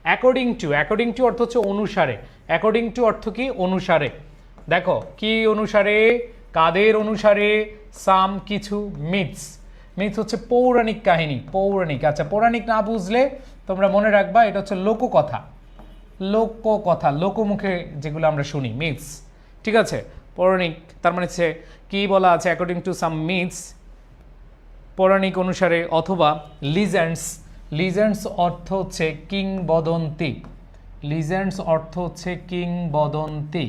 According to অর্থ হচ্ছে অনুসারে। অ্যাকর্ডিং টু অর্থ কি? অনুসারে। দেখো কি অনুসারে, কাদের অনুসারে? সাম কিছু, মিথস হচ্ছে পৌরাণিক কাহিনী, পৌরাণিক। আচ্ছা, পৌরাণিক না বুঝলে তোমরা মনে রাখবা এটা হচ্ছে লোককথা, লোকমুখে যেগুলো আমরা শুনি, মিথস। ঠিক আছে, পৌরাণিক তার মানে হচ্ছে কি বলা আছে? অ্যাকর্ডিং টু সাম মিথস, পৌরাণিক অনুসারে, অথবা লিজেন্ডস অর্থ হচ্ছে কিংবদন্তি। লিজেন্ডস অর্থ হচ্ছে কিংবদন্তি।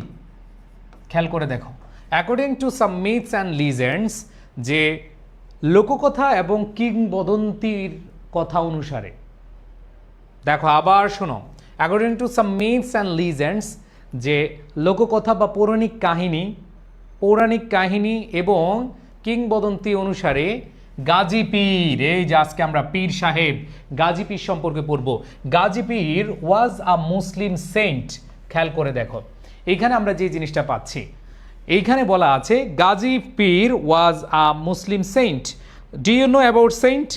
খেয়াল করে দেখো, according to some myths and legends, যে লোককথা এবং কিংবদন্তির কথা অনুসারে। দেখো আবার শোনো, according to some myths and legends, যে লোককথা বা পৌরাণিক কাহিনী এবং কিংবদন্তি অনুসারে গাজী পীর, এই যে আজকে আমরা পীর সাহেব গাজী পীর সম্পর্কে পড়ব। Gazi Pir was a Muslim Saint. খেয়াল করে দেখো এইখানে আমরা যে জিনিসটা পাচ্ছি, এইখানে বলা আছে Gazi Pir was a Muslim saint. Do you know about saint?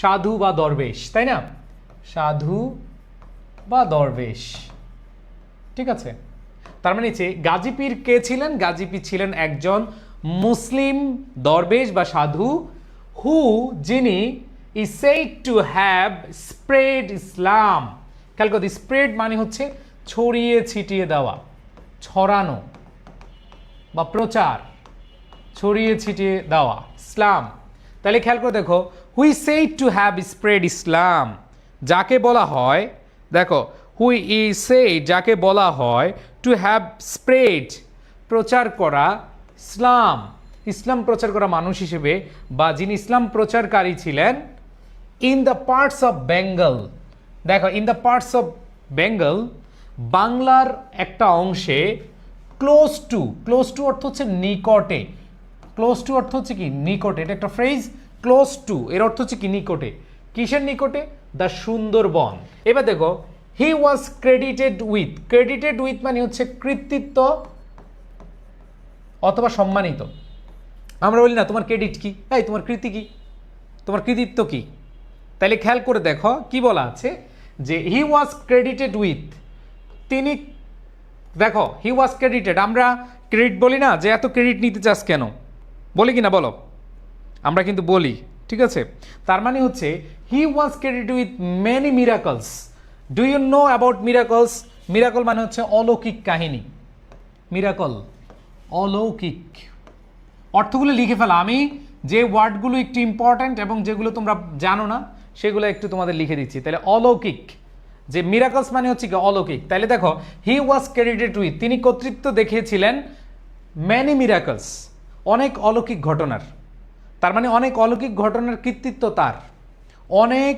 সাধু বা দরবেশ, তাই না? সাধু বা দরবেশ, ঠিক আছে। তার মানে হচ্ছে গাজী পীর কে ছিলেন? গাজী পীর ছিলেন একজন মুসলিম দরবেশ বা সাধু, যিনি is said to have spread ইসলাম। খেয়াল করো, স্প্রেড মানে হচ্ছে ছড়িয়ে ছিটিয়ে দেওয়া, ছড়ানো বা প্রচার, ছড়িয়ে ছিটিয়ে দেওয়া ইসলাম। তাহলে খেয়াল করে দেখো, হুই said to have spread ইসলাম, যাকে বলা হয়, দেখো হুই ইজ said, যাকে বলা হয় টু হ্যাভ স্প্রেড, প্রচার করা ইসলাম প্রচার করা মানুষ হিসেবে, বা যিনি ইসলাম প্রচারকারী ছিলেন, in the parts of Bengal. দেখো in the parts of Bengal, বাংলার একটা অংশে, ক্লোজ টু অর্থ হচ্ছে নিকটে, ক্লোজ টু অর্থ হচ্ছে কি? নিকটে। এটা একটা ফ্রেজ, ক্লোজ টু এর অর্থ হচ্ছে কি? নিকটে। কিসের নিকটে? দ্য সুন্দরবন। এবার দেখো, হি ওয়াজ ক্রেডিটেড উইথ মানে হচ্ছে কৃতিত্ব অথবা সম্মানিত। আমরা বলি না তোমার ক্রেডিট কি, এই তোমার কৃতি কি, তোমার কৃতিত্ব কি? তাইলে খেয়াল করে দেখো কি বলা আছে, যে হি ওয়াজ ক্রেডিটেড উইথ, তিনি, দেখো হি ওয়াজ ক্রেডিটেড, আমরা ক্রেডিট বলি না, যে এত ক্রেডিট নিতে চাস কেন, বলি কি না বলো? আমরা কিন্তু বলি, ঠিক আছে। তার মানে হচ্ছে he was credited with many miracles. Do you know about miracles? Miracle মানে হচ্ছে অলৌকিক কাহিনী, মিরাকল অলৌকিক। অর্থগুলো লিখে ফেলা, আমি যে ওয়ার্ডগুলো একটু ইম্পর্ট্যান্ট এবং যেগুলো তোমরা জানো না সেগুলো একটু তোমাদের লিখে দিচ্ছি। তাহলে অলৌকিক, যে মিরাকলস মানে হচ্ছে কি? অলৌকিক। তাহলে দেখো, হি ওয়াজ ক্রেডিটেড উইথ, তিনি কর্তৃত্ব দেখিয়েছিলেন ম্যানি মিরাকলস, অনেক অলৌকিক ঘটনার। তার মানে অনেক অলৌকিক ঘটনার কৃতিত্ব তার, অনেক,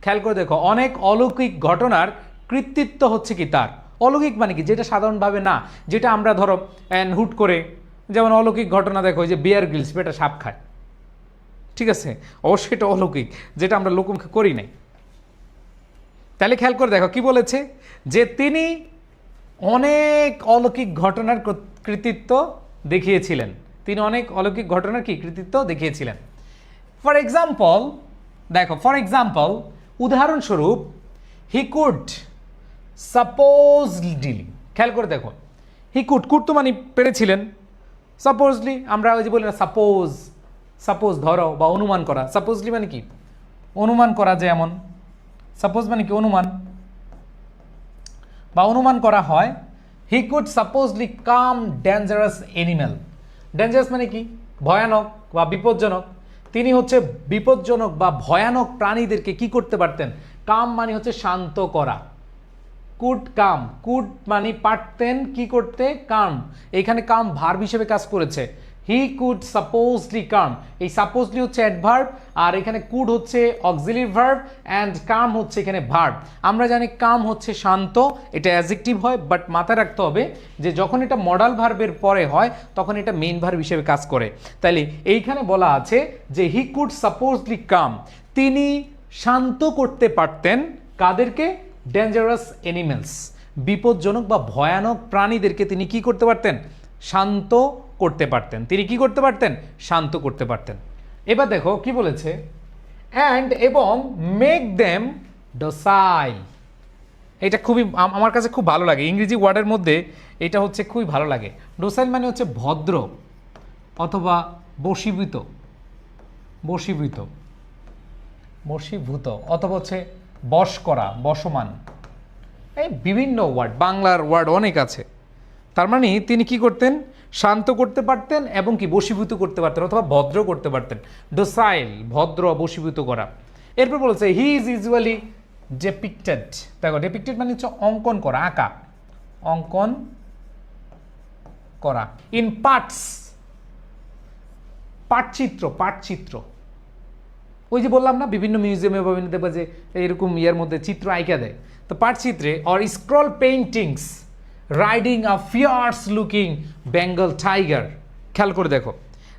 খেয়াল করে দেখো, অনেক অলৌকিক ঘটনার কৃতিত্ব হচ্ছে কি তার। অলৌকিক মানে কি? যেটা সাধারণভাবে না, যেটা আমরা ধরো হুট করে, যেমন অলৌকিক ঘটনা দেখো, যে বিয়ার গ্রিলস বেটা সাপ খায়, ঠিক আছে, অবশ্যই এটা অলৌকিক, যেটা আমরা লোকমুখে করি নাই। তাহলে খেয়াল করে দেখো কি বলেছে, যে তিনি অনেক অলৌকিক ঘটনার কৃতিত্ব দেখিয়েছিলেন, তিনি অনেক অলৌকিক ঘটনার কি? কৃতিত্ব দেখিয়েছিলেন। ফর এক্সাম্পল, দেখো ফর এক্সাম্পল, উদাহরণস্বরূপ, হি কুড সাপোজলি, খেয়াল করে দেখো, হি কুড তো মানে পেরেছিলেন, সাপোজলি আমরা ওই যে বলি না, সাপোজ ধরো বা অনুমান করা। সাপোজলি মানে কি? অনুমান করা, যেমন সাপোজ মানে কি? অনুমান, বা অনুমান করা হয়। He could supposedly come dangerous animal. Dangerous মানে কি? ভয়ানক বা বিপজ্জনক। তিনি হচ্ছে বিপজ্জনক বা ভয়ানক প্রাণীদেরকে কি করতে পারতেন? কাম মানে হচ্ছে শান্ত করা। কুড মানে পারতেন কি করতে? কাম। এখানে কাম ভার্ব হিসেবে কাজ করেছে। হি কুড সাপোজলি কাম, এই সাপোজলি হচ্ছে অ্যাডভার্ব, আর এখানে কুড হচ্ছে অক্সিলিয়ারি ভার্ব, অ্যান্ড কাম হচ্ছে এখানে ভার্ব। আমরা জানি কাম হচ্ছে শান্ত, এটা অ্যাডজেক্টিভ হয়, বাট মাথায় রাখতে হবে যে যখন এটা মডাল ভার্বের পরে হয় তখন এটা মেইন ভার্ব হিসেবে কাজ করে। তাইলে এইখানে বলা আছে যে হি কুড সাপোজলি কাম, তিনি শান্ত করতে পারতেন কাদেরকে? ডেঞ্জারাস এনিমেলস, বিপজ্জনক বা ভয়ানক প্রাণীদেরকে তিনি কি করতে পারতেন? শান্ত করতে পারতেন। তিনি কি করতে পারতেন? শান্ত করতে পারতেন। এবার দেখো কি বলেছে, অ্যান্ড এবং মেক দেম ডোসাইল। এটা খুবই আমার কাছে খুব ভালো লাগে, ইংরেজি ওয়ার্ডের মধ্যে এটা হচ্ছে খুবই ভালো লাগে। ডোসাইল মানে হচ্ছে ভদ্র অথবা বশীভূত, বশীভূত, বশীভূত অথবা হচ্ছে বশ করা, বশমান, এই বিভিন্ন ওয়ার্ড, বাংলার ওয়ার্ড অনেক আছে। তার মানে তিনি কি করতেন, শান্ত করতে পারতেন এবং কি বশীভূত করতে পারতেন অথবা ভদ্র করতে পারতেন। ডোসাইল ভদ্র, বশীভূত করা। এরপর বলেছে হি ইজ ইউজুয়ালি ডেপিক্টেড। দেখো ডেপিক্টেড মানে হচ্ছে অঙ্কন করা, আঁকা, অঙ্কন করা। ইন পার্টস, পাটচিত্র, পাটচিত্র, ওই যে বললাম না বিভিন্ন মিউজিয়ামে বা বিভিন্ন দেখবা যে এরকম ইয়ের মধ্যে চিত্র আঁকা দেয়, তো পাটচিত্রে or scroll paintings riding a fierce looking Bengal tiger. খেয়াল করে দেখো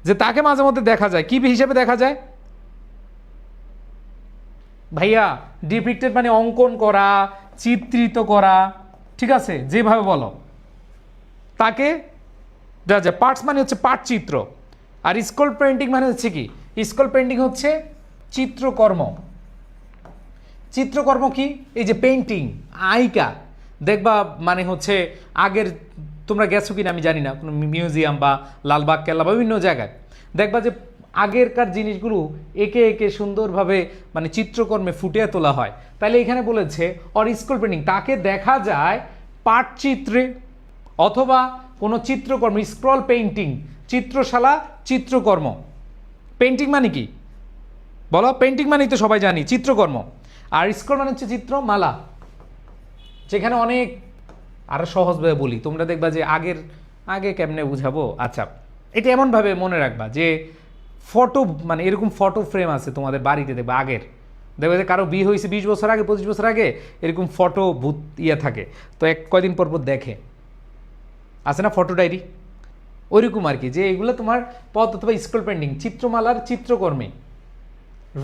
যে তাকে মাঝে মধ্যে দেখা যায়, কি হিসেবে দেখা যায় ভাইয়া? ডিপিক্টেড মানে অঙ্কন করা, চিত্রিত করা, ঠিক আছে, যেভাবে বলো তাকে দেখা যায়। পার্টস মানে হচ্ছে পাটচিত্র, আর স্ক্রল পেইন্টিং মানে হচ্ছে কি, স্ক্রল পেইন্টিং হচ্ছে চিত্রকর্ম। চিত্রকর্ম কি, এই যে পেইন্টিং, আঁকা দেখবা, মানে হচ্ছে আগের, তোমরা গেছো কিনা আমি জানি না, কোনো মিউজিয়াম বা লালবাগ কেল্লা বা বিভিন্ন জায়গায় দেখবা যে আগেরকার জিনিসগুলো একে একে সুন্দরভাবে মানে চিত্রকর্মে ফুটিয়ে তোলা হয়। তাহলে এখানে বলেছে অর স্ক্রল পেইন্টিং, তাকে দেখা যায় পাটচিত্রে অথবা কোনো চিত্রকর্ম, স্ক্রল পেইন্টিং, চিত্রশালা, চিত্রকর্ম। পেইন্টিং মানে কি বলো? পেইন্টিং মানেই তো সবাই জানি চিত্রকর্ম, আর স্ক্রল মানে হচ্ছে চিত্রমালা, যেখানে অনেক, আরো সহজভাবে বলি, তোমরা দেখবা যে আগে কেমনে বুঝাবো, আচ্ছা এটা এমনভাবে মনে রাখবা যে ফটো, মানে এরকম ফটো ফ্রেম আছে তোমাদের বাড়িতে, দেখবা আগের, দেখবে যে কারো বিয়ে হয়েছে 20 বছর আগে, 25 বছর আগে, এরকম ফটো ভূত ইয়ে থাকে, তো কয়দিন পর পর দেখে, আছে না ফটো ডায়েরি, ওইরকম আর কি, যে এগুলো তোমার পথ অথবা স্ক্রল পেইন্টিং, চিত্রমালার চিত্রকর্মে।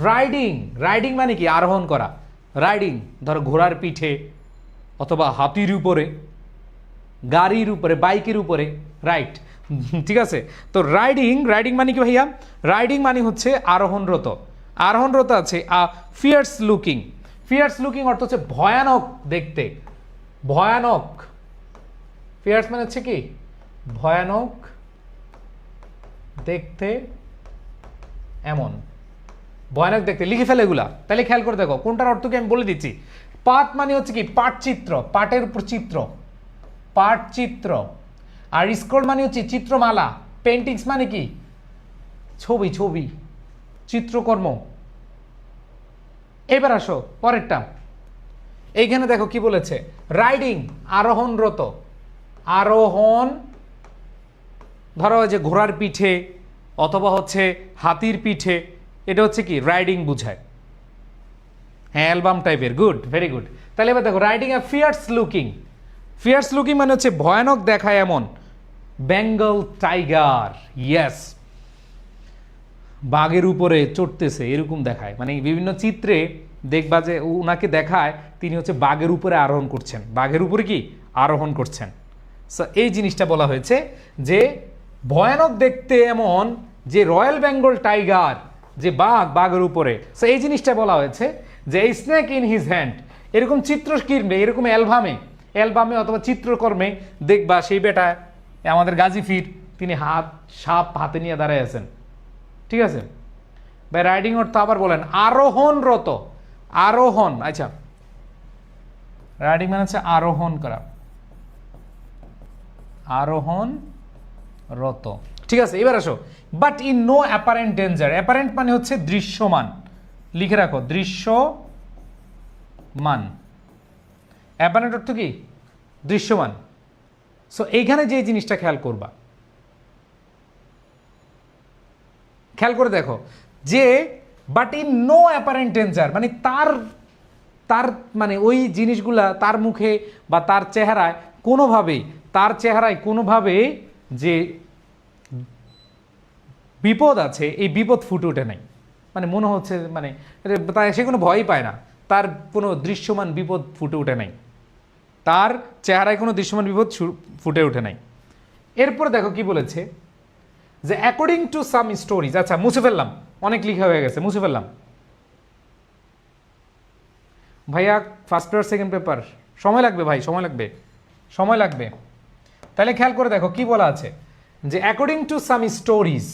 রাইডিং, রাইডিং মানে কি আরোহণ করা, রাইডিং ধরো ঘোড়ার পিঠে অথবা হাতির উপরে, গাড়ির উপরে, বাইকের উপরে, রাইট, ঠিক আছে। তো রাইডিং, রাইডিং মানে কি ভাইয়া? রাইডিং মানে হচ্ছে আরোহণরত, আরোহণরত আছে। ফিয়ার্স লুকিং, ফিয়ার্স লুকিং অর্থ হচ্ছে ভয়ানক দেখতে, ভয়ানক। ফিয়ার্স মানে হচ্ছে কি ভয়ানক দেখতে, এমন, ভয়ানক দেখতে, লিখে ফেলে এগুলা, তাহলে খেয়াল করে দেখো কোনটার অর্থ কি আমি বলে দিচ্ছি। পাট মানে হচ্ছে কি পাটচিত্র, পাটের উপর চিত্র, পাটচিত্র। আর স্ক্রল মানে হচ্ছে চিত্রমালা, পেইন্টিংস মানে কি ছবি, ছবি, চিত্রকর্ম। এবার আসো পরেরটা, এইখানে দেখো কি বলেছে, রাইডিং আরোহণরত, আরোহণ, ধরো যে ঘোড়ার পিঠে অথবা হচ্ছে হাতির পিঠে, এটা হচ্ছে কি রাইডিং বুঝায়। হ্যাঁ অ্যালবাম টাইপের, গুড, ভেরি গুড। তাহলে এবার দেখো riding a fierce looking, fierce looking মানে হচ্ছে ভয়ানক দেখায় এমন বেঙ্গল টাইগার, ইয়েস, বাঘের উপরে চড়তেছে এরকম দেখায়, মানে বিভিন্ন চিত্রে দেখবা যে ওনাকে দেখায় তিনি হচ্ছে বাঘের উপরে আরোহণ করছেন, বাঘের উপরে কি আরোহণ করছেন। সো এই জিনিসটা বলা হয়েছে যে ভয়ানক দেখতে এমন যে রয়্যাল বেঙ্গল টাইগার, যে বাঘ, বাঘের উপরে। সো এই জিনিসটা বলা হয়েছে যে স্নেক ইন হিজ হ্যান্ড, এরকম চিত্র কিনবে, এরকম অ্যালবামে, অ্যালবামে অথবা চিত্রকর্মে দেখবা সেই বেটা আমাদের গাজী পীর, তিনি সাপ হাতে নিয়ে দাঁড়ায় আছেন, ঠিক আছে ভাই। রাইডিং অর্থ আবার বলেন আরোহণরত, আরোহণ, আচ্ছা রাইডিং মানে হচ্ছে আরোহণ করা, আরোহণ রত, ঠিক আছে। এবার আসো, but in no apparent danger, apparent মানে হচ্ছে দৃশ্যমান, লিখে রাখো দৃশ্যমান, অ্যাপারেন্ট অর্থ কি দৃশ্যমান। সো এইখানে যে জিনিসটা খেয়াল করবা, খেয়াল করে দেখো যে but in no apparent danger, মানে তার মানে ওই জিনিসগুলা তার মুখে বা তার চেহারায় কোনোভাবেই, তার চেহারায় কোনোভাবে যে বিপদ আছে এই বিপদ ফুটে ওঠে নাই, মানে মনে হচ্ছে মানে সে কোনো ভয়ই পায় না, তার কোনো দৃশ্যমান বিপদ ফুটে ওঠে নাই, তার চেহারায় কোনো দৃশ্যমান বিপদ ফুটে ওঠে নাই। এরপর দেখো কি বলেছে যে অ্যাকর্ডিং টু সাম স্টোরিজ, আচ্ছা মুছে ফেললাম, অনেক লিখা হয়ে গেছে, মুছে ফেললাম। ভাইয়া ফার্স্ট পেপার সেকেন্ড পেপার সময় লাগবে ভাই, সময় লাগবে। তাহলে খেয়াল করে দেখো কি বলা আছে, যে অ্যাকর্ডিং টু সাম স্টোরিজ,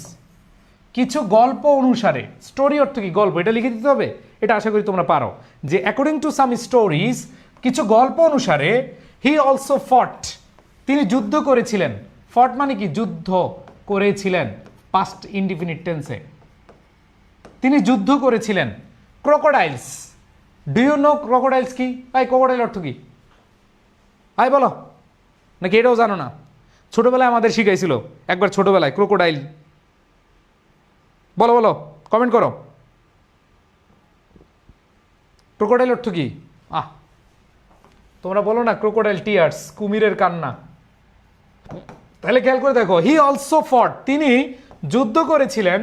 কিছু গল্প অনুসারে, স্টোরি অর্থ কি গল্প, এটা লিখে দিতে হবে, এটা আশা করি তোমরা পারো, যে অ্যাকর্ডিং টু সাম স্টোরিজ, কিছু গল্প অনুসারে, হি অলসো ফট, তিনি যুদ্ধ করেছিলেন। ফট মানে কি যুদ্ধ করেছিলেন, পাস্ট ইনডিফিনিট টেন্সে, তিনি যুদ্ধ করেছিলেন। Crocodiles, do you know crocodiles কি? ভাই ক্রোকোডাইল অর্থ কি ভাই বলো, নাকি এটাও জানো না? ছোটবেলায় আমাদের শিখাইছিল একবার, ছোটবেলায় ক্রোকোডাইল, বলো বলো, কমেন্ট করো, ক্রোকোডাইল অর্থ কি? তোমরা বলো না, ক্রোকোডাইল টিয়ার্স, কুমিরের কান্না। তাহলে খেয়াল করে দেখো, হি অলসো ফট, তিনি যুদ্ধ করেছিলেন।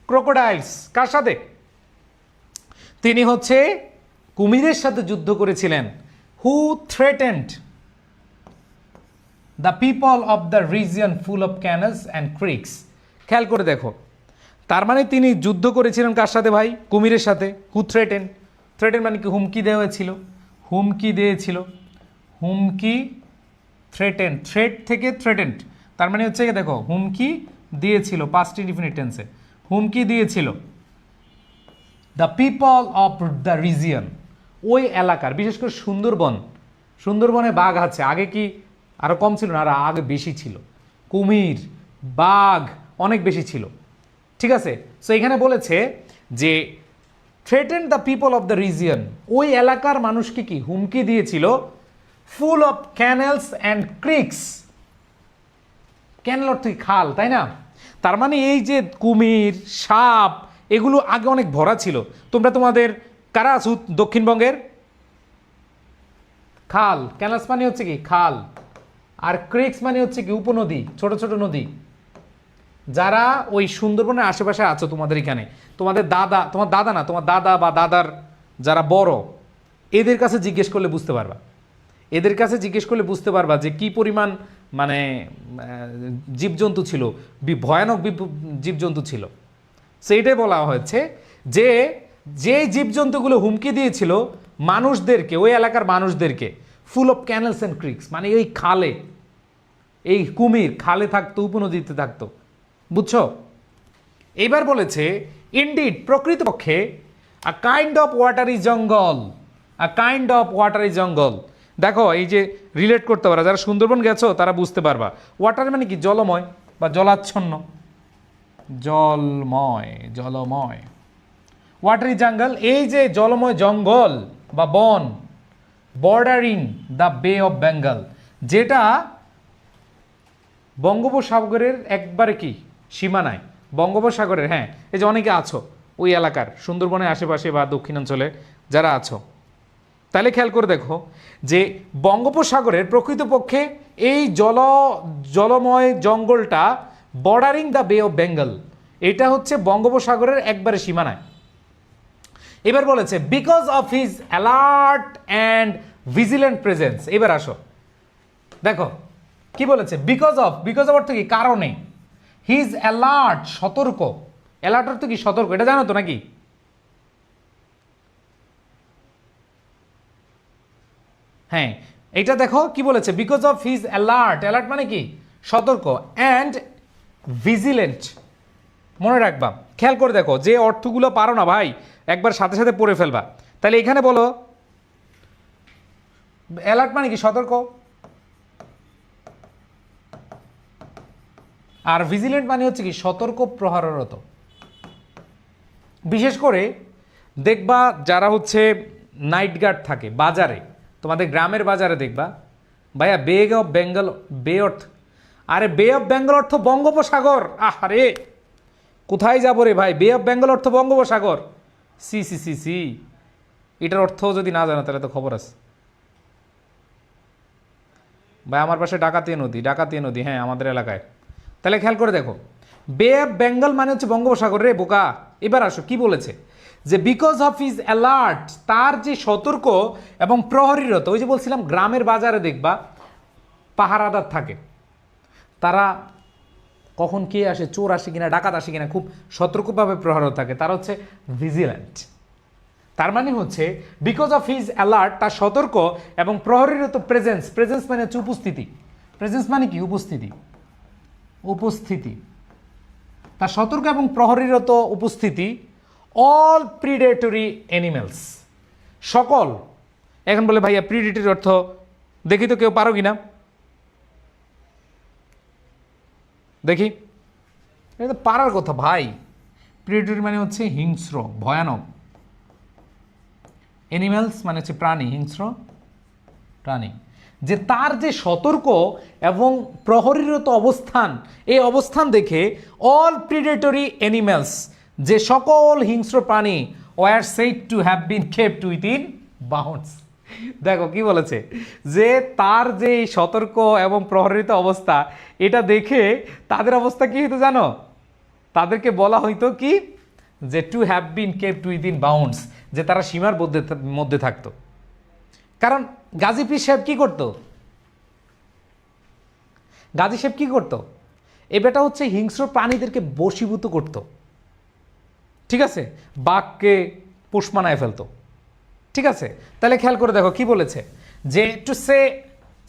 ক্রোকোডাইলস কার সাথে? তিনি হচ্ছে কুমিরের সাথে যুদ্ধ করেছিলেন। Who threatened the people of the region full of canals and creeks. খেয়াল করে দেখো, তার মানে তিনি যুদ্ধ করেছিলেন কার সাথে ভাই? কুমিরের সাথে। হু থ্রেটেন, থ্রেটেন মানে কি হুমকি দেওয়া হয়েছিল, হুমকি দিয়েছিল, হুমকি, থ্রেটেন, থ্রেট থেকে থ্রেটেন্ড, তার মানে হচ্ছে দেখো হুমকি দিয়েছিল, পাস্ট ইনডিফিনিট টেন্সে, হুমকি দিয়েছিল। The people of the region, ওই এলাকার, বিশেষ করে সুন্দরবন, সুন্দরবনে বাঘ আছে, আগে কি আরও কম ছিল না? আর আগে বেশি ছিল, কুমির বাঘ অনেক বেশি ছিল, ঠিক আছে? সো এখানে বলেছে যে threaten the people of the region, ওই এলাকার মানুষকে কি হুমকি দিয়েছিল, ফুল অফ ক্যানেলস অ্যান্ড ক্রিক্স। ক্যানেল অর্থ খাল, তাই না? তার মানে এই যে কুমির, সাপ, এগুলো আগে অনেক ভরা ছিল। তোমরা তোমাদের কারা আছো দক্ষিণবঙ্গের? খাল, ক্যানেলস মানে হচ্ছে কি খাল, আর ক্রিক্স মানে হচ্ছে কি উপনদী, ছোট ছোট নদী। যারা ওই সুন্দরবনের আশেপাশে আছো তোমাদের এখানে, তোমাদের দাদা, তোমার দাদা না, তোমার দাদা বা দাদার যারা বড়, এদের কাছে জিজ্ঞেস করলে বুঝতে পারবা, এদের কাছে জিজ্ঞেস করলে বুঝতে পারবা যে কি পরিমাণ মানে জীবজন্তু ছিল, ভয়ানক জীবজন্তু ছিল। সেইটাই বলা হয়েছে যে যে জীবজন্তুগুলো হুমকি দিয়েছিল মানুষদেরকে, ওই এলাকার মানুষদেরকে, ফুল অফ ক্যানেলস অ্যান্ড ক্রিক্স, মানে এই খালে, এই কুমির খালে থাকতো, উপনদীতে থাকতো, বুঝছো? এইবার বলেছে ইনডিড, প্রকৃতপক্ষে, আ কাইন্ড অফ ওয়াটারি জঙ্গল, আ কাইন্ড অফ ওয়াটারি জঙ্গল। দেখো এই যে রিলেট করতে পারা, যারা সুন্দরবন গেছো তারা বুঝতে পারবা। ওয়াটার মানে কি জলময় বা জলাচ্ছন্ন, জলময়, জলময়, ওয়াটারি জঙ্গল, এই যে জলময় জঙ্গল বা বন, বর্ডারিং দ্য বে অফ বেঙ্গল, যেটা বঙ্গোপসাগরের একবারে কি সীমানায়, বঙ্গোপসাগরের, হ্যাঁ, এই যে অনেকে আছো ওই এলাকার, সুন্দরবনের আশেপাশে বা দক্ষিণাঞ্চলে যারা আছো, তাহলে খেয়াল করে দেখো যে বঙ্গোপসাগরের প্রকৃতপক্ষে এই জলময় জঙ্গলটা বর্ডারিং দ্য বে অফ বেঙ্গল, এটা হচ্ছে বঙ্গোপসাগরের একবারে সীমানায়। এবার বলেছে because of his alert and vigilant presence. এবার আসো দেখো কি বলেছে, বিকজ অফ, বিকজ অফ অর্থ কি কারণে, হিজ অ্যালার্ট সতর্ক, অ্যালার্ট অর্থ কি সতর্ক, এটা জানো তো নাকি? হ্যাঁ, এটা দেখো কি বলেছে, because of his alert, alert মানে কি সতর্ক, অ্যান্ড ভিজিলেন্ট, মনে রাখবা। খেয়াল করে দেখো, যে অর্থগুলো পারো না ভাই একবার সাথে সাথে পড়ে ফেলবা। তাহলে এখানে বলো অ্যালার্ট মানে কি সতর্ক, আর ভিজিলেন্ট মানে হচ্ছে কি সতর্ক প্রহররত। বিশেষ করে দেখবা যারা হচ্ছে নাইট গার্ড থাকে বাজারে, তোমাদের গ্রামের বাজারে দেখবা ভাইয়া বে অফ বেঙ্গল, বে অর্থ, আরে বে অফ বেঙ্গল অর্থ বঙ্গোপসাগর। আরে কোথায় যাবো রে ভাই, বে অফ বেঙ্গল অর্থ বঙ্গোপসাগর। সি সি সি সি, এটার অর্থ যদি না জানো তাহলে তো খবর আছে ভাই। আমার পাশে ডাকাতিয়া নদী, ডাকাতিয়া নদী, হ্যাঁ আমাদের এলাকায়। তাহলে খেয়াল করে দেখো, বে অফ বেঙ্গল মানে হচ্ছে বঙ্গোপসাগর রে বোকা। এবার আসো কি বলেছে, যে বিকজ অফ ইজ অ্যালার্ট, তার যে সতর্ক এবং প্রহরীরত, ওই যে বলছিলাম গ্রামের বাজারে দেখবা পাহারাদার থাকে, তারা কখন কে আসে, চোর আসে কিনা, ডাকাত আসে কিনা, খুব সতর্কভাবে প্রহরত থাকে, তারা হচ্ছে ভিজিল্যান্ট। তার মানে হচ্ছে বিকজ অফ হিজ অ্যালার্ট, তার সতর্ক এবং প্রহরীরত প্রেজেন্স, প্রেজেন্স মানে হচ্ছে উপস্থিতি, প্রেজেন্স মানে কি উপস্থিতি, উপস্থিতি, তার সতর্ক এবং প্রহরীরত উপস্থিতি, অল প্রিডেটরি অ্যানিমেলস, সকল, এখন বলে ভাইয়া প্রিডেটরি অর্থ দেখি তো কেউ পারো কিনা, দেখি, এটা তো পারার কথা ভাই। প্রিডেটরি মানে হচ্ছে হিংস্র, ভয়ানক, অ্যানিমেলস মানে হচ্ছে প্রাণী, হিংস্র প্রাণী, যে তার যে সতর্ক এবং প্রহরীরত অবস্থান, এই অবস্থান দেখে অল প্রিডেটরি অ্যানিমেলস, যে সকল হিংস্র প্রাণী, were said to have been kept within bounds. দেখো কি বলেছে, যে তার যে এই সতর্ক এবং প্রহরিত অবস্থা, এটা দেখে তাদের অবস্থা কি হইতো জানো, তাদেরকে বলা হইতো কি, যে two have been kept within bounds, যে তারা সীমার মধ্যে থাকতো। কারণ গাজী পীর সাহেব কি করতো, গাজী সাহেব কি করতো, এ বেটা হচ্ছে হিংস্র প্রাণীদেরকে বশীভূত করত, ঠিক আছে, বাঘকে পোষ মানায় ফেলতো, ঠিক আছে। তাহলে খেয়াল করে দেখো কি বলেছে, যে to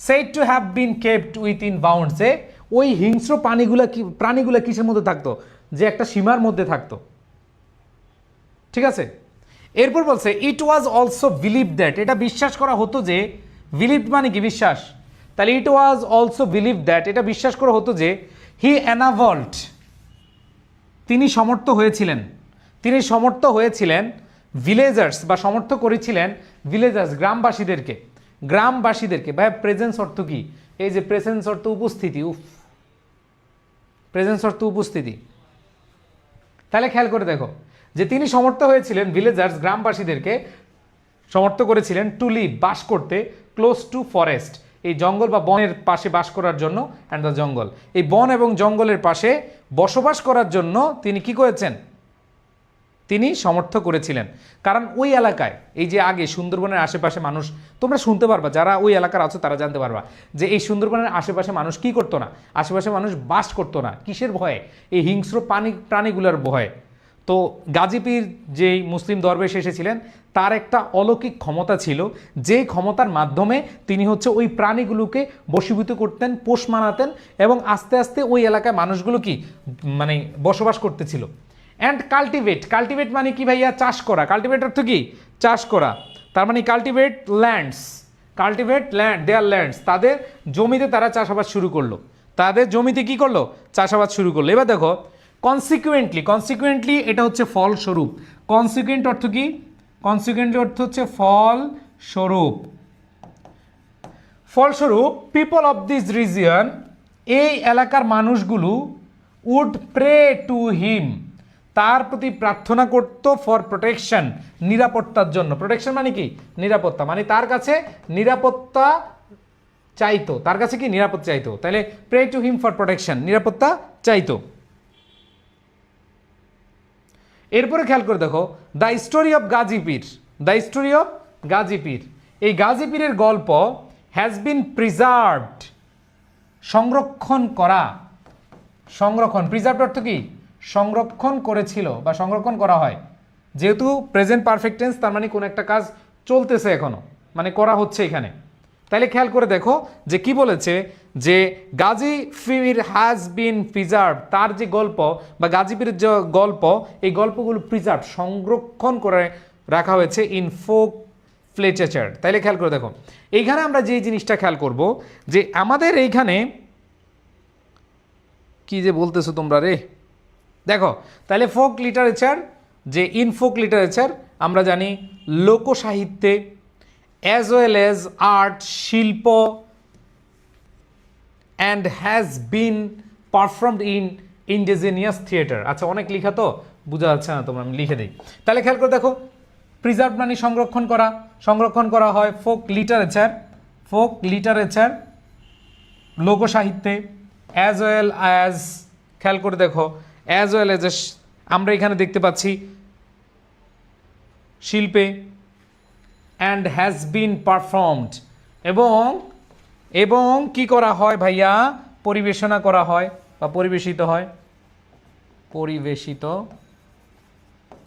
say two have been kept within bounds, যে ওই হিংস্র প্রাণীগুলা কিসের মধ্যে থাকতো, যে একটা সীমার মধ্যে থাকতো, ঠিক আছে। এরপর বলছে ইট ওয়াজ অলসো বিলিভ দ্যাট, এটা বিশ্বাস করা হতো যে, বিলিভ মানে কি বিশ্বাস, তাহলে ইট ওয়াজ অলসো বিলিভ দ্যাট, এটা বিশ্বাস করা হতো যে হি এনাভল্ড, তিনি সমর্থ হয়েছিলেন ভিলেজার্স, বা সমর্থ করেছিলেন ভিলেজার্স, গ্রামবাসীদেরকে। ভাই প্রেজেন্স অর্থ কি, এই যে প্রেজেন্স অর্থ উপস্থিতি, প্রেজেন্স অর্থ উপস্থিতি। তাহলে খেয়াল করে দেখো, যে তিনি সমর্থ হয়েছিলেন ভিলেজার্স, গ্রামবাসীদেরকে সমর্থ করেছিলেন টু লিভ, বাস করতে, ক্লোজ টু ফরেস্ট, এই জঙ্গল বা বনের পাশে বাস করার জন্য, অ্যান্ড দ্য জঙ্গল, এই বন এবং জঙ্গলের পাশে বসবাস করার জন্য তিনি কি করেছেন, তিনি সমর্থ করেছিলেন। কারণ ওই এলাকায়, এই যে আগে সুন্দরবনের আশেপাশে মানুষ, তোমরা শুনতে পারবা যারা ওই এলাকার আছো তারা জানতে পারবা, যে এই সুন্দরবনের আশেপাশে মানুষ কি করতো না, আশেপাশে মানুষ বাস করতো না, কিসের ভয়ে, এই হিংস্র প্রাণীগুলোর ভয়ে। তো গাজী পীর যেই মুসলিম দরবেশ এসেছিলেন, তার একটা অলৌকিক ক্ষমতা ছিল, যে ক্ষমতার মাধ্যমে তিনি হচ্ছে ওই প্রাণীগুলোকে বশীভূত করতেন, পোষ মানাতেন, এবং আস্তে আস্তে ওই এলাকায় মানুষগুলো কি মানে বসবাস করতেছিল। অ্যান্ড কাল্টিভেট মানে কি ভাইয়া, চাষ করা, কাল্টিভেট অর্থ কি, চাষ করা, তার মানে কাল্টিভেট ল্যান্ডস, দেয়ার ল্যান্ডস, তাদের জমিতে তারা চাষাবাদ শুরু করলো, তাদের জমিতে কি করলো, চাষাবাদ শুরু করলো। এবার দেখো কনসিকুয়েন্টলি, এটা হচ্ছে ফলস্বরূপ, কনসিকুয়েন্ট অর্থ কি, কনসিকুয়েন্টলি অর্থ হচ্ছে ফলস্বরূপ পিপল অফ দিস রিজিয়ন, এই এলাকার মানুষগুলো উড প্রে টু হিম, তার প্রতি প্রার্থনা করত, ফর প্রোটেকশন, নিরাপত্তার জন্য। প্রোটেকশন মানে কি, নিরাপত্তা, মানে তার কাছে নিরাপত্তা চাইতো, তার কাছে কি নিরাপত্তা চাইতো, তাহলে pray to him for protection, নিরাপত্তা চাইতো। এরপরে খেয়াল করে দেখো দ্য স্টোরি অফ গাজী পীর, এই গাজী পীরের গল্প হ্যাজ বিন প্রিজার্ভড, প্রিজার্ভড অর্থ কি, সংরক্ষণ করেছিল বা সংরক্ষণ করা হয়, যেহেতু প্রেজেন্ট পারফেক্ট টেন্স, তার মানে কোন একটা কাজ চলতেছে এখনো, মানে করা হচ্ছে এখানে। তাহলে খেয়াল করে দেখো যে কি বলেছে, যে গাজী পীর হ্যাজ বিন প্রিজার্ভ, তার যে গল্প বা গাজী পীরের যে গল্প, এই গল্পগুলো প্রিজার্ভ, সংরক্ষণ করে রাখা হয়েছে ইন ফোক লিটারেচার। তাইলে খেয়াল করে দেখো, এইখানে আমরা যে জিনিসটা খেয়াল করব, যে আমাদের এইখানে কি যে বলতেছো তোমরা রে, দেখো তাহলে ফোক লিটারেচার, যে ইন ফোক লিটারেচার আমরা জানি লোকসাহিত্যে, অ্যাজ ওয়েল অ্যাজ আর্ট, শিল্প, and has been performed in indigenous theatre. আচ্ছা অনেক লেখা তো বোঝা যাচ্ছে না, তোমরা আমি লিখে দিই। তাহলে খেয়াল করে দেখো, প্রিজার্ভ মানে সংরক্ষণ করা হয়, ফোক লিটারেচার লোকসাহিত্যে, অ্যাজ ওয়েল অ্যাজ, খেয়াল করে দেখো, অ্যাজ ওয়েল অ্যাজ আমরা এখানে দেখতে পাচ্ছি শিল্পে, অ্যান্ড হ্যাজ বিন পারফর্মড, এবং কি করা হয় ভাইয়া, পরিবেশনা করা হয় বা পরিবেশিত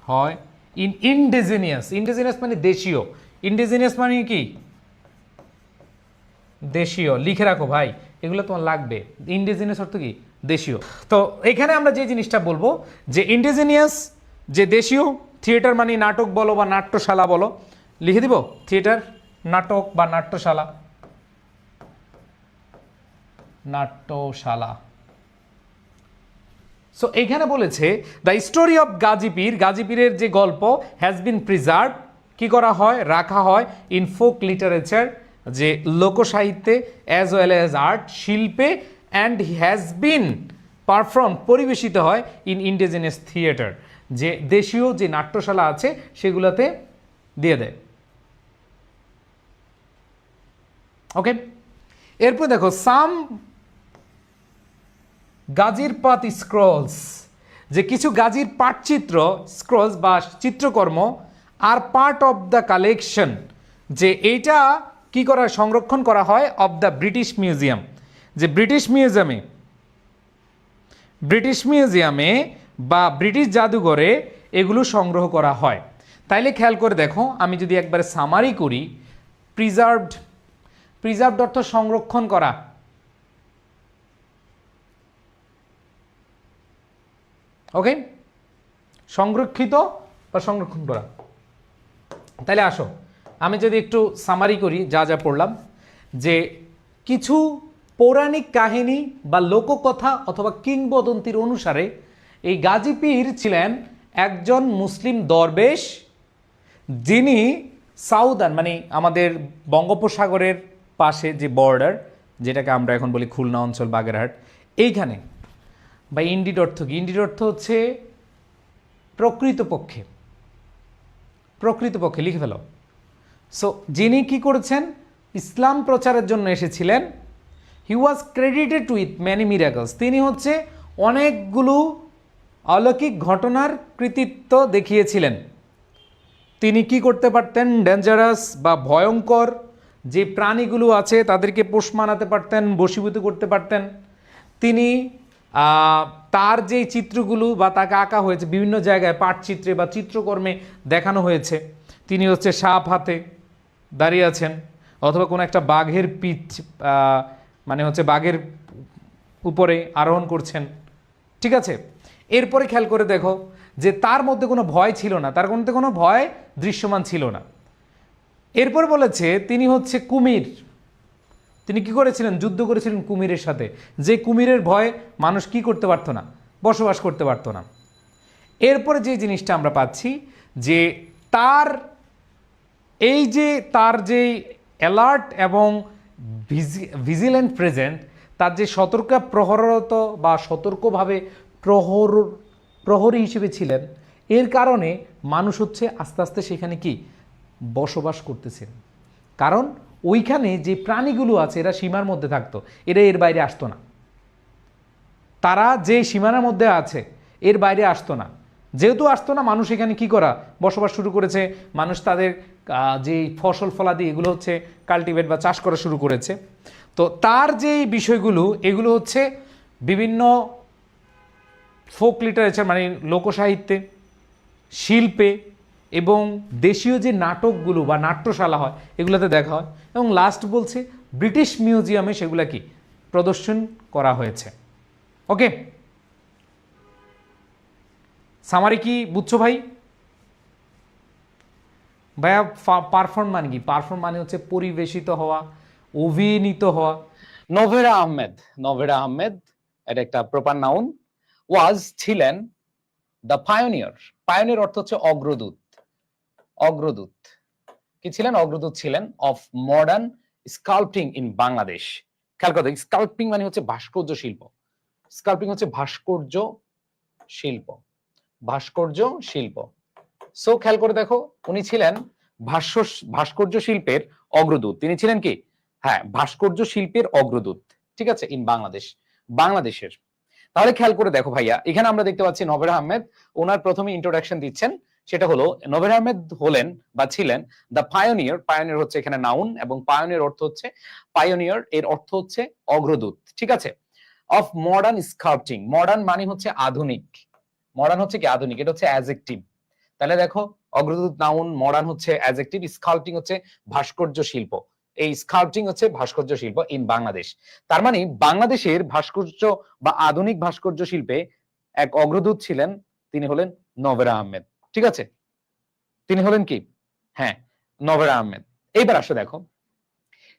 হয়, ইন্ডিজিনিয়াস, ইন্ডিজিনিয়াস মানে দেশীয়, ইন্ডিজিনিয়াস মানে কি দেশীয়, লিখে রাখো ভাই, এগুলো তোমার লাগবে। ইন্ডিজিনিয়াস অর্থ কি দেশীয়। তো এখানে আমরা যে জিনিসটা বলবো যে ইন্ডিজিনিয়াস যে দেশীয়, থিয়েটার মানে নাটক বলো বা নাট্যশালা বলো, লিখে দিব থিয়েটার, নাটক বা নাট্যশালা, নাট্যশালা। সো এইখানে বলেছে দ্য স্টোরি অফ গাজীপীর, গাজীপীরের যে গল্প হ্যাজ বিন প্রিজার্ভ, কি করা হয় রাখা হয়, ইন ফোক লিটারেচার যে লোকসাহিত্যে, অ্যাজ ওয়েল অ্যাজ আর্ট শিল্পে, অ্যান্ড হ্যাজ বিন পারফর্ম পরিবেশিত হয় ইন ইন্ডিজিনিয়াস থিয়েটার, যে দেশীয় যে নাট্যশালা আছে সেগুলোতে দিয়ে দেয়। ওকে, এরপর দেখো সাম গাজীর পাত স্ক্রলস, যে কিছু গাজীর পাটচিত্র স্ক্রলস বা চিত্রকর্ম আর পার্ট অফ দ্য কালেকশন, যে এইটা কি করা সংরক্ষণ করা হয় অফ দ্য ব্রিটিশ মিউজিয়াম, যে ব্রিটিশ মিউজিয়ামে বা ব্রিটিশ জাদুঘরে এগুলো সংগ্রহ করা হয়। তাইলে খেয়াল করে দেখো, আমি যদি একবারে সামারি করি, প্রিজার্ভড অর্থ সংরক্ষণ করা, ওকে, সংরক্ষিত বা সংরক্ষণ করা। তাহলে আসো আমি যদি একটু সামারি করি যা যা পড়লাম, যে কিছু পৌরাণিক কাহিনী বা লোককথা অথবা কিংবদন্তির অনুসারে এই গাজী পীর ছিলেন একজন মুসলিম দরবেশ, যিনি সাউদার্ন মানে আমাদের বঙ্গোপসাগরের পাশে যে বর্ডার, যেটাকে আমরা এখন বলি খুলনা অঞ্চল, বাগেরহাট, এইখানে বা ইন্ডিড অর্থ কি, ইন্ডিড অর্থ হচ্ছে প্রকৃতপক্ষে লিখে ফেলো। সো যিনি কি করেছেন, ইসলাম প্রচারের জন্য এসেছিলেন। হি was credited with many miracles, তিনি হচ্ছে অনেকগুলো অলৌকিক ঘটনার কৃতিত্ব দেখিয়েছিলেন। তিনি কি করতে পারতেন, ডেঞ্জারাস বা ভয়ঙ্কর যে প্রাণীগুলো আছে তাদেরকে পোষ মানাতে পারতেন, বশীভূত করতে পারতেন। তিনি তার যে চিত্রগুলো বা তাকে আঁকা হয়েছে বিভিন্ন জায়গায় পাটচিত্রে বা চিত্রকর্মে দেখানো হয়েছে, তিনি হচ্ছে সাপ হাতে দাঁড়িয়ে আছেন অথবা কোনো একটা বাঘের পিঠ মানে হচ্ছে বাঘের উপরে আরোহণ করছেন, ঠিক আছে। এরপরে খেয়াল করে দেখো যে তার মধ্যে কোনো ভয় ছিল না, তার মধ্যে কোনো ভয় দৃশ্যমান ছিল না। এরপর বলেছে তিনি হচ্ছে কুমির, তিনি কি করেছিলেন, যুদ্ধ করেছিলেন কুমিরের সাথে, যে কুমিরের ভয়ে মানুষ কি করতে পারতো না, বসবাস করতে পারতো না। এরপরে যে জিনিসটা আমরা পাচ্ছি যে তার যে অ্যালার্ট এবং ভিজিল্যান্ট প্রেজেন্ট, তার যে প্রহররত বা সতর্কভাবে প্রহরী হিসেবে ছিলেন, এর কারণে মানুষ হচ্ছে আস্তে আস্তে সেখানে কি বসবাস করতেছেন। কারণ ওইখানে যে প্রাণীগুলো আছে এরা সীমার মধ্যে থাকতো, এরা এর বাইরে আসতো না। তারা যে সীমানার মধ্যে আছে এর বাইরে আসতো না, যেহেতু আসতো না, মানুষ এখানে কি করা বসবাস শুরু করেছে। মানুষ তাদের যে ফসল ফলাদি এগুলো হচ্ছে কাল্টিভেট বা চাষ করা শুরু করেছে। তো তার যে বিষয়গুলো এগুলো হচ্ছে বিভিন্ন ফোক লিটারেচার মানে লোকসাহিত্যে, শিল্পে এবং দেশীয় যে নাটকগুলো বা নাট্যশালা হয় এগুলোতে দেখা হয়। এবং লাস্ট বলছে ব্রিটিশ মিউজিয়ামে সেগুলো কি প্রদর্শন করা হয়েছে। ওকে, সামারি কি বুঝছো ভাই? ভাইয়া পারফর্ম মানে কি? পারফর্ম মানে হচ্ছে পরিবেশিত হওয়া, অভিনীত হওয়া। নোভেরা আহমেদ এটা একটা প্রপার নাউন। ওয়াজ ছিলেন দ্য পায়োনিয়র, পায়োনিয়র অর্থ হচ্ছে অগ্রদূত কি ছিলেন, অগ্রদূত ছিলেন of modern sculpting in Bangladesh. খেয়াল করো, স্কাল্পিং মানে হচ্ছে ভাস্কর্য শিল্প, স্কাল্পিং হচ্ছে ভাস্কর্য শিল্প। সো খেয়াল করে দেখো, উনি ছিলেন ভাস্কর্য শিল্পের অগ্রদূত। তিনি ছিলেন কি, হ্যাঁ, ভাস্কর্য শিল্পের অগ্রদূত, ঠিক আছে, ইন বাংলাদেশের। তাহলে খেয়াল করে দেখো ভাইয়া, এখানে আমরা দেখতে পাচ্ছি নোভেরা আহমেদ ওনার প্রথমে ইন্ট্রোডাকশন দিচ্ছেন, সেটা হলো নোভেরা আহমেদ হলেন বা ছিলেন দ্য পায়োনিয়র। পায়োনিয়র হচ্ছে এখানে নাউন এবং পায়োনিয়র অর্থ হচ্ছে পায়োনিয়র এর অর্থ হচ্ছে অগ্রদূত, ঠিক আছে, অফ মডার্ন স্কাল্পটিং। মডার্ন মানে হচ্ছে আধুনিক, মডার্ন হচ্ছে কি আধুনিক, এটা হচ্ছে অ্যাডজেক্টিভ। তাহলে দেখো অগ্রদূত নাউন, মডার্ন হচ্ছে অ্যাডজেক্টিভ, স্কাল্পটিং হচ্ছে ভাস্কর্য শিল্প। এই স্কাল্পটিং হচ্ছে ভাস্কর্য শিল্প ইন বাংলাদেশ। তার মানে বাংলাদেশের ভাস্কর্য বা আধুনিক ভাস্কর্য শিল্পে এক অগ্রদূত ছিলেন, তিনি হলেন নভেরা আহমেদ। ঠিক আছে, তিনি হলেন কি? হ্যাঁ, নভেরা আহমেদ। এইবার আসো দেখো,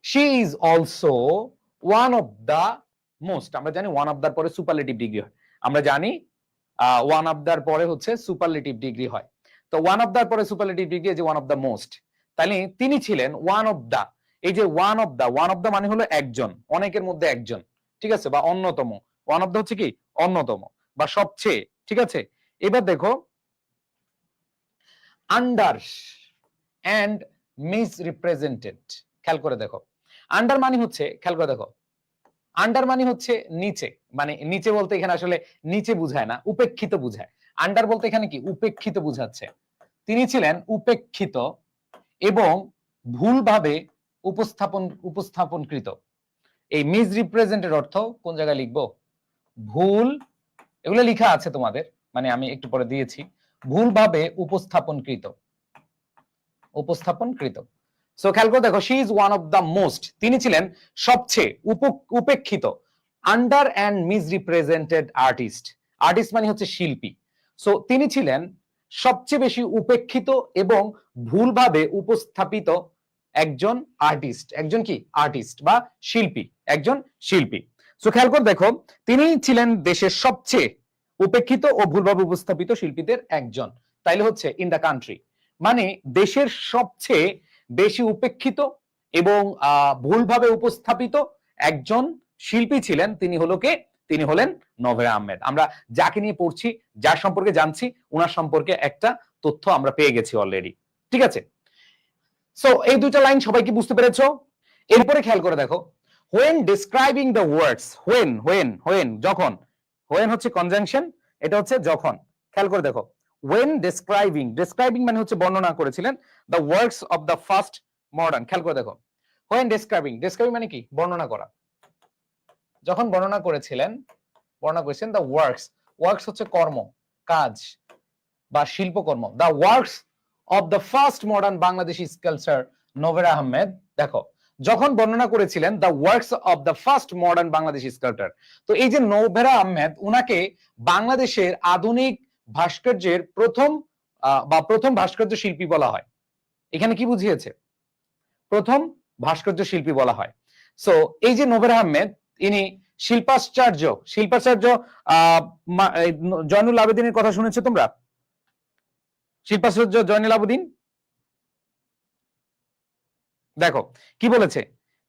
she is also one of the most. আমরা জানি ওয়ান অফ দার পরে সুপারলেটিভ ডিগ্রি হয়, আমরা জানি ওয়ান অফ দার পরে হচ্ছে সুপারলেটিভ ডিগ্রি হয়। তো ওয়ান অফ দার পরে সুপারলেটিভ ডিগ্রি যে ওয়ান অফ দা মোস্ট, তাহলে তিনি ছিলেন ওয়ান অফ দা। এই যে ওয়ান অফ দা মানে হলো একজন, অনেকের মধ্যে একজন, ঠিক আছে, বা অন্যতম। ওয়ান অফ দা হচ্ছে কি? অন্যতম বা সবচেয়ে। ঠিক আছে, এবার দেখো আন্ডার অ্যান্ড মিস রিপ্রেজেন্টেড। খেয়াল করে দেখো, আন্ডার মানে হচ্ছে, খেয়াল করে দেখো, আন্ডার মানে হচ্ছে নিচে, মানে নিচে বলতে এখানে আসলে নিচে বুঝায় না, উপেক্ষিত বুঝায়। আন্ডার বলতে এখানে কি? উপেক্ষিত বুঝাচ্ছে। তিনি ছিলেন উপেক্ষিত এবং ভুলভাবে উপস্থাপনকৃত। এই মিস রিপ্রেজেন্টেড অর্থ কোন জায়গায় লিখবো? ভুল, এগুলো লেখা আছে তোমাদের, মানে আমি একটু পরে দিয়েছি। ভুলভাবে উপস্থাপনকৃত, উপস্থাপনকৃত। সো খেয়াল করে দেখো, she is one of the most, তিনি ছিলেন সবচেয়ে উপেক্ষিত, under and misrepresented artist. Artist মানে হচ্ছে শিল্পী। সো তিনি ছিলেন সবচেয়ে বেশি উপেক্ষিত এবং ভুলভাবে উপস্থাপিত একজন আর্টিস্ট। একজন কি? আর্টিস্ট বা শিল্পী, একজন শিল্পী। সো খেয়াল করে দেখো, তিনি ছিলেন দেশের সবচেয়ে উপেক্ষিত ও ভুলভাবে উপস্থাপিত শিল্পীদের একজন। তাইলে হচ্ছে ইন দা কান্ট্রি, মানে দেশের সবচেয়ে বেশি উপেক্ষিত এবং ভুলভাবে উপস্থাপিত একজন শিল্পী ছিলেন। তিনি হলো কে? তিনি হলেন নভেরা আহমেদ। আমরা যাকে নিয়ে পড়ছি, যার সম্পর্কে জানছি, ওনার সম্পর্কে একটা তথ্য আমরা পেয়ে গেছি অলরেডি। ঠিক আছে, সো এই দুটো লাইন সবাই কি বুঝতে পেরেছো? এরপরে খেয়াল করে দেখো, when describing the words, when যখন, when হচ্ছে কনজাংশন, এটা হচ্ছে যখন। খেয়াল করে দেখো, when describing মানে হচ্ছে বর্ণনা করেছিলেন the works of the first modern। খেয়াল করে দেখো, when describing মানে কি? বর্ণনা করা। যখন বর্ণনা করেছিলেন the works হচ্ছে কর্ম, কাজ বা শিল্পকর্ম, the works of the first modern Bangladeshi sculptor Novera Ahmed. দেখো, যখন বর্ণনা করেছিলেন the works of the first modern Bangladeshi sculptor, তো এই যে নভেরা আহমেদ, উনাকে বাংলাদেশের আধুনিক ভাস্কর্যের প্রথম ভাস্কর্য শিল্পী বলা হয়। এখানে কি বুঝিয়েছে? প্রথম ভাস্কর্য শিল্পী বলা হয়। সো এই যে নভেরা আহমেদ, ইনি শিল্পাচার্য জয়নুল আবেদিনের কথা শুনেছো তোমরা? শিল্পাচার্য জয়নুল আবেদিন, দেখো কি বলেছে,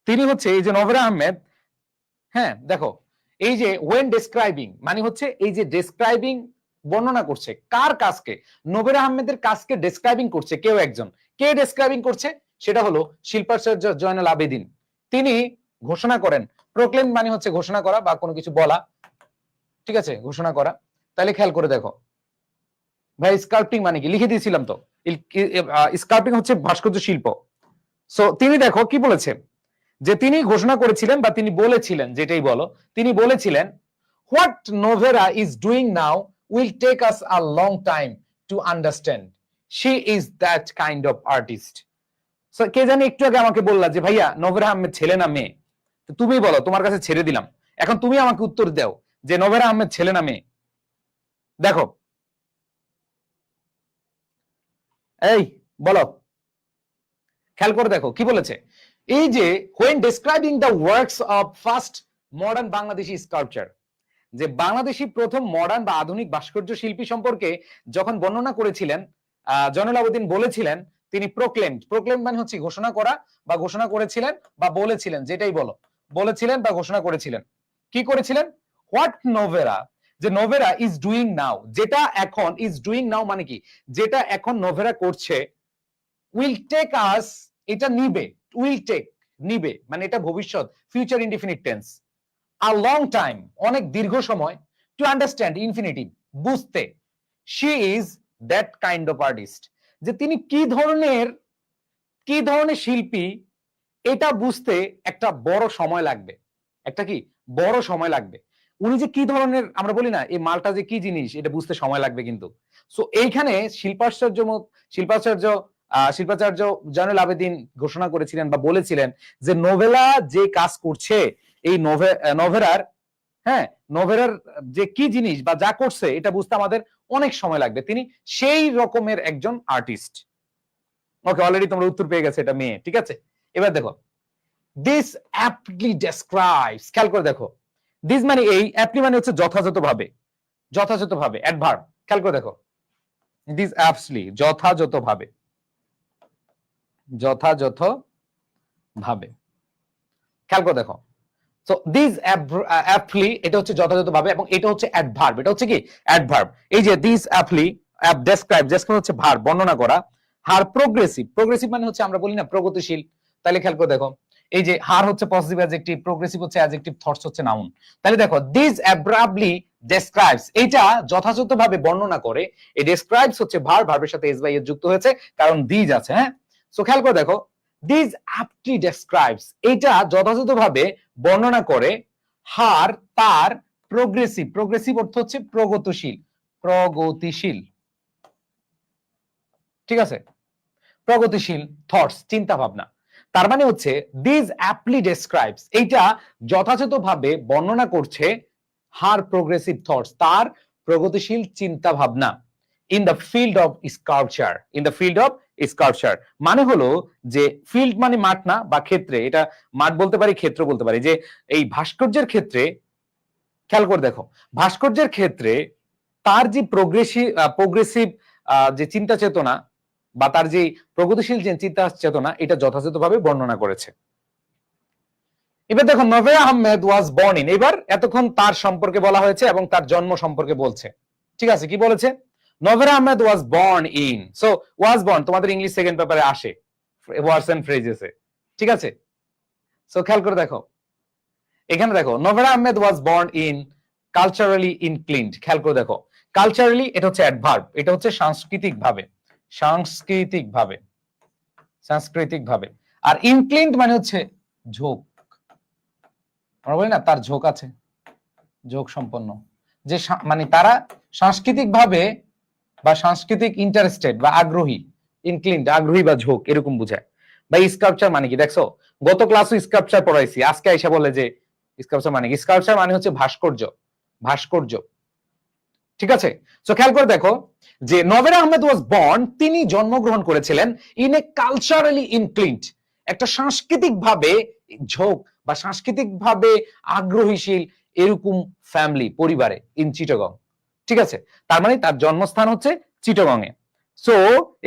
তিনি হচ্ছে এই যে নভেরা আহমেদ। হ্যাঁ দেখো, এই যে when describing মানে হচ্ছে এই যে ডেসক্রাইবিং, বর্ণনা করছে কার কাজকে? নভেরা আহমেদের কাজকে ডেসক্রাইবিং করছে কেউ একজন। কে ডেসক্রাইবিং করছে? সেটা হলো শিল্পাচার্য জয়নুল আবেদিন। তিনি ঘোষণা করেন, প্রোক্লেম মানে হচ্ছে ঘোষণা করা বা কোনো কিছু বলা। ঠিক আছে, ঘোষণা করা। তাহলে খেয়াল করে দেখো ভাই, স্কাল্পটিং মানে কি? লিখে দিয়েছিলাম তো, স্কাল্পটিং হচ্ছে ভাস্কর্য শিল্প। সো তিনি দেখো কি বলেছে, যে তিনি ঘোষণা করেছিলেন বা তিনি বলেছিলেন, যেটাই বলো, তিনি বলেছিলেন what Novera is doing now will take us a long time to understand, she is that kind of artist. So কে জানি একটু আগে আমাকে বললা যে ভাইয়া নভেরা আহমেদ ছেলে না মেয়ে? তুমি বলো, তোমার কাছে ছেড়ে দিলাম, এখন তুমি আমাকে উত্তর দাও যে নভেরা আহমেদ ছেলে না মেয়ে? দেখো, এই বলো, খেয়াল করে দেখো কি বলেছে। এই যে when describing the works of first modern Bangladeshi sculpture, যে বাংলাদেশি প্রথম মডার্ন বা আধুনিক ভাস্কর্য শিল্পী সম্পর্কে যখন বর্ণনা করেছিলেন জয়নুল আবেদিন, বলেছিলেন তিনি প্রোক্লেম মানে হচ্ছে ঘোষণা করা বা ঘোষণা করেছিলেন বা বলেছিলেন, যেটাই বলো, বলেছিলেন বা ঘোষণা করেছিলেন। কি করেছিলেন? হোয়াট নোভেরা, যে নোভেরা ইজ ডুইং নাও, যেটা এখন, ইজ ডুইং নাও মানে কি? যেটা এখন নোভেরা করছে, উইল টেক আস, এটা নিবে, উইল টেক নিবে মানে এটা ভবিষ্যৎ, ফিউচার ইনডিফিনিট টেন্স, আ লং টাইম অনেক দীর্ঘ সময়, টু আন্ডারস্ট্যান্ড ইনফিনিটিভ বুঝতে, she is that kind of artist, যে তিনি কি ধরনের শিল্পী এটা বুঝতে একটা বড় সময় লাগবে, একটা কি বড় সময় লাগবে। উনি যে কি ধরনের, আমরা বলি না এই মালটা যে কি জিনিস, এটা বুঝতে সময় লাগবে কিন্তু। সো এইখানে শিল্পাচার্য জয়নুল আবেদিন ঘোষণা করেছিলেন বা বলেছিলেন যে নোভেলা যে কাজ করছে, এই নোভেরার যে কি জিনিস বা যা করছে এটা বুঝতে আমাদের অনেক সময় লাগবে। তিনি সেই রকমের একজন আর্টিস্ট। ওকে, অলরেডি তোমরা উত্তর পেয়ে গেছে, এটা মেয়ে। ঠিক আছে, এবার দেখো দিস অ্যাপ্টলি ডেসক্রাইবস, খেয়াল করে দেখো দিস মানে এই, অ্যাপ্টলি মানে হচ্ছে যথাযথভাবে, যথাযথভাবে অ্যাডভার্ব। খেয়াল করে দেখো দিস অ্যাপসলি, যথাযথভাবে, যথাযথভাবে, খেয়াল করে দেখো। সো দিস অ্যাপলি, এটা হচ্ছে যথাযথভাবে, এবং এটা হচ্ছে অ্যাডভার্ব। এটা হচ্ছে কি অ্যাডভার্ব। এই যে দিস অ্যাপলি, ডেসক্রাইব, ডেসক্রাইব হচ্ছে ভার্ব, বর্ণনা করা। হার প্রোগ্রেসিভ, প্রোগ্রেসিভ মানে হচ্ছে আমরা বলি না প্রগতিশীল। তাহলে খেয়াল করে দেখো এই যে হার হচ্ছে পজিটিভ অ্যাডজেক্টিভ, প্রোগ্রেসিভ হচ্ছে অ্যাডজেক্টিভ, থটস হচ্ছে নাউন। তাহলে দেখো দিস অ্যাব্রাবলি ডেসক্রাইবস, এটা যথাযথভাবে বর্ণনা করে। এই ডেসক্রাইবস হচ্ছে ভার্ব, ভার্বের সাথে এস বাই এস যুক্ত হয়েছে কারণ দিস আছে। হ্যাঁ, সো খেয়াল করে দেখো দিস অ্যাপ্টলি ডেসক্রাইবস, এটা যথাযথভাবে বর্ণনা করে হার, তার প্রোগ্রেসিভ, প্রোগ্রেসিভ অর্থ হচ্ছে প্রগতিশীল, প্রগতিশীল। ঠিক আছে, প্রগতিশীল থটস, চিন্তা ভাবনা। তার মানে হচ্ছে দিস অ্যাপ্টলি ডেসক্রাইবস, এইটা যথাযথভাবে বর্ণনা করছে হার প্রোগ্রেসিভ থটস, তার প্রগতিশীল চিন্তা ভাবনা। In the field of sculpture, in the field of sculpture মানে হলো যে ফিল্ড মানে মাঠ না বা ক্ষেত্রে, এটা মাঠ বলতে পারি, ক্ষেত্র বলতে পারি। যে এই ভাস্কর্যের ক্ষেত্রে খেয়াল করে দেখো, ভাস্কর্যের ক্ষেত্রে তার যে প্রোগ্রেসিভ যে চিন্তা চেতনা বা তার যে প্রগতিশীল যে চিন্তা চেতনা, এটা যথাযথভাবে বর্ণনা করেছে। এবার দেখো Novera Ahmed was born in, এবার এতক্ষণ তার সম্পর্কে বলা হয়েছে এবং তার জন্ম সম্পর্কে বলছে। ঠিক আছে, কি বলেছে? Novera Ahmed was born in, so was born তোমাদের ইংলিশ সেকেন্ড পেপারে আসে ওয়ার্ডস এন্ড ফ্রেজেসে। ঠিক আছে, সো খেয়াল করে দেখো এখানে দেখো Novera Ahmed was born in culturally inclined. খেয়াল করে দেখো কালচারালি, এটা হচ্ছে অ্যাডভার্ব, এটা হচ্ছে সাংস্কৃতিক ভাবে, সাংস্কৃতিক ভাবে, সাংস্কৃতিক ভাবে। আর ইনক্লিনড মানে হচ্ছে ঝোঁক, আমরা বলি না তার ঝোঁক আছে, ঝোঁক সম্পন্ন, যে মানে তারা সাংস্কৃতিক ভাবে বা সাংস্কৃতিক ইন্টারেস্টেড বা আগ্রহী, ইনক্লিনড আগ্রহী বা ঝোঁক এরকম বোঝায়। বা স্কাল্পচার মানে কি দেখছো, গত ক্লাসও স্কাল্পচার পড়াইছি, আজকে আইসা বলে যে স্কাল্পচার মানে কি? স্কাল্পচার মানে হচ্ছে ভাস্কর্য, ভাস্কর্য। ঠিক আছে, সো খেয়াল করে দেখো যে নভেরা আহমেদ ওয়াজ বর্ন, তিনি জন্মগ্রহণ করেছিলেন ইন এ কালচারালি ইনক্লিনড, একটা সাংস্কৃতিক ভাবে ঝোঁক বা সাংস্কৃতিক ভাবে আগ্রহীশীল এরকম ফ্যামিলি, পরিবারে, ইন চিটাগং। ঠিক আছে, তার মানে তার জন্মস্থান হচ্ছে চিটাগং এ। সো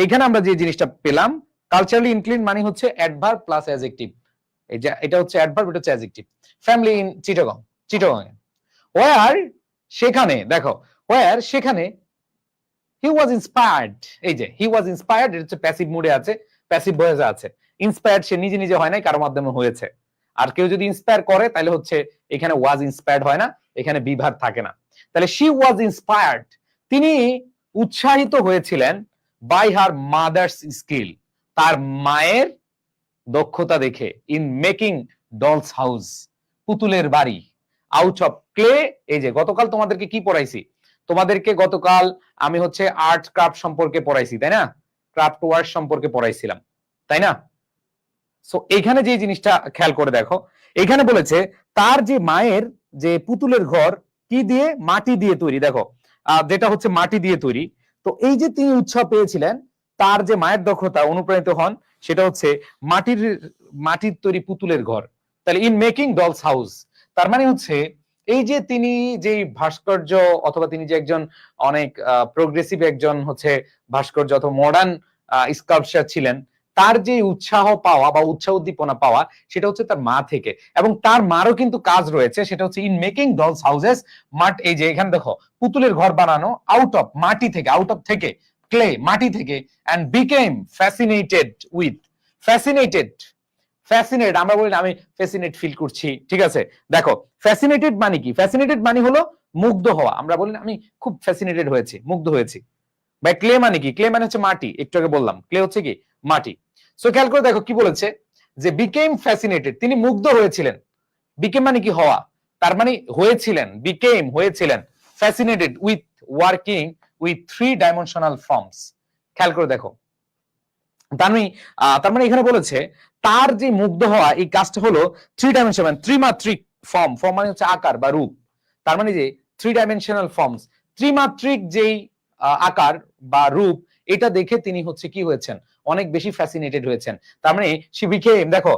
এখানে আমরা যে জিনিসটা পেলাম, কালচারালি ইনক্লিনড মানে হচ্ছে অ্যাডভার্ব প্লাস অ্যাডজেক্টিভ। এটা হচ্ছে অ্যাডভার্ব, এটা হচ্ছে adjective. Family in Chittagong, Chittagong এ। ওয়ার, সেখানে দেখো ওয়ার, সেখানে হি ওয়াজ ইন্সপায়ার্ড, এই যে হি ওয়াজ ইন্সপায়ার্ড, এটা হচ্ছে প্যাসিভ মুডে আছে, প্যাসিভ ভয়েসে আছে। ইন্সপায়ার্ড সে নিজে নিজে হয় নাই, কারো মাধ্যমে হয়েছে। আর কেউ যদি ইন্সপায়ার করে তাহলে হচ্ছে এখানে ওয়াজ ইন্সপায়ার্ড হয় না, এখানে বিভার থাকে না। তাহলে শি ওয়াজ ইন্সপায়ার্ড, তিনি উৎসাহিত হয়েছিলেন বাই হার মাদার্স স্কিল, তার মায়ের দক্ষতা দেখে। ইন মেকিং ডলস হাউস, পুতুলের বাড়ি। আউট অফ ক্লে, এই যে গতকাল তোমাদেরকে কি পড়াইছি? তোমাদেরকে গতকাল আমি হচ্ছে আর্ট ক্রাফট সম্পর্কে পড়াইছি, তাই না? ক্রাফট ওয়ার্ক সম্পর্কে পড়াইছিলাম, তাই না? সো এখানে যে জিনিসটা খেয়াল করে দেখো, এখানে বলেছে তার যে মায়ের যে পুতুলের ঘর কি দিয়ে? মাটি দিয়ে তৈরি। দেখো যেটা হচ্ছে মাটি দিয়ে তৈরি। তো এই যে তিনি উৎসাহ পেয়েছিলেন, তার যে মায়ের দক্ষতা অনুপ্রাণিত হন, সেটা হচ্ছে মাটির তৈরি পুতুলের ঘর। তাহলে ইন মেকিং ডলস হাউস, তার মানে হচ্ছে এই যে তিনি যে ভাস্কর্য অথবা তিনি যে একজন অনেক প্রোগ্রেসিভ একজন হচ্ছে ভাস্কর্য অথবা মডার্ন স্কাল্পচার ছিলেন, তার যে উৎসাহ পাওয়া বা উৎসাহ উদ্দীপনা পাওয়া, সেটা হচ্ছে তার মা থেকে। এবং তার মারও কিন্তু কাজ রয়েছে, সেটা হচ্ছে ইন মেকিং ডলস হাউসেস, মাঠ। এই যে এখানে দেখো পুতুলের ঘর বানানো আউট অফ, মাটি থেকে, আউট অফ থেকে, ক্লে মাটি থেকে, and became fascinated with, fascinated, fascinate আমরা বলি না আমি ফ্যাসিনেট ফিল করছি। ঠিক আছে, দেখো ফ্যাসিনেটেড মানে কি? ফ্যাসিনেটেড মানে হলো মুগ্ধ হওয়া, আমরা বলি না আমি খুব ফ্যাসিনেটেড হয়েছি, মুগ্ধ হয়েছি। ভাই ক্লে মানে কি? ক্লে মানে হচ্ছে মাটি, একটু আগে বললাম ক্লে হচ্ছে কি? মাটি। সো খেয়াল করে দেখো কি বলেছে যে বিকেম ফ্যাসিনেটেড, তিনি মুগ্ধ হয়েছিলেন। বিকেম মানে কি? হওয়া। তার মানে হয়েছিলেন, বিকেম হয়েছিলেন fascinated with working with 3 dimensional forms. খেয়াল করে দেখো, তার মানে এখানে বলেছে তার যে মুগ্ধ হওয়া এই কাজটা হলো 3 ডাইমেনশনাল, ত্রিমাত্রিক ফর্ম। ফর্ম মানে হচ্ছে আকার বা রূপ। তার মানে যে 3 ডাইমেনশনাল ফর্মস, ত্রিমাত্রিক যেই আকার বা রূপ, এটা দেখে তিনি হচ্ছে কি হয়েছেন, অনেক বেশি ফ্যাসিনেটেড হয়েছেন। তার মানে শি বিকেম, দেখো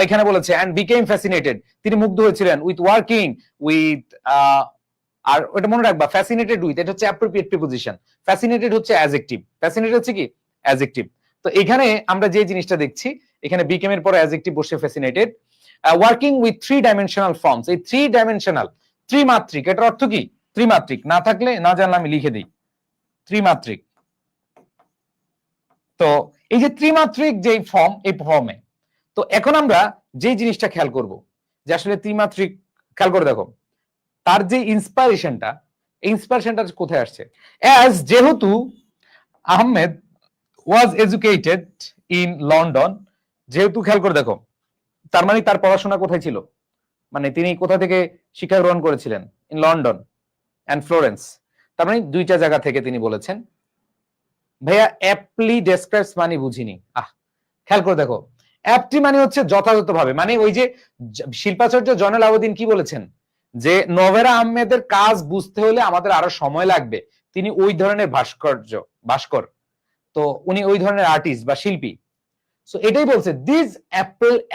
এখানে বলেছে এন্ড বিকেম ফ্যাসিনেটেড, তিনি মুগ্ধ হয়েছিলেন উইথ ওয়ার্কিং উইথ, আর ওটা মনে রাখবা, ফ্যাসিনেটেড উইথ এটা হচ্ছে অ্যাপ্রোপ্রিয়েট প্রিপোজিশন, ফ্যাসিনেটেড হচ্ছে অ্যাডজেক্টিভ, ফ্যাসিনেটেড হচ্ছে কি অ্যাডজেক্টিভ। তো এখানে আমরা যে জিনিসটা দেখছি, এখানে বিকেম এর পরে অ্যাডজেক্টিভ বসে fascinated, working with 3 dimensional forms. এই 3 ডাইমেনশনাল, ত্রিমাত্রিক, এটার অর্থ কি? ত্রিমাত্রিক, না থাকলে না জানলে আমি লিখে দিই, ত্রিমাত্রিক। তো এই যে ত্রিমাত্রিক যে ফর্ম, এই ফর্মে তো এখন আমরা যে জিনিসটা খেয়াল করব যে আসলে ত্রিমাত্রিক, খেয়াল করে দেখো তার যে ইন্সপাইরেশনটা, এই ইন্সপাইরেশনটা কোথায় আসছে? অ্যাজ, যেহেতু আহমেদ ওয়াজ এডুকেটেড ইন লন্ডন, যেহেতু, খেয়াল করে দেখো তার মানে তার পড়াশোনা কোথায় ছিল, মানে তিনি কোথা থেকে শিক্ষা গ্রহণ করেছিলেন? In London and Florence. তার মানে দুইটা জায়গা থেকে তিনি বলেছেন। ভাইয়া অ্যাপলি ডেসক্রাইবস মানে বুঝিনি। খেয়াল করে দেখো, অ্যাপটি মানে হচ্ছে যথাযথভাবে, মানে ওই যে শিল্পাচার্য জয়নুল আবেদিন কি বলেছেন যে নভেরা আহমেদের কাজ বুঝতে হলে আমাদের আরো সময় লাগবে, তিনি ওই ধরনের ভাস্কর, তো উনি ওই ধরনের আর্টিস্ট বা শিল্পী। সো এটাই বলছে দিস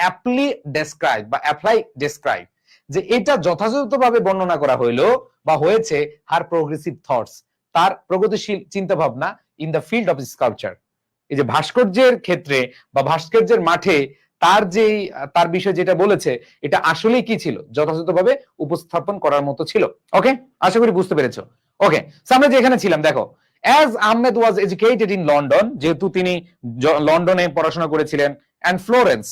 অ্যাপলি ডেসক্রাইব বা অ্যাপ্লাই ডেসক্রাইব, যে এটা যথাযথভাবে বর্ণনা করা হইলো বা হয়েছে হার প্রোগ্রেসিভ থটস, তার প্রগতিশীল চিন্তা ভাবনা in the field of sculpture. এই যে ভাস্কর্যের ক্ষেত্রে বা ভাস্কর্যের মাঠে তার বিষয়ে যেটা বলেছে, এটা আসলেই কি ছিল, যথাযথভাবে উপস্থাপন করার মতো ছিল। ওকে, আশা করি বুঝতে পেরেছো। ওকে, আমরা যেখানে ছিলাম দেখো, as Ahmed was educated in London, যেহেতু তিনি লন্ডনে পড়াশোনা করেছিলেন, অ্যান্ড ফ্লোরেন্স,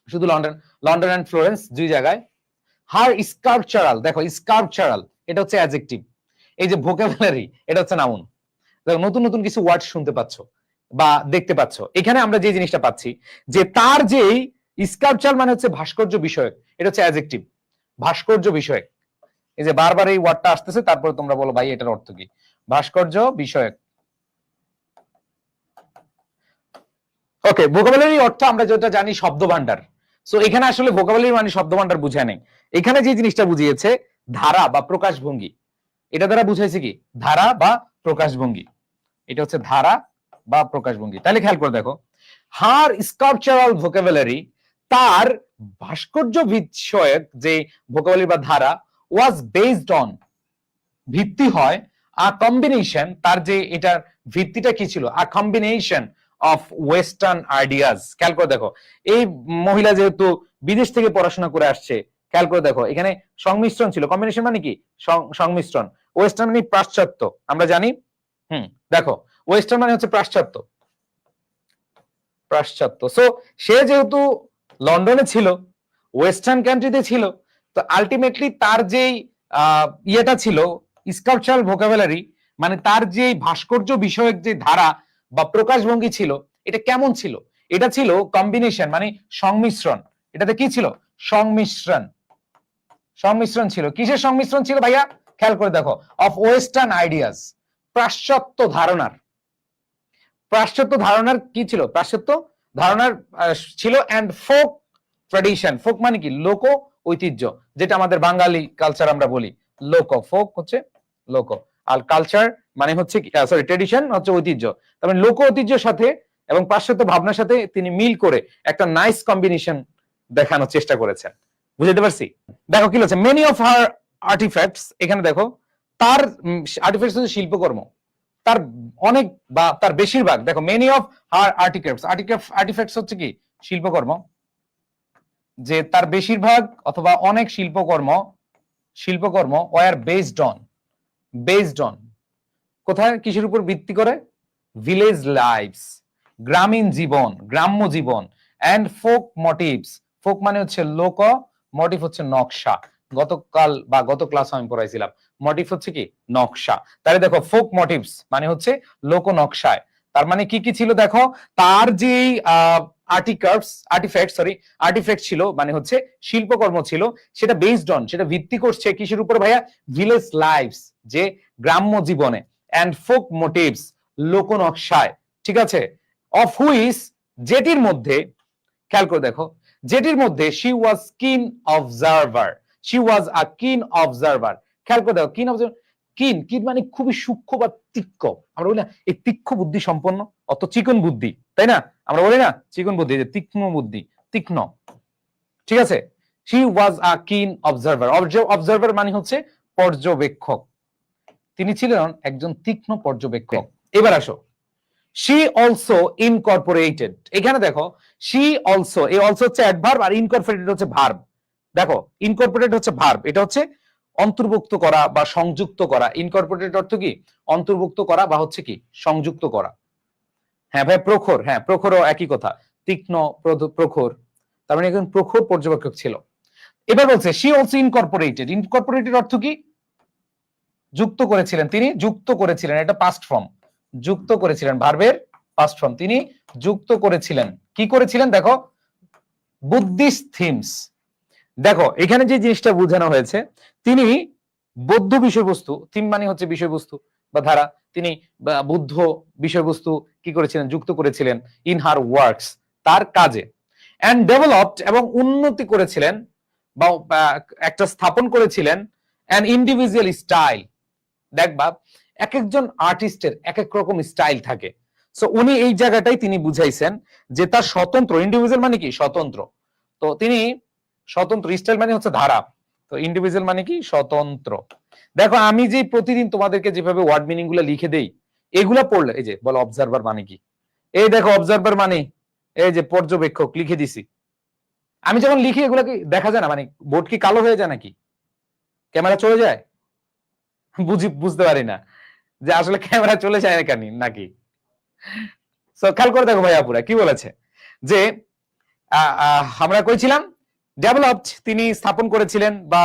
শুধু লন্ডন, লন্ডন অ্যান্ড ফ্লোরেন্স দুই জায়গায়। হার স্কাল্পচারাল, দেখো স্কাল্পচারাল এটা হচ্ছে অ্যাডজেক্টিভ, এই যে ভোকাবুলারি এটা হচ্ছে নাউন। দেখো নতুন নতুন কিছু ওয়ার্ড শুনতে পাচ্ছ বা দেখতে পাচ্ছ। এখানে আমরা যে জিনিসটা পাচ্ছি যে তার যেই স্কাল্পচার মানে হচ্ছে ভাস্কর্য বিষয়ক, এটা হচ্ছে অ্যাডজেক্টিভ, ভাস্কর্য বিষয়ক। এই যে বারবার এই ওয়ার্ডটা আসতেছে, তারপরে তোমরা বলো ভাই এটার অর্থ কি? ভাস্কর্য বিষয়ক। ওকে, ভোকাবুলারি অর্থ আমরা যেটা জানি শব্দ ভান্ডার। সো এখানে আসলে ভোকাবুলারি মানে শব্দ ভান্ডার বুঝায় নেই, এখানে যে জিনিসটা বুঝিয়েছে ধারা বা প্রকাশভঙ্গি, এটা দ্বারা বুঝাইছে কি ধারা বা প্রকাশভঙ্গি, এটা হচ্ছে ধারা বা প্রকাশভঙ্গি। তাহলে খেয়াল করে দেখো, হার স্কাল্পচারাল ভোকাবুলারি, তার ভাস্কর্য বিষয়ক যে ভোকাবুলারি বা ধারা, ওয়াজ বেসড অন, ভিত্তি হয়, আ কম্বিনেশন, তার যে এটার ভিত্তিটা কি ছিল, আ কম্বিনেশন অফ ওয়েস্টার্ন আইডিয়াজ। খেয়াল করে দেখো, এই মহিলা যেহেতু বিদেশ থেকে পড়াশোনা করে আসছে, খেয়াল করে দেখো এখানে সংমিশ্রণ ছিল, কম্বিনেশন মানে কি সংমিশ্রণ, ওয়েস্টার্ন মানে পাশ্চাত্য, আমরা জানি। দেখো ওয়েস্টার্ন মানে হচ্ছে পাশ্চাত্য, পাশ্চাত্য। সো সে যেহেতু লন্ডনে ছিল, ওয়েস্টার্ন কান্ট্রিতে ছিল, তো আলটিমেটলি তার যেই ইয়েটা ছিল স্কাল্পচারাল ভোকাবুলারি, মানে তার যে ভাস্কর্য বিষয়ক যে ধারা বা প্রকাশভঙ্গি ছিল, এটা কেমন ছিল? এটা ছিল কম্বিনেশন মানে সংমিশ্রণ। এটাতে কি ছিল? সংমিশ্রণ, সংমিশ্রণ ছিল। কিসের সংমিশ্রণ ছিল ভাইয়া? খেয়াল করে দেখো, অফ ওয়েস্টার্ন আইডিয়াস, পাশ্চাত্য ধারণার। পাশ্চাত্য ধারণার কি ছিল? পাশ্চাত্য ধারণার ছিল অ্যান্ড ফোক ট্র্যাডিশন। ফোক মানে কি? লোক ঐতিহ্য, যেটা আমাদের বাঙালি কালচার আমরা বলি লোক, ফোক হচ্ছে লোক, আর কালচার মানে হচ্ছে সরি ট্র্যাডিশন হচ্ছে ঐতিহ্য। তারপরে লোক ঐতিহ্যের সাথে এবং পাশ্চাত্য ভাবনার সাথে তিনি মিল করে একটা নাইস কম্বিনেশন দেখানোর চেষ্টা করেছেন। বুঝতে পারছি? দেখো কি বলছে, মেনি অফ হার আর্টিফ্যাক্টস, এখানে দেখো তার আর্টিফ্যাক্টস হচ্ছে শিল্পকর্ম, তার অনেক বা তার বেশিরভাগ, দেখো many of her artefacts, artefacts হচ্ছে কি শিল্পকর্ম, যে তার বেশিরভাগ অথবা অনেক শিল্পকর্ম ওয়ার বেসড অন কোথায়, কিসের উপর ভিত্তি করে? ভিলেজ লাইফস, গ্রামীণ জীবন, গ্রাম্য জীবন, এন্ড ফোক মোটিভস। ফোক মানে হচ্ছে লোক, মোটিভ হচ্ছে নকশা। গতকাল বা গত ক্লাস আমি পড়াইছিলাম, মোটিভ হচ্ছে কি নকশা। তাহলে দেখো ফোক মোটিভস মানে হচ্ছে লোক নকশায়, তার মানে কি কি ছিল দেখো, তার যে আর্টিফ্যাক্ট ছিল, মানে হচ্ছে শিল্পকর্ম ছিল, সেটা বেসড অন, সেটা ভিত্তি করছে কিসের উপর ভাইয়া? ভিলেজ লাইফস, যে গ্রাম্য জীবনে, অ্যান্ড ফোক মোটিভস, লোকনকশায়, ঠিক আছে, অফ হুইচ, যেটির মধ্যে, খেয়াল করে দেখো, যেটির মধ্যে শি ওয়াজ কিন অবজারভার, শি ওয়াজ আ কিন অবজারভার, খেয়াল করে দেখো, কিন অবজারভার, কিন, কিন মানে খুবই সূক্ষ্ম বা তীক্ষ্ণ, আমরা বলি না এই তীক্ষ্ণ বুদ্ধি সম্পন্ন, অত চিকন বুদ্ধি, তাই না? আমরা বলি না চিকন বুদ্ধি, যে তীক্ষ্ণ বুদ্ধি, তীক্ষ্ণ, ঠিক আছে। শি ওয়াজ আ কিন অবজারভার, অবজারভার মানে হচ্ছে পর্যবেক্ষক, তিনি ছিলেন একজন তীক্ষ্ণ পর্যবেক্ষক। এবার আসো, শি অলসো ইনকর্পোরেটেড, এখানে দেখো শি অলসো, এই অলসো হচ্ছে অ্যাডভার্ব আর ইনকর্পোরেটেড হচ্ছে ভার্ব। দেখো ইনকর্পোরেটেড হচ্ছে ভার্ব, এটা হচ্ছে অন্তর্ভুক্ত করা বা সংযুক্ত করা। ইনকর্পোরেটেড অর্থ কি? অন্তর্ভুক্ত করা বা হচ্ছে কি সংযুক্ত করা। হ্যাঁ ভাই প্রখর, হ্যাঁ প্রখরও একই কথা, তীক্ষ্ণ, প্রখর, তার মানে একজন প্রখর পর্যবেক্ষক ছিল। এবার বলছে শি অলসো ইনকর্পোরেটেড, ইনকর্পোরেটেড অর্থ কি? যুক্ত করেছিলেন, তিনি যুক্ত করেছিলেন, এটা পাস্ট ফর্ম, যুক্ত করেছিলেন, ভার্বের পাস্ট ফর্ম, তিনি যুক্ত করেছিলেন, কি করেছিলেন দেখো, বুদ্ধিস্ট থিমস। দেখো এখানে যে জিনিসটা বোঝানো হয়েছে, তিনি বৌদ্ধ বিষয়বস্তু, থিম মানে হচ্ছে বিষয়বস্তু বা ধারা, তিনি বুদ্ধ বিষয়বস্তু কি করেছিলেন? যুক্ত করেছিলেন, ইন হার ওয়ার্কস, তার কাজে, এন্ড ডেভেলপড, এবং উন্নতি করেছিলেন বা একটা স্থাপন করেছিলেন, অ্যান ইন্ডিভিজুয়াল স্টাইল। দেখবা এক একজন আর্টিস্টের এক এক রকম স্টাইল থাকে, সো উনি এই জায়গাটাই তিনি বুঝাইছেন যে তার স্বতন্ত্র, ইন্ডিভিজুয়াল মানে কি স্বতন্ত্র, তো তিনি স্বতন্ত্র, স্টাইল মানে হচ্ছে ধারা, তো ইন্ডিভিজুয়াল মানে কি স্বতন্ত্র। দেখো আমি যে প্রতিদিন তোমাদেরকে যেভাবে ওয়ার্ড মিনিং গুলো লিখে দেই, এগুলা পড়লে, এই যে বলো অবজারভার মানে কি, এই দেখো অবজারভার মানে এই যে পর্যবেক্ষক লিখে দিছি, আমি যখন লিখি এগুলা কি দেখা যায় না, মানে বোর্ড কি কালো হয়ে যায় নাকি, ক্যামেরা চলে যায়, বুঝতে পারি না যে আসলে ক্যামেরা চলে যায় নাকি। খেয়াল করে দেখো ভাইয়াপুরা কি বলেছে, যে আমরা কইছিলাম ডেভেলপড, তিনি স্থাপন করেছিলেন বা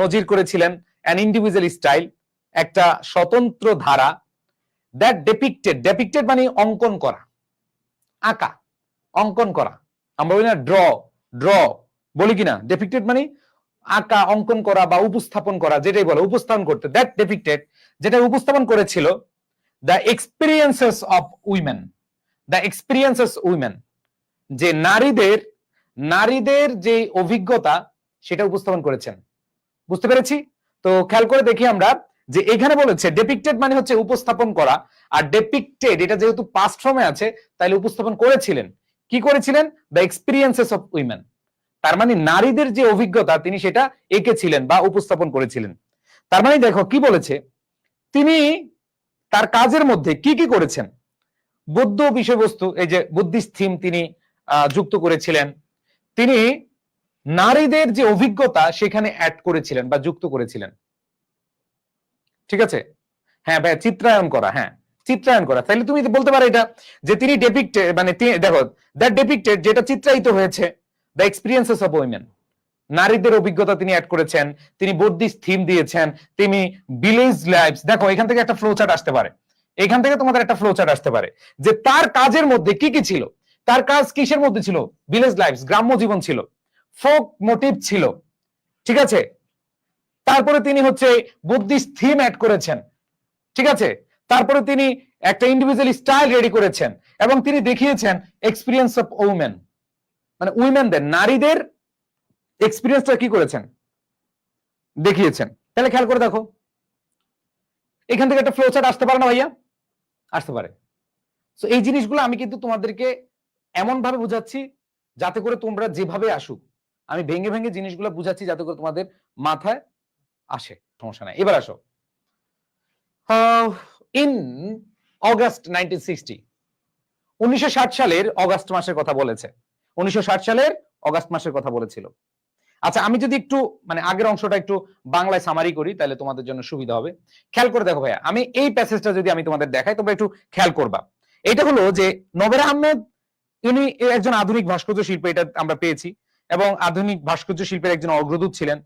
নজির করেছিলেন, অ্যান ইন্ডিভিজুয়াল স্টাইল, একটা স্বতন্ত্র ধারা, দ্যাট ডেপিক্টেড, ডেপিক্টেড মানে অঙ্কন করা, আঁকা, অঙ্কন করা, আমরা বলি না ড্র বলি কিনা, ডেপিক্টেড মানে আঁকা, অঙ্কন করা বা উপস্থাপন করা, যেটাই বলো উপস্থাপন করতে, দ্যাট ডেপিক্টেড, যেটা উপস্থাপন করেছিল, the experiences of women, the experiences women, যে নারীদের যে অভিজ্ঞতা সেটা উপস্থাপন করেছেন, বুঝতে পেরেছি? তো খেয়াল করে দেখি আমরা যে এখানে বলেছে ডেপিক্টেড মানে হচ্ছে উপস্থাপন করা, আর ডেপিক্টেড এটা যেহেতু পাস্ট ফর্মে আছে তাহলে উপস্থাপন করেছিলেন, কি করেছিলেন? দ্য এক্সপিরিয়েন্সেস অফ উইমেন, তার মানে নারীদের যে অভিজ্ঞতা তিনি সেটা এঁকেছিলেন বা উপস্থাপন করেছিলেন। তার মানে দেখো কি বলেছে, তিনি তার কাজের মধ্যে কি কি করেছেন, বৌদ্ধ বিষয়বস্তু, এই যে বুদ্ধিস্ট থিম তিনি যুক্ত করেছিলেন, তিনি নারীদের যে অভিজ্ঞতা সেখানে অ্যাড করেছিলেন বা যুক্ত করেছিলেন, ঠিক আছে? হ্যাঁ ভাই চিত্রায়ন করা, হ্যাঁ চিত্রায়ন করা, তাহলে তুমি বলতে পারো এটা যে তিনি ডেপিক্টেড, মানে দেখো দ্যাট ডেপিক্টেড, যেটা চিত্রায়িত হয়েছে, দ্য এক্সপিরিয়েন্সেস অফ উইমেন, নারীদের অভিজ্ঞতা তিনি অ্যাড করেছেন, তিনি বুদ্ধিস্ট থিম দিয়েছেন, তিনি ভিলেজ লাইফস। দেখো এখান থেকে একটা ফ্লো চার্ট আসতে পারে, এখান থেকে তোমাদের একটা ফ্লো চার্ট আসতে পারে যে তার কাজের মধ্যে কি কি ছিল, তার কাজ কিসের মধ্যে ছিল? ভিলেজ লাইফস, গ্রাম্য জীবন ছিল, ফোক মোটিভ ছিল, ঠিক আছে, তারপরে তিনি হচ্ছে বুদ্ধিস্ট থিম অ্যাড করেছেন, ঠিক আছে, তারপরে তিনি একটা ইন্ডিভিজুয়াল স্টাইল রেডি করেছেন, এবং তিনি দেখিয়েছেন এক্সপিরিয়েন্স অফ উইমেন, মানে উইমেনদের, নারীদের এক্সপিরিয়েন্সটা কি করেছেন, দেখিয়েছেন। তাহলে খেয়াল করে দেখো এখান থেকে একটা ফ্লো চার্ট আসতে পারে না ভাইয়া? আসতে পারে। তো এই জিনিসগুলো আমি কিন্তু তোমাদেরকে এমন ভাবে বুঝাচ্ছি যাতে করে তোমরা যেভাবে আসুক, আমি ভেঙে ভেঙে জিনিসগুলো বুঝাচ্ছি যাতে করে তোমাদের মাথায় আসে, সমস্যা নাই। এবার আসো, ইন অগাস্ট 1960, 1960 সালের অগাস্ট মাসের কথা বলেছে, 1960 সালের অগাস্ট মাসের কথা বলেছিল। আচ্ছা আমি যদি একটু মানে আগের অংশটা একটু বাংলায় সামারি করি তাহলে তোমাদের জন্য সুবিধা হবে। খেয়াল করে দেখো ভাইয়া, আমি এই প্যাসেজটা যদি আমি তোমাদের দেখাই তোমরা একটু খেয়াল করবা। এটা হলো যে নবের আহমেদ, উনি একজন আধুনিক ভাস্কর্য শিল্পী, এটা আমরা পেয়েছি, এবং আধুনিক ভাস্কর্য শিল্পের একজন অগ্রদূত ছিলেন।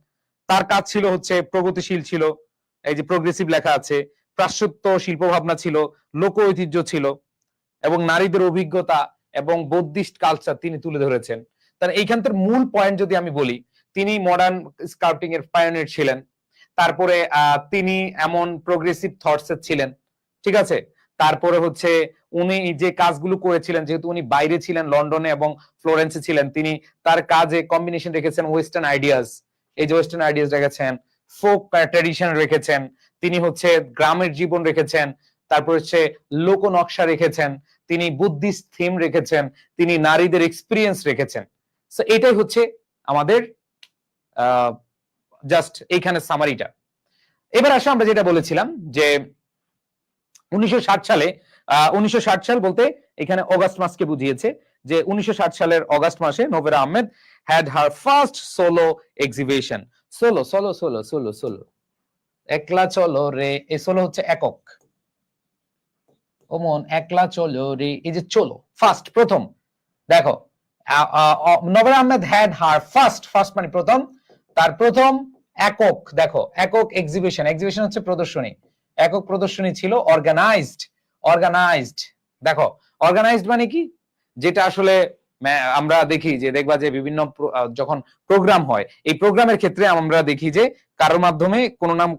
তার কাজ ছিল হচ্ছে প্রগতিশীল ছিল, এই যে প্রোগ্রেসিভ লেখা আছে, পাশ্চাত্য শিল্প ভাবনা ছিল, লোক ঐতিহ্য ছিল, এবং নারীদের অভিজ্ঞতা এবং বৌদ্ধিস্ট কালচার তিনি তুলে ধরেছেন। তাহলে এইখানকার মূল পয়েন্ট যদি আমি বলি, তিনি মডার্ন স্কাল্পটিং এর পায়োনিয়ার ছিলেন। তারপরে তিনি এমন প্রোগ্রেসিভ থটস এর ছিলেন, ঠিক আছে। তারপরে হচ্ছে উনি যে কাজগুলো করেছিলেন, যেহেতু উনি বাইরে ছিলেন, লন্ডনে এবং ফ্লোরেন্সে ছিলেন, তিনি তার কাজে কম্বিনেশন রেখেছেন ওয়েস্টার্ন আইডিয়াস, এই যে ওয়েস্টার্ন আইডিয়াস রেখেছেন, ফোক ট্র্যাডিশন রেখেছেন, তিনি হচ্ছে গ্রামের জীবন রেখেছেন, তারপর হচ্ছে লোক নকশা রেখেছেন, তিনি বুদ্ধিস্ট থিম রেখেছেন, তিনি নারীদের এক্সপিরিয়েন্স রেখেছেন। সো এটাই হচ্ছে আমাদের জাস্ট এইখানে সামারিটা। এবার আসে আমরা যেটা বলেছিলাম যে 1960 সালে 1960 সাল বলতে এখানে অগাস্ট মাসকে বুঝিয়েছে, যে 1960 সালের অগাস্ট মাসে Novera Ahmed had her first solo exhibition. Solo solo solo solo solo, একলা চলো রে, এই সোলো হচ্ছে একক, ওমন একলা চলো রে, এই যে চলো ফার্স্ট প্রথম। দেখো Novera Ahmed had her first, first মানে প্রথম, তার প্রথম একক, দেখো একক এক্সিবিশন, এক্সিবিশন হচ্ছে প্রদর্শনী, একক প্রদর্শনী ছিল অর্গানাইজড, অর্গানাইজড। দেখো অর্গানাইজড মানে কি, যেটা আসলে আমরা দেখি যে দেখবা যে বিভিন্ন যখন প্রোগ্রাম হয়, এই প্রোগ্রামের ক্ষেত্রে আমরা দেখি যে কারোর মাধ্যমে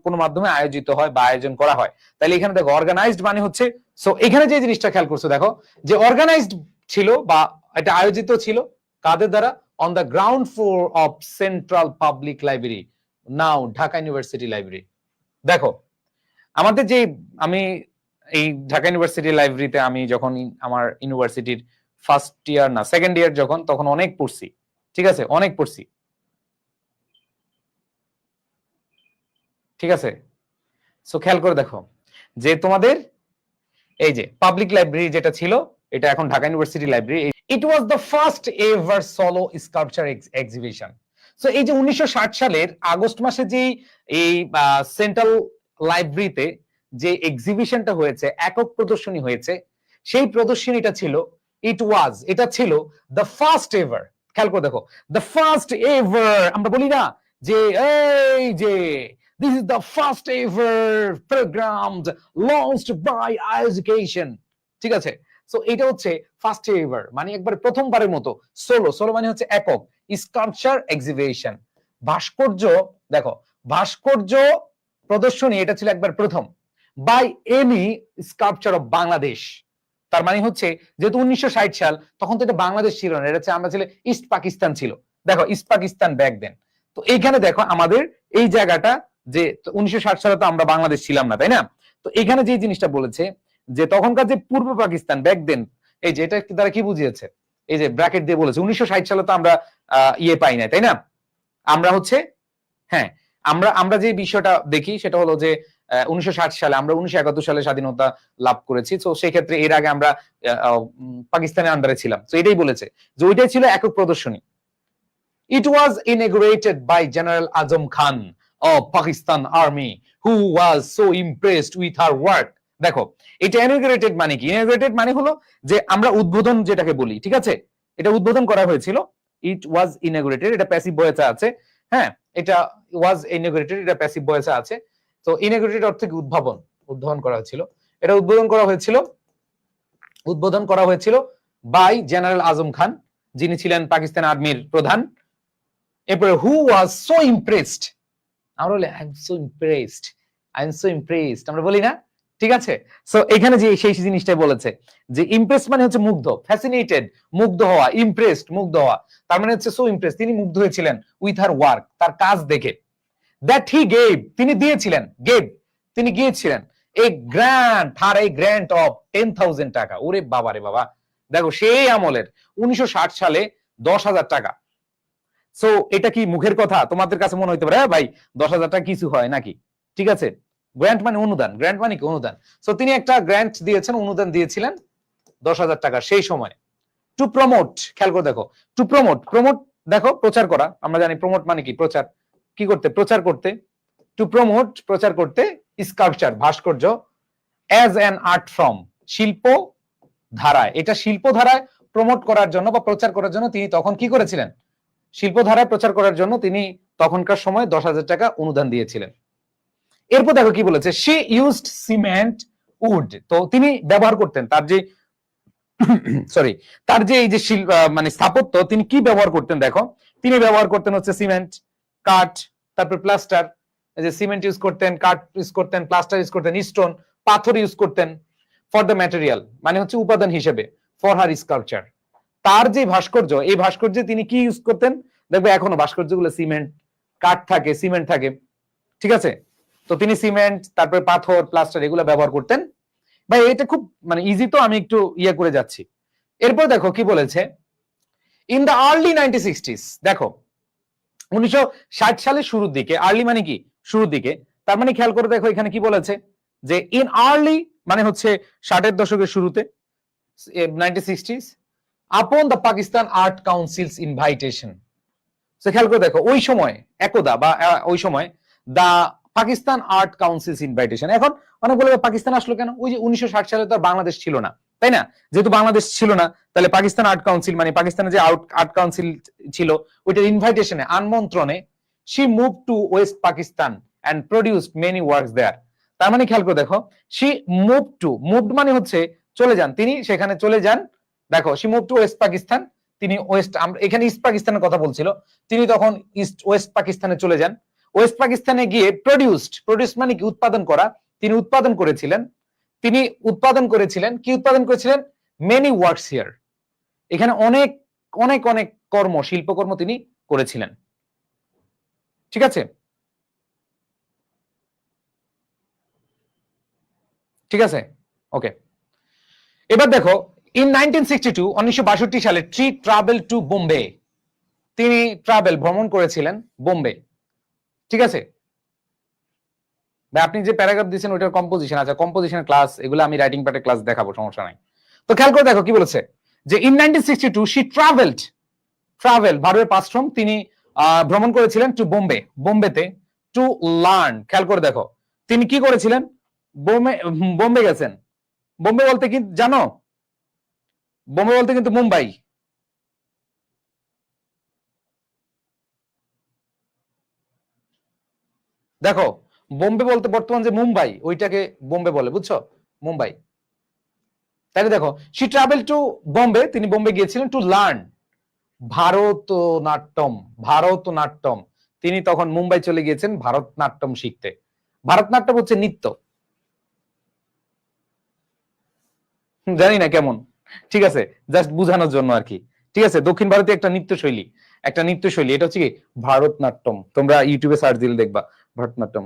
কোনো মাধ্যমে আয়োজিত হয় বা আয়োজন করা হয়। তাহলে এখানে দেখো অর্গানাইজড মানে হচ্ছে, সো এখানে যে জিনিসটা খেয়াল করছো, দেখো যে অর্গানাইজড ছিল বা এটা আয়োজিত ছিল কাদের দ্বারা, on the ground floor of central public library, now Dhaka university library. দেখো আমাদের যে আমি এই ঢাকা ইউনিভার্সিটি লাইব্রেরিতে আমি যখন আমার ইউনিভার্সিটির ফার্স্ট ইয়ার না সেকেন্ড ইয়ার যখন, তখন অনেক পড়ছি, ঠিক আছে, অনেক পড়ছি, ঠিক আছে। সো খেয়াল করে দেখো যে তোমাদের এই যে পাবলিক লাইব্রেরি যেটা ছিল, এটা এখন Dhaka university library. It was the first ever solo sculpture exhibition. So এই যে 1960 সালের আগস্ট মাসে যে এই সেন্ট্রাল লাইব্রেরিতে যে এক্সিবিশনটা হয়েছে, একক প্রদর্শনী হয়েছে, সেই প্রদর্শনীটা ছিল, এটা ছিল দ্য ফার্স্ট এভার। খেয়াল করে দেখো, দ্য ফার্স্ট এভার, আমরা বলি না যে এই যে this is the first ever program launched by education, ঠিক আছে। সো এটা হচ্ছে ফার্স্ট এভার মানে একবার প্রথমবারের মতো সোলো, সোলো মানে হচ্ছে একক, স্কাল্পচার এক্সিবিশন, ভাস্কর্য, দেখো ভাস্কর্য প্রদর্শনী, এটা ছিল একবার প্রথম, by any sculpture of Bangladesh. তার মানে হচ্ছে যেহেতু 1960 সাল, তখন তো এটা বাংলাদেশ ছিল না, এটা হচ্ছে আমরা ছিল ইস্ট পাকিস্তান ছিল, দেখো ইস্ট পাকিস্তান ব্যাক দেন। তো এইখানে দেখো আমাদের এই জায়গাটা যে 1960 সালে তো আমরা বাংলাদেশ ছিলাম না, তাই না। তো এখানে যে জিনিসটা বলেছে যে তখনকার যে পূর্ব পাকিস্তান ব্যাক দেন, এই যে এটা দ্বারা কি বুঝিয়েছে, এই যে ব্র্যাকেট দিয়ে বলেছে 1960 সালে তো আমরা ইয়ে পাই না, তাই না। আমরা হচ্ছে হ্যাঁ আমরা যে বিষয়টা দেখি সেটা হলো যে 1960 সালে আমরা 1971 সালে স্বাধীনতা লাভ করেছি। তো সেই ক্ষেত্রে এর আগে আমরা পাকিস্তানের আন্ডারে ছিলাম। তো এটাই বলেছে যে ওইটাই ছিল একক প্রদর্শনী। It was inaugurated by General Azam Khan of Pakistan Army, who was so impressed with her work. দেখো এটা inaugurated মানে কি, inaugurated মানে হলো যে আমরা উদ্বোধন যেটাকে বলি, ঠিক আছে, এটা উদ্বোধন করা হয়েছিল। It was inaugurated, এটা প্যাসিভ ভয়েসে আছে, হ্যাঁ এটা was inaugurated, এটা প্যাসিভ ভয়েসে আছে। তো inaugurated অর্থ কি উদ্ভাবন, উদ্বোধন করা হয়েছিল, এটা উদ্বোধন করা হয়েছিল বাই জেনারেল আজম খান, যিনি ছিলেন পাকিস্তান আর্মির প্রধান। এরপরে হু ওয়াজ সো ইমপ্রেসড, আমরা বলি I am so impressed, I am so impressed, আমরা বলি না, ঠিক আছে। সো এখানে যে সেই জিনিসটাই বলেছে যে ইমপ্রেসড মানে হচ্ছে মুগ্ধ, ফ্যাসিনেটেড মুগ্ধ হওয়া, ইমপ্রেসড মুগ্ধ হওয়া, তার মানে হচ্ছে সো ইমপ্রেসড, তিনি মুগ্ধ হয়েছিলেন উইথ হার ওয়ার্ক, তার কাজ দেখে। দ্যাট হি গেভ, তিনি দিয়েছিলেন, তিনি গিয়েছিলেন এ গ্র্যান্ট অফ 10,000 টাকা। ওরে বাবা রে বাবা, দেখো সেই আমলের 1960 সালে 10,000 টাকা। সো এটা কি মুখের কথা, তোমাদের কাছে মনে হইতে পারে ভাই 10,000 টাকা কিছু হয় নাকি, ঠিক আছে। গ্র্যান্ট মানে অনুদান, গ্র্যান্ট মানে কি অনুদান। সো তিনি একটা গ্র্যান্ট দিয়েছেন, অনুদান দিয়েছিলেন 10,000 টাকা সেই সময়। টু প্রমোট, খেয়াল করে দেখো, টু প্রমোট, দেখো প্রচার করা, আমরা জানি প্রমোট মানে কি প্রচার, কি করতে, প্রচার করতে, টু প্রমোট প্রচার করতে, স্কাল্পচার ভাস্কর্য, অ্যাজ অ্যান আর্ট ফর্ম শিল্প ধারায়, এটা শিল্প ধারায় প্রমোট করার জন্য বা প্রচার করার জন্য তিনি তখন কি করেছিলেন, শিল্প ধারায় প্রচার করার জন্য তিনি তখনকার সময় 10,000 টাকা অনুদান দিয়েছিলেন। এরপর দেখো কি বলেছে, শি ইউজড সিমেন্ট উড, তো তিনি ব্যবহার করতেন, তার যে সরি, তার যে এই যে মানে স্থাপত্য, তিনি কি ব্যবহার করতেন দেখো, তিনি ব্যবহার করতেন হচ্ছে সিমেন্ট, কাঠ, তারপর প্লাস্টার। এই যে সিমেন্ট ইউজ করতেন, কাঠ ইউজ করতেন, প্লাস্টার ইউজ করতেন, স্টোন, পাথর ইউজ করতেন ফর দ্য ম্যাটেরিয়াল, মানে হচ্ছে উপাদান হিসেবে, ফর হার স্কাল্পচার। তার যে ভাস্কর্য, এই ভাস্কর্যে তিনি কি ইউজ করতেন দেখবে, এখনো ভাস্কর্যগুলো সিমেন্ট, কাঠ থাকে, সিমেন্ট থাকে, ঠিক আছে। তো তিনি সিমেন্ট, তারপরে পাথর, প্লাস্টার এগুলো ব্যবহার করতেন। ভাই এটা খুব মানে ইজি, তো আমি একটু ইয়ে করে যাচ্ছি। এরপর দেখো কি বলেছে, ইন দ্য আর্লি 1960s, দেখো 1960 সালের শুরুর দিকে, আর্লি মানে কি শুরুর দিকে, তার মানে খেয়াল করে দেখো এখানে কি বলেছে, যে ইন আর্লি মানে হচ্ছে 60-এর দশকের শুরুতে, 1960s, upon the Pakistan art council's invitation. খেয়াল করে দেখো ওই সময় একদা বা ওই সময় দা পাকিস্তান আর্ট কাউন্সিলস ইনভাইটেশন। এখন অনেক বলে পাকিস্তান আসলো কেন, ওই যে 1960 সালে তো বাংলাদেশ ছিল না, তাই না? যেহেতু বাংলাদেশ ছিল না, তাহলে পাকিস্তান আর্ট কাউন্সিল মানে পাকিস্তানের যে আর্ট কাউন্সিল ছিল, ওইটার ইনভাইটেশনে, আমন্ত্রণে, she move to west Pakistan and produced many works there. তার মানে খেয়াল করে দেখো, শি মুভ টু, মুভড মানে হচ্ছে চলে যান, তিনি সেখানে চলে যান। দেখো she move to west Pakistan, তিনি ওয়েস্ট, এখানে ইস্ট পাকিস্তানের কথা বলছিল, তিনি তখন ইস্ট ওয়েস্ট পাকিস্তানে চলে যান। ওয়েস্ট পাকিস্তানে গিয়ে প্রডিউস মানে কি উৎপাদন করা, তিনি উৎপাদন করেছিলেন, তিনি উৎপাদন করেছিলেন, কি উৎপাদন করেছিলেন, মেনি ওয়ার্কস হিয়ার, এখানে অনেক অনেক অনেক কর্ম, শিল্পকর্ম তিনি করেছিলেন, ঠিক আছে, ঠিক আছে, ওকে। এবার দেখো ইন 1962, 1962 সালে ট্রি ট্রাভেল টু বোম্বে, তিনি ভ্রমণ করেছিলেন বোম্বে, ঠিক আছে। আপনি যে প্যারাগ্রাফ দিয়েছেন ওইটার কম্পোজিশন, আচ্ছা কম্পোজিশনের ক্লাস, এগুলো আমি রাইটিং পার্টের ক্লাস দেখাবো, সমস্যা নাই। তো খেয়াল করে দেখো কি বলেছে, যে ইন 1962 শি ট্রাভেল, ভার্বের পাস্ট ফর্ম, তিনি ভ্রমণ করেছিলেন টু বোম্বে, বোম্বেতে, টু লার্ন। খেয়াল করে দেখো তিনি কি করেছিলেন, বোম্বে গেছেন। বোম্বে বলতে কি জানো, বোম্বে বলতে কিন্তু মুম্বাই, দেখো বোম্বে বলতে বর্তমান যে মুম্বাই, ওইটাকে বোম্বে বলে, বুঝছো, মুম্বাই। তাহলে দেখো শি ট্রাভেল টু বোম্বে, তিনি বোম্বে গিয়েছিলেন টু লার্ন ভারতনাট্যম, ভারতনাট্যম, তিনি তখন মুম্বাই চলে গিয়েছেন ভারতনাট্যম শিখতে। ভারতনাট্যম হচ্ছে নৃত্য, জানি না কেমন, ঠিক আছে, জাস্ট বুঝানোর জন্য আর কি, ঠিক আছে। দক্ষিণ ভারতীয় একটা নৃত্যশৈলী, এটা হচ্ছে কি ভারতনাট্যম, তোমরা ইউটিউবে সার্চ দিলে দেখবা ভারতনাট্যম,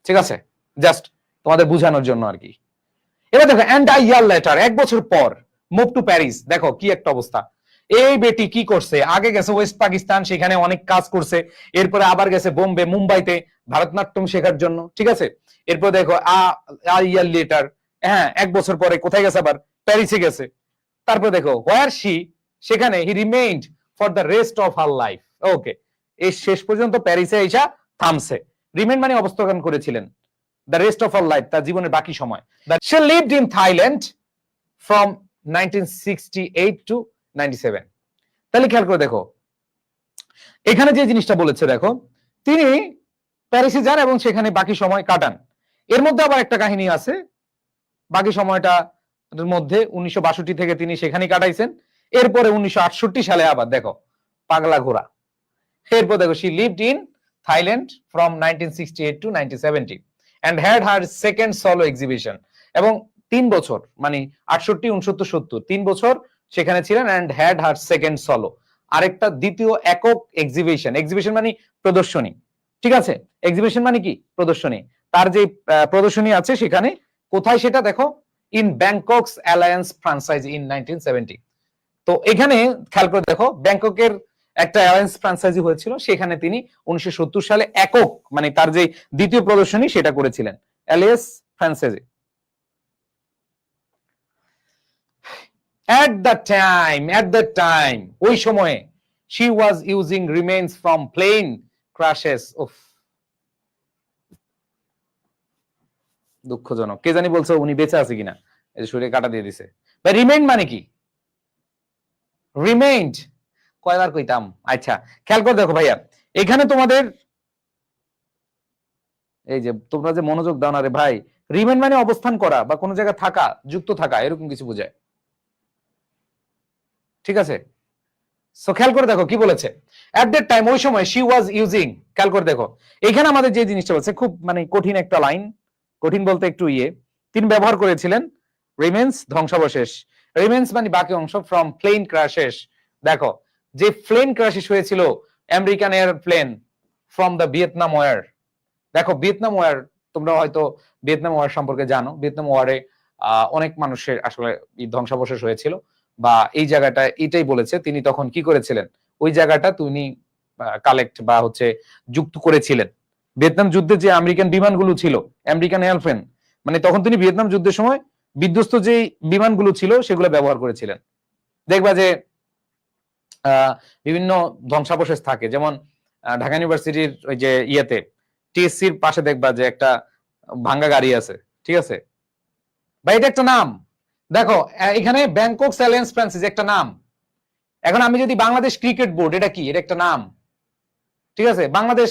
ঠিক আছে, জাস্ট তোমাদের বুঝানোর জন্য আর কি। এবার দেখো এন্ড আ ইয়ার লেটার, এক বছর পর, মুভ টু প্যারিস, দেখো কি একটা অবস্থা, এই বেটি কি করছে, আগে গেছে ওয়েস্ট পাকিস্তান, সেখানে অনেক কাজ করছে, এরপরে আবার গেছে বোম্বে, মুম্বাইতে ভারতনাট্যম শেখার জন্য, ঠিক আছে। এরপর দেখো আ ইয়ার লেটার, হ্যাঁ এক বছর পরে কোথায় গেছে, আবার প্যারিসে গেছে। তারপর দেখো হোয়ার শি, সেখানে he remained for the rest of her life, okay, এই শেষ পর্যন্ত প্যারিসে এসে থামছে, রিমেইন মানে অবস্থান করেছিলেন, the rest of her life, তার জীবনের বাকি সময়। That she lived in Thailand from 1968 to 97। তাহলে খেয়াল করে দেখো এখানে যে জিনিসটা বলেছে, দেখো তিনি প্যারিসে যান এবং সেখানে বাকি সময় কাটান। এর মধ্যে আবার একটা কাহিনী আছে, বাকি সময়টা মধ্যে 1962 থেকে তিনি সেখানেই কাটাইছেন, এরপরে 1968 সালে আবার দেখো পাগলা ঘোড়া। এরপর দেখো she lived in Thailand from 1968 to 1970 and had her second solo exhibition, এবং 3 বছর মানে 68, 69, 70, 3 বছর সেখানে ছিলেন, and had her second solo, আরেকটা দ্বিতীয় একক এক্সিবিশন, এক্সিবিশন মানে প্রদর্শনী, ঠিক আছে, এক্সিবিশন মানে কি প্রদর্শনী, তার যে প্রদর্শনী আছে সেখানে, কোথায় সেটা দেখো, ইন ব্যাংককস অ্যালায়েন্স ফ্রাঞ্চাইজি ইন 1970। তো এখানে খেয়াল করে দেখো ব্যাংককের একটা অ্যালায়েন্স ফ্রাঞ্চাইজি হয়েছিল, সেখানে তিনি 1970 সালে একক মানে তার যে দ্বিতীয় প্রদর্শনী সেটা করেছিলেন, alliance franchise. at the time, ওই সময়ে, she was using remains from plane crashes of, দুঃখজনক, কে জানি বলছো উনি বেঁচে আছে কিনা, এই শরীরে কাটা দিয়ে দিছে। বা রিমেইন মানে কি, রিমেইন্ড কয়বার কইতাম, আচ্ছা খেয়াল করে দেখো ভাইয়া, এখানে তোমাদের এই যে তোমরা যে মনোযোগ দাও না রে ভাই, রিমেন মানে অবস্থান করা বা কোনো জায়গায় থাকা, যুক্ত থাকা, এরকম কিছু বোঝায়। ঠিক আছে, সো খেয়াল করে দেখো কি বলেছে, এট দ্যাট টাইম, ওই সময় শি ওয়াজ ইউজিং, খেয়াল করে দেখো এখানে আমাদের যে জিনিসটা বলছে খুব মানে কঠিন একটা লাইন, কঠিন বলতে একটু তিনি ব্যবহার করেছিলেন রিমেন্স, ধ্বংসাবশেষ। রিমেন্স মানে বাকি অংশ, ফ্রম প্লেন ক্র্যাশেস। দেখো যে প্লেন ক্র্যাশেস হয়েছিল American airplane from the Vietnam war. দেখো ভিয়েতনাম ওয়ার, তোমরা হয়তো ভিয়েতনাম ওয়ার সম্পর্কে জানো, ভিয়েতনাম ওয়ারে অনেক মানুষের আসলে ধ্বংসাবশেষ হয়েছিল, বা এই জায়গাটা এটাই বলেছে তিনি তখন কি করেছিলেন, ওই জায়গাটা তিনি কালেক্ট বা হচ্ছে যুক্ত করেছিলেন। ভিয়েতনাম যুদ্ধে যে আমেরিকান বিমানগুলো ছিল, আমেরিকান এয়ারপ্লেন, মানে তখন তিনি ভিয়েতনাম যুদ্ধের সময় বিধ্বস্ত যে বিমানগুলো ছিল সেগুলো ব্যবহার করেছিলেন। দেখবা যে বিভিন্ন ধ্বংসাবশেষ থাকে, যেমন ঢাকা ইউনিভার্সিটির ওই যে ইয়েতে টিএসসির পাশে দেখবা যে একটা ভাঙ্গা গাড়ি আছে, ঠিক আছে, বা এটা একটা নাম। দেখো এখানে ব্যাংকক অ্যালায়েন্স ফ্রান্সিস একটা নাম। এখন আমি যদি বাংলাদেশ ক্রিকেট বোর্ড, এটা কি, এটা একটা নাম, ঠিক আছে। বাংলাদেশ,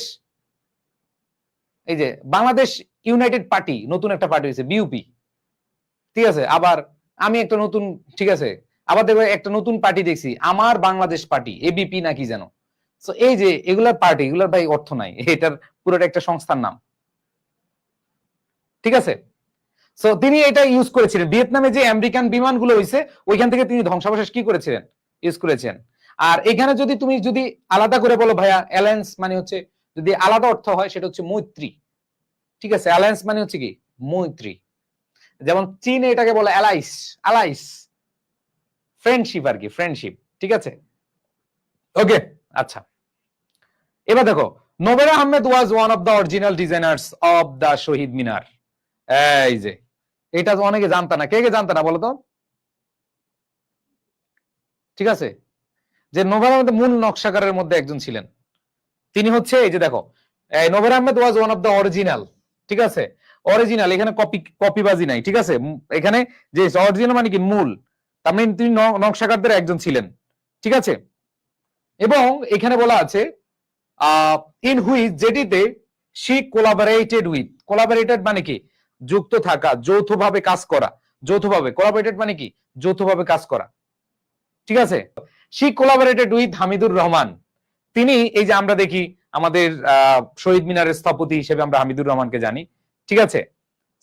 এই যে বাংলাদেশ ইউনাইটেড পার্টি, নতুন একটা পার্টি হয়েছে বিউপি, ঠিক আছে। আবার আমি একটা নতুন, ঠিক আছে, আবার দেখবে একটা নতুন পার্টি দেখছি, আমার বাংলাদেশ পার্টি, এবিপি নাকি যেন। তো এই যে এগুলার পার্টি, এগুলার ভাই অর্থ নাই, এটার পুরোটা একটা সংস্থার নাম, ঠিক আছে। সো তিনি এটা ইউজ করেছিলেন ভিয়েতনামে যে আমেরিকান বিমানগুলো হয়েছে, ওইখান থেকে তিনি ধ্বংসাবশেষ কি করেছিলেন, ইউজ করেছেন। আর এখানে যদি তুমি যদি আলাদা করে বলো ভাইয়া, অ্যালায়েন্স মানে হচ্ছে, যদি আলাদা অর্থ হয় সেটা হচ্ছে মৈত্রী, ঠিক আছে। অ্যালায়েন্স মানে হচ্ছে কি, মৈত্রী। যেমন চীনে এটাকে বলে অ্যালাইস, অ্যালাইস, ফ্রেন্ডশিপ আর কি, ফ্রেন্ডশিপ, ঠিক আছে। ওকে, আচ্ছা, এবার দেখো, Novera Ahmed was one of the original designers of the Shaheed Minar. এই যে এটা তো অনেকে জানতা না, কে কে জানতা না বলো তো, ঠিক আছে, যে নোবেরা আহমেদ মূল নকশাকারের মধ্যে একজন ছিলেন। তিনি হচ্ছে এই যে দেখো, Novera Ahmed was one of the original, ঠিক আছে, অরিজিনাল, এখানে কপিবাজি নাই, ঠিক আছে। এখানে যে অরিজিনাল মানে কি মূল, তার মানে তিনি নকশাকারদের একজন ছিলেন, ঠিক আছে। এবং এখানে বলা আছে ইন হুইচ, যেটিতে শি কোলাবোরেটেড উইথ, কোলাবোরেটেড মানে কি, যুক্ত থাকা, যৌথভাবে কাজ করা, যৌথভাবে, কোলাবোরেটেড মানে কি, যৌথভাবে কাজ করা, ঠিক আছে। She collaborated with Hamidur Rahman, তিনি, এই যে আমরা দেখি আমাদের শহীদ মিনারের স্থপতি হিসেবে আমরা হামিদুর রহমানকে জানি, ঠিক আছে।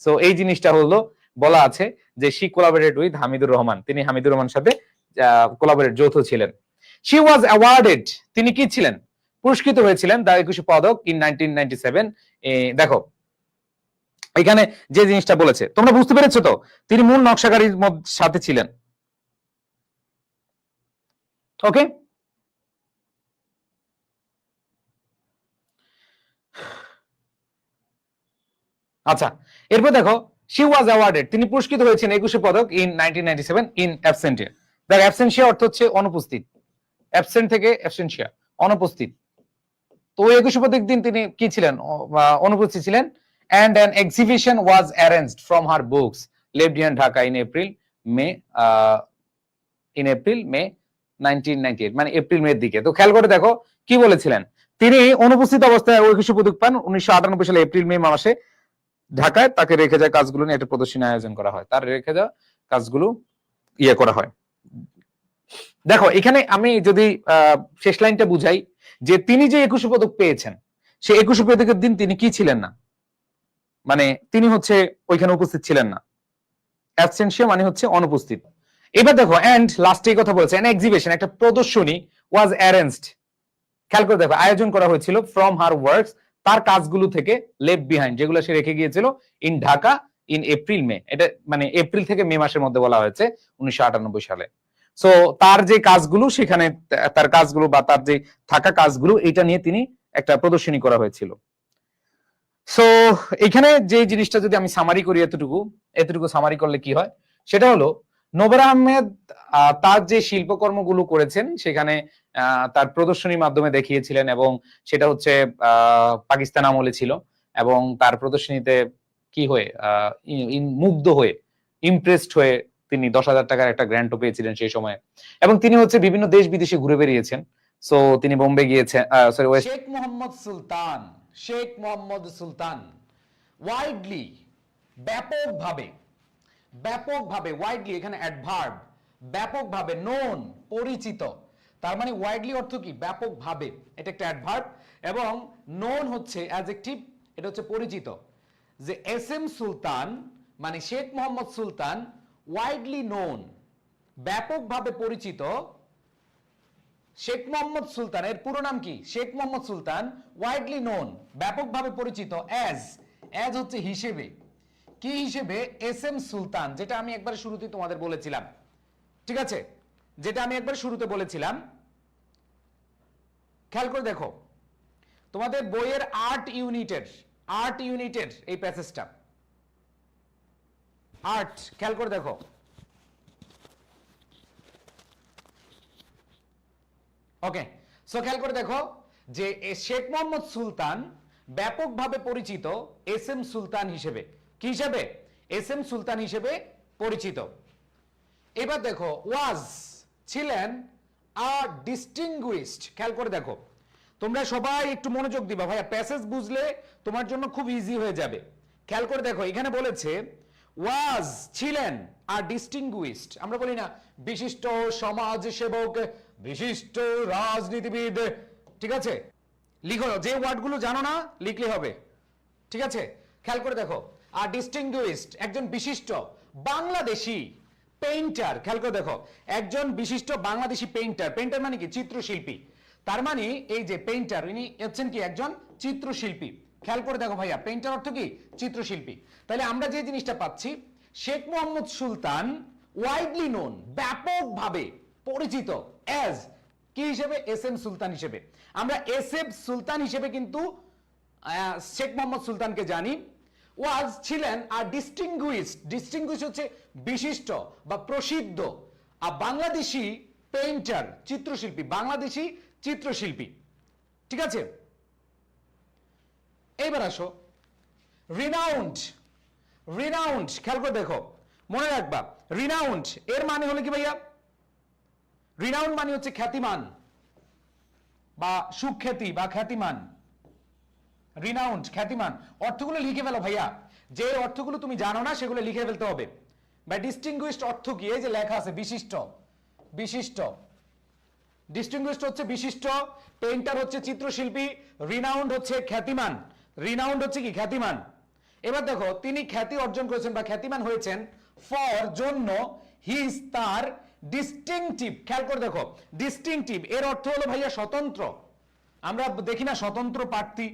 সো এই জিনিসটা হলো বলা আছে যে she collaborated with Hamidur Rahman, তিনি হামিদুর রহমানের সাথে কোলাবোরেট, যৌথ ছিলেন। শি ওয়াজ অ্যাওয়ার্ডেড, তিনি কি ছিলেন, পুরস্কৃত হয়েছিলেন দ্য 21 পদক ইন 1997। দেখো এখানে যে জিনিসটা বলেছে তোমরা বুঝতে পেরেছো তো, তিনি মূল নকশাকারীর সাথে ছিলেন, ওকে। আচ্ছা, এরপর দেখো, শি ওয়াজ অ্যাওয়ার্ডেড, তিনি পুরস্কৃত হয়েছেন 21 পদক ইন 1997 ইন অ্যাবসেন্টিয়া। দেখো অ্যাবসেন্সিয়া অর্থ হচ্ছে অনুপস্থিত, অ্যাবসেন্ট থেকে অ্যাবসেন্সিয়া, অনুপস্থিত। তো ওই 21 পদক দিন তিনি কি ছিলেন, অনুপস্থিত ছিলেন। and an exhibition was arranged from her books left behind Dhaka in May 1998, মানে এপ্রিল মের দিকে। তো খেয়াল করে দেখো কি বলেছিলেন, তিনি অনুপস্থিত অবস্থায় 21 পদক পান 1998 সালে এপ্রিল মে মাসে ঢাকায়। তাকে রেখে যাওয়া কাজগুলো নিয়ে একটা প্রদর্শনী আয়োজন করা হয়, তার রেখে যাওয়া কাজগুলো করা হয়। দেখো এখানে আমি যদি শেষ লাইনটা বুঝাই, যে তিনি যে 21 পদক পেয়েছেন, সে 21 পদকের দিন তিনি কি ছিলেন না, মানে তিনি হচ্ছে ওইখানে উপস্থিত ছিলেন না। অ্যাবসেন্সিয়া মানে হচ্ছে অনুপস্থিত। এবার দেখো, এন্ড লাস্টে কথা বলেছে, এন এক্সিবিশন, একটা প্রদর্শনী, ওয়াজ অ্যারেঞ্জড, খেয়াল করে দেখো, আয়োজন করা হয়েছিল, ফ্রম হার ওয়ার্কস, তার কাজগুলো থেকে, লেফট বিহাইন্ড, যেগুলো সে রেখে গিয়েছিল, in Dhaka in April May, এটা মানে এপ্রিল থেকে মে মাসের মধ্যে বলা হয়েছে 1998 সালে। সো তার যে কাজগুলো সেখানে, তার কাজগুলো বা তার যে থাকা কাজগুলো, এটা নিয়ে তিনি একটা প্রদর্শনী করা হয়েছিল। সো এখানে যে জিনিসটা যদি আমি সামারি করি, এতটুকু সামারি করলে কি হয়, সেটা হলো নোবেরা আহমেদ তার যে শিল্পকর্মগুলো করেছেন সেখানে তার প্রদর্শনীর মাধ্যমে দেখিয়েছিলেন, এবং সেটা হচ্ছে পাকিস্তান আমলে ছিল, এবং তার প্রদর্শনীতে কি হয়ে মুগ্ধ হয়ে, ইমপ্রেসড হয়ে তিনি 10,000 টাকার একটা গ্র্যান্টও পেয়েছিলেন সেই সময়। এবং তিনি হচ্ছে বিভিন্ন দেশ বিদেশে ঘুরে বেরিয়েছেন। সো তিনি বোম্বে গিয়েছেন, সরি, শেখ মোহাম্মদ সুলতান ওয়াইডলি, ব্যাপকভাবে, ব্যাপকভাবে, ওয়াইডলি এখানে অ্যাডভার্ব, ব্যাপকভাবে, নোন, পরিচিত। তার মানে ওয়াইডলি অর্থ কি? ব্যাপকভাবে, এটা একটা অ্যাডভার্ব। এবং নোন হচ্ছে অ্যাডজেক্টিভ, এটা হচ্ছে পরিচিত। যে এস এম সুলতান মানে শেখ মোহাম্মদ সুলতান, ওয়াইডলি নোন, ব্যাপকভাবে পরিচিত। শেখ মোহাম্মদ সুলতান এর পুরো নাম কি? শেখ মোহাম্মদ সুলতান, ওয়াইডলি নোন, ব্যাপকভাবে পরিচিত অ্যাজ, অ্যাজ হচ্ছে হিসেবে, কি হিসেবে? এস এম সুলতান, যেটা আমি একবার শুরুতে তোমাদের বলেছিলাম, ঠিক আছে, যেটা আমি একবার শুরুতে বলেছিলাম। খেয়াল করে দেখো তোমাদের বইয়ের 8 ইউনিটের এই প্যাসেজটা, 8, খেয়াল করে দেখো। ওকে, সো খেয়াল করে দেখো যে শেখ মোহাম্মদ সুলতান ব্যাপকভাবে পরিচিত এস এম সুলতান হিসেবে, কি হিসেবে? এস এম সুলতান হিসেবে পরিচিত। এবার দেখো ওয়াজ, ছিলেন, আ ডিস্টিংগুইশড। খেয়াল করে দেখো, তোমরা সবাই একটু মনোযোগ দিবা ভাইয়া, প্যাসেজ বুঝলে তোমার জন্য খুব ইজি হয়ে যাবে। খেয়াল করে দেখো এখানে বলেছে ওয়াজ, ছিলেন, আর ডিস্টিংগুইশড। আমরা বলি না বিশিষ্ট সমাজ সেবক, বিশিষ্ট রাজনীতিবিদ, ঠিক আছে? লিখো, যে ওয়ার্ডগুলো জানো না লিখলে হবে, ঠিক আছে? খেয়াল করে দেখো, আর ডিস্টিংগুইশড একজন বিশিষ্ট বাংলাদেশি পেইন্টার। খেয়াল করে দেখো, একজন বিশিষ্ট বাংলাদেশি পেইন্টার, পেইন্টার মানে কি? চিত্রশিল্পী। তার মানে এই যে পেইন্টার, ইনি হচ্ছেন কি? একজন চিত্রশিল্পী। খেয়াল করে দেখো ভাইয়া, পেইন্টার অর্থ কি? চিত্রশিল্পী। তাহলে আমরা যে জিনিসটা পাচ্ছি, শেখ মোহাম্মদ সুলতান ওয়াইডলি নোন, ব্যাপকভাবে পরিচিত অ্যাজ, কি হিসেবে? এস এম সুলতান হিসেবে। আমরা এস এম সুলতান হিসেবে কিন্তু শেখ মোহাম্মদ সুলতানকে জানি। ওয়াজ, ছিলেন, আর ডিস্টিংগুইশড, ডিস্টিংগুইশ হচ্ছে বিশিষ্ট বা প্রসিদ্ধ, আর বাংলাদেশি পেইন্টার, চিত্রশিল্পী, বাংলাদেশি চিত্রশিল্পী, ঠিক আছে? এইবার আসো রিনাউন্ড, রিনাউন্ড, খেয়াল করে দেখো, মনে রাখবা রিনাউন্ড এর মানে হলো কি ভাইয়া? রিনাউন্ড মানে হচ্ছে খ্যাতিমান বা সুখ্যাতি বা খ্যাতিমান। রিনাউন্ড, খ্যাতিমান। অর্থগুলো লিখে ফেলো ভাইয়া, যে অর্থগুলো তুমি জানো না সেগুলো লিখে ফেলতে হবে। বা ডিস্টিংগুইশড অর্থ কি? এই যে লেখা আছে বিশিষ্ট, বিশিষ্ট, ডিস্টিংগুইশড হচ্ছে বিশিষ্ট, পেইন্টার হচ্ছে চিত্রশিল্পী, রিনাউন্ড হচ্ছে খ্যাতিমান, রিনাউন্ড হচ্ছে কি? খ্যাতিমান। এবার দেখো তিনি খ্যাতি অর্জন করেছেন বা খ্যাতিমান হয়েছেন ফর, জন্য, হিজ, তার, ডিস্টিংটিভ। খেয়াল করে দেখো, ডিস্টিংটিভ এর অর্থ হলো ভাইয়া স্বতন্ত্র। আমরা দেখি না স্বতন্ত্র প্রার্থী,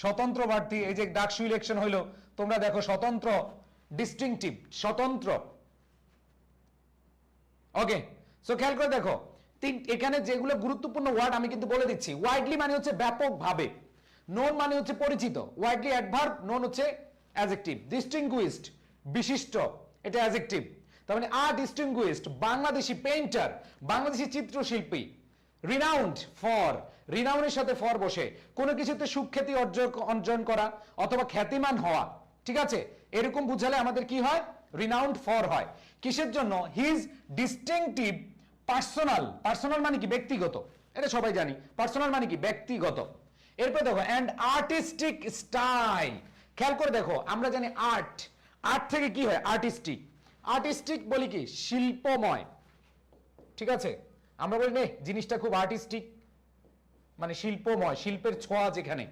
স্বতন্ত্র প্রার্থী, এই যে ডাকসু ইলেকশন হইলো, তোমরা দেখো স্বতন্ত্র, ডিস্টিংটিভ, স্বতন্ত্র। ওকে, সো খেয়াল করে দেখো এখানে যেগুলো গুরুত্বপূর্ণ ওয়ার্ড আমি কিন্তু বলে দিচ্ছি। ওয়াইডলি মানে হচ্ছে ব্যাপকভাবে, নোন মানে হচ্ছে পরিচিত, ওয়াইডলি অ্যাডভার্ব, নোন হচ্ছে অ্যাডজেক্টিভ, ডিস্টিংগুইশড বিশিষ্ট, এটা অ্যাডজেক্টিভ। তার মানে আ ডিস্টিংগুইশড বাংলাদেশি পেইন্টার, বাংলাদেশি চিত্রশিল্পী, রিনাউন্ড ফর, রিনাউন্ডের সাথে ফর বসে, কোনো কিছুতে সুখ্যাতি অর্জন করা অথবা খ্যাতিমান হওয়া, ঠিক আছে? এরকম বুঝালে আমাদের কি হয়? রিনাউন্ড ফর হয়। কিসের জন্য? হিজ ডিস্টিংটিভ পার্সোনাল, পার্সোনাল মানে কি? ব্যক্তিগত, এটা সবাই জানি, পার্সোনাল মানে কি? ব্যক্তিগত। এরপর দেখো অ্যান্ড আর্টিস্টিক স্টাইল। খেয়াল করে দেখো, আমরা জানি আর্ট, আর্ট থেকে কি হয়? আর্টিস্টিক, আর্টিস্টিক বলি কি? শিল্পময়, ঠিক আছে? আমরা বলি না জিনিসটা খুব আর্টিস্টিক, মানে শিল্পময়, শিল্পের ছোঁয়া যেখানে।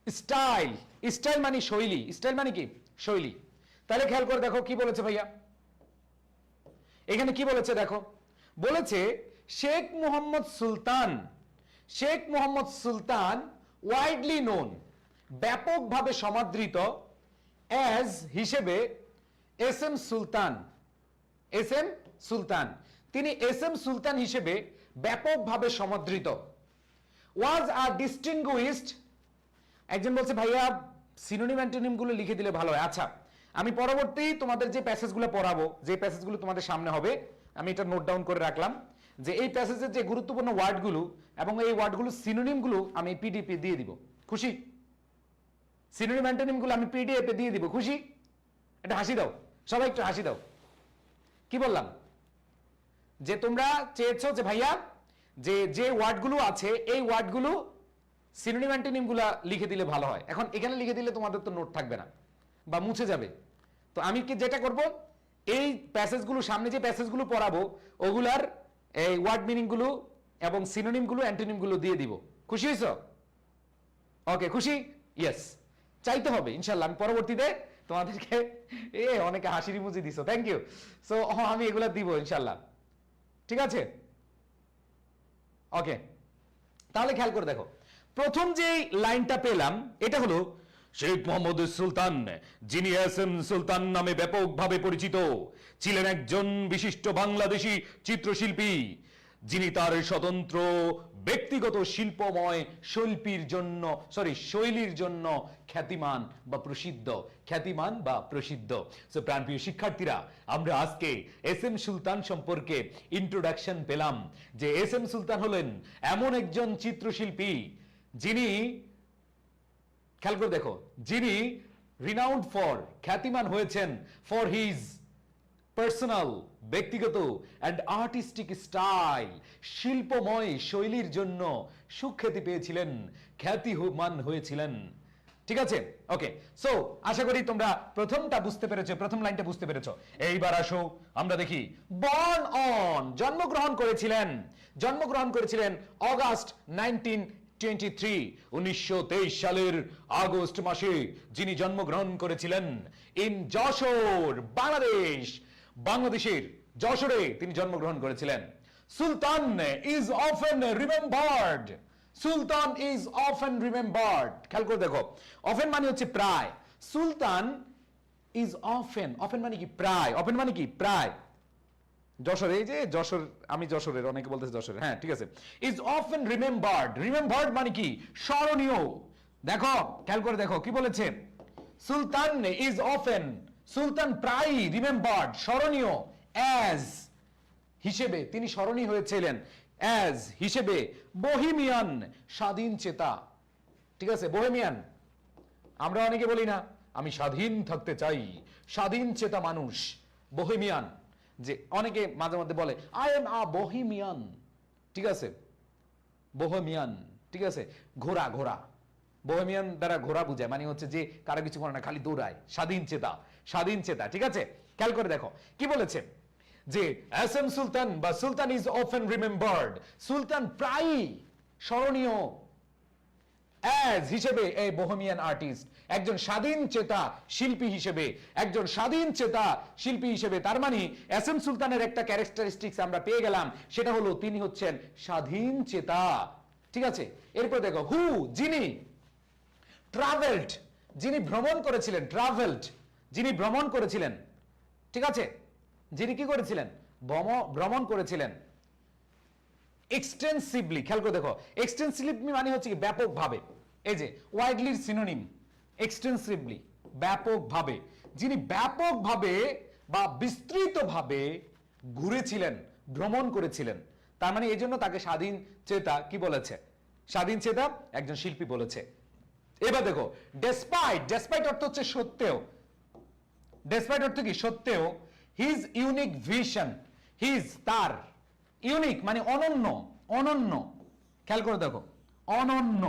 স্টাইল, স্টাইল মানে শৈলী, স্টাইল মানে কি? শৈলী। তাহলে খেয়াল করে দেখো কি বলেছে ভাইয়া, এখানে কি বলেছে দেখো, বলেছে শেখ মোহাম্মদ সুলতান, শেখ মোহাম্মদ সুলতান ওয়াইডলি নোন, ব্যাপকভাবে সমাদৃত অ্যাজ, হিসেবে, এস এম সুলতান, এস এম সুলতান, তিনি এস এম সুলতান হিসেবে ব্যাপকভাবে সমাদৃত। ওয়াজ আর ডিস্টিংগুইশড, একজন বলছে ভাইয়া সিনোনিম অ্যান্টোনিম গুলো লিখে দিলে ভালো হয়। আচ্ছা, আমি পরবর্তী তোমাদের যে প্যাসেজগুলো পড়াবো, যে প্যাসেজগুলো তোমাদের সামনে হবে, আমি এটা নোট ডাউন করে রাখলাম যে এই প্যাসেজের যে গুরুত্বপূর্ণ ওয়ার্ডগুলো এবং এই ওয়ার্ডগুলো সিনোনিমগুলো আমি পিডিএফে দিয়ে দিব। খুশি? সিনোনিম অ্যান্টোনিমগুলো আমি পিডিএফে দিয়ে দিব। খুশি? এটা হাসি দাও সবাই, একটু হাসি দাও। কি বললাম? যে তোমরা চেয়েছো যে ভাইয়া যে যে ওয়ার্ডগুলো আছে এই ওয়ার্ডগুলো সিনোনিম অ্যান্টোনিম গুলা লিখে দিলে ভালো হয়। এখন এখানে লিখে দিলে তোমাদের তো নোট থাকবে না বা মুছে যাবে। তো আমি কি যেটা করব, এই প্যাসেজগুলো সামনে যে প্যাসেজগুলো পড়াবো ওগুলার এই ওয়ার্ড মিনিং গুলো এবং সিনোনিম গুলো অ্যান্টোনিম গুলো দিয়ে দিব। খুশি হয়েছো? ওকে, খুশি? ইয়েস, চাইতে হবে ইনশাল্লাহ। আমি পরবর্তীতে তোমাদেরকে অনেকে হাসির ইমোজি দিছো, থ্যাংক ইউ। সো আমি এগুলা দিব ইনশাল্লাহ, ঠিক আছে? ওকে, তাহলে খেয়াল করে দেখো, প্রথম যে লাইনটা পেলাম এটা হলো শেখ মোহাম্মদ সুলতান, যিনি এস এম সুলতান নামে ব্যাপকভাবে পরিচিত, ছিলেন একজন বিশিষ্ট বাংলাদেশী চিত্রশিল্পী, যিনি তার স্বতন্ত্র ব্যক্তিগত শিল্পময় শৈলীর জন্য খ্যাতিমান বা প্রসিদ্ধ। সো প্রাণপ্রিয় শিক্ষার্থীরা, আমরা আজকে এস এম সুলতান সম্পর্কে ইন্ট্রোডাকশন পেলাম যে এস এম সুলতান হলেন এমন একজন চিত্রশিল্পী যিনি, খেয়াল করে দেখো, যিনি রিনাউন্ড ফর, খ্যাতিমান হয়েছেন ফর হিজ পার্সোনাল, ব্যক্তিগত অ্যান্ড আর্টিস্টিক স্টাইল, শিল্পময় শৈলীর জন্য সুখ্যাতি পেয়েছিলেন, খ্যাতিমান হয়েছিলেন। ঠিক আছে? ওকে, সো আশা করি তোমরা প্রথমটা বুঝতে পেরেছো, প্রথম লাইনটা বুঝতে পেরেছো। এইবার আসো আমরা দেখি, বর্ন অন, জন্মগ্রহণ করেছিলেন অগাস্ট 1923 সালের আগস্ট মাসে যিনি জন্মগ্রহণ করেছিলেন ইন যশোর, বাংলাদেশের যশোরে তিনি জন্মগ্রহণ করেছিলেন। সুলতান ইজ অফেন রিমেম্বার্ড, খেয়াল করে দেখো, অফেন মানে হচ্ছে প্রায়, সুলতান ইজ অফেন মানে কি প্রায়, যশোর, এই যে যশোর, আমি যশোরের, অনেকে বলতেছে যশোর, হ্যাঁ ঠিক আছে। ইজ অফেন রিমেম্বার্ড মানে কি স্মরণীয়। দেখো, খেয়াল করে দেখো কি বলেছে, সুলতান প্রায়ই রিমেম্বার্ড স্মরণীয়, অ্যাজ হিসেবে তিনি স্মরণীয় হয়েছিলেন, অ্যাজ হিসেবে বহিমিয়ান স্বাধীন চেতা। ঠিক আছে, বহেমিয়ান, আমরা অনেকে বলি না আমি স্বাধীন থাকতে চাই, স্বাধীন চেতা মানুষ, বহেমিয়ান, যে অনেকে মাঝে মধ্যে বলে আই এম আ বহেমিয়ান, ঠিক আছে, বহেমিয়ান, ঠিক আছে, ঘোড়া, বহেমিয়ান দ্বারা ঘোড়া বুঝায়, মানে হচ্ছে যে কারো কিছু করে না, খালি দৌড়ায়, স্বাধীন চেতা, ঠিক আছে। খেয়াল করে দেখো কি বলেছে, যে এস এম সুলতান বা সুলতান ইজ অফেন রিমেম্বার্ড, সুলতান প্রায়ই স্মরণীয়, অ্যাজ হিসেবে এ বোহেমিয়ান আর্টিস্ট, একজন স্বাধীন চেতা শিল্পী হিসেবে। তার মানে এস এম সুলতানের একটা ক্যারেক্টারিস্টিক্স আমরা পেয়ে গেলাম, সেটা হলো তিনি হচ্ছেন স্বাধীন চেতা। ঠিক আছে, এরপর দেখো, হু, যিনি, ট্রাভেলড, যিনি ভ্রমণ করেছিলেন, ঠিক আছে, যিনি কি করেছিলেন, ভ্রমণ করেছিলেন এক্সটেন্সিভলি। খেয়াল করে দেখো, এক্সটেন্সিভলি মানে হচ্ছে কি ব্যাপকভাবে, এই যে ওয়াইডলির সিনোনিম এক্সটেন্সিভলি, ব্যাপকভাবে, যিনি ব্যাপকভাবে বা বিস্তৃতভাবে ঘুরেছিলেন, ভ্রমণ করেছিলেন, তার মানে এই জন্য তাকে স্বাধীন চেতা কি বলেছে, স্বাধীন চেতা একজন শিল্পী বলেছে। এবার দেখো, ডেসপাইট অর্থ হচ্ছে সত্ত্বেও, ডেসপাইট অর্থ কি সত্ত্বেও, হিজ ইউনিক ভিশন, তার, ইউনিক মানে অনন্য, খেয়াল করে দেখো, অনন্য,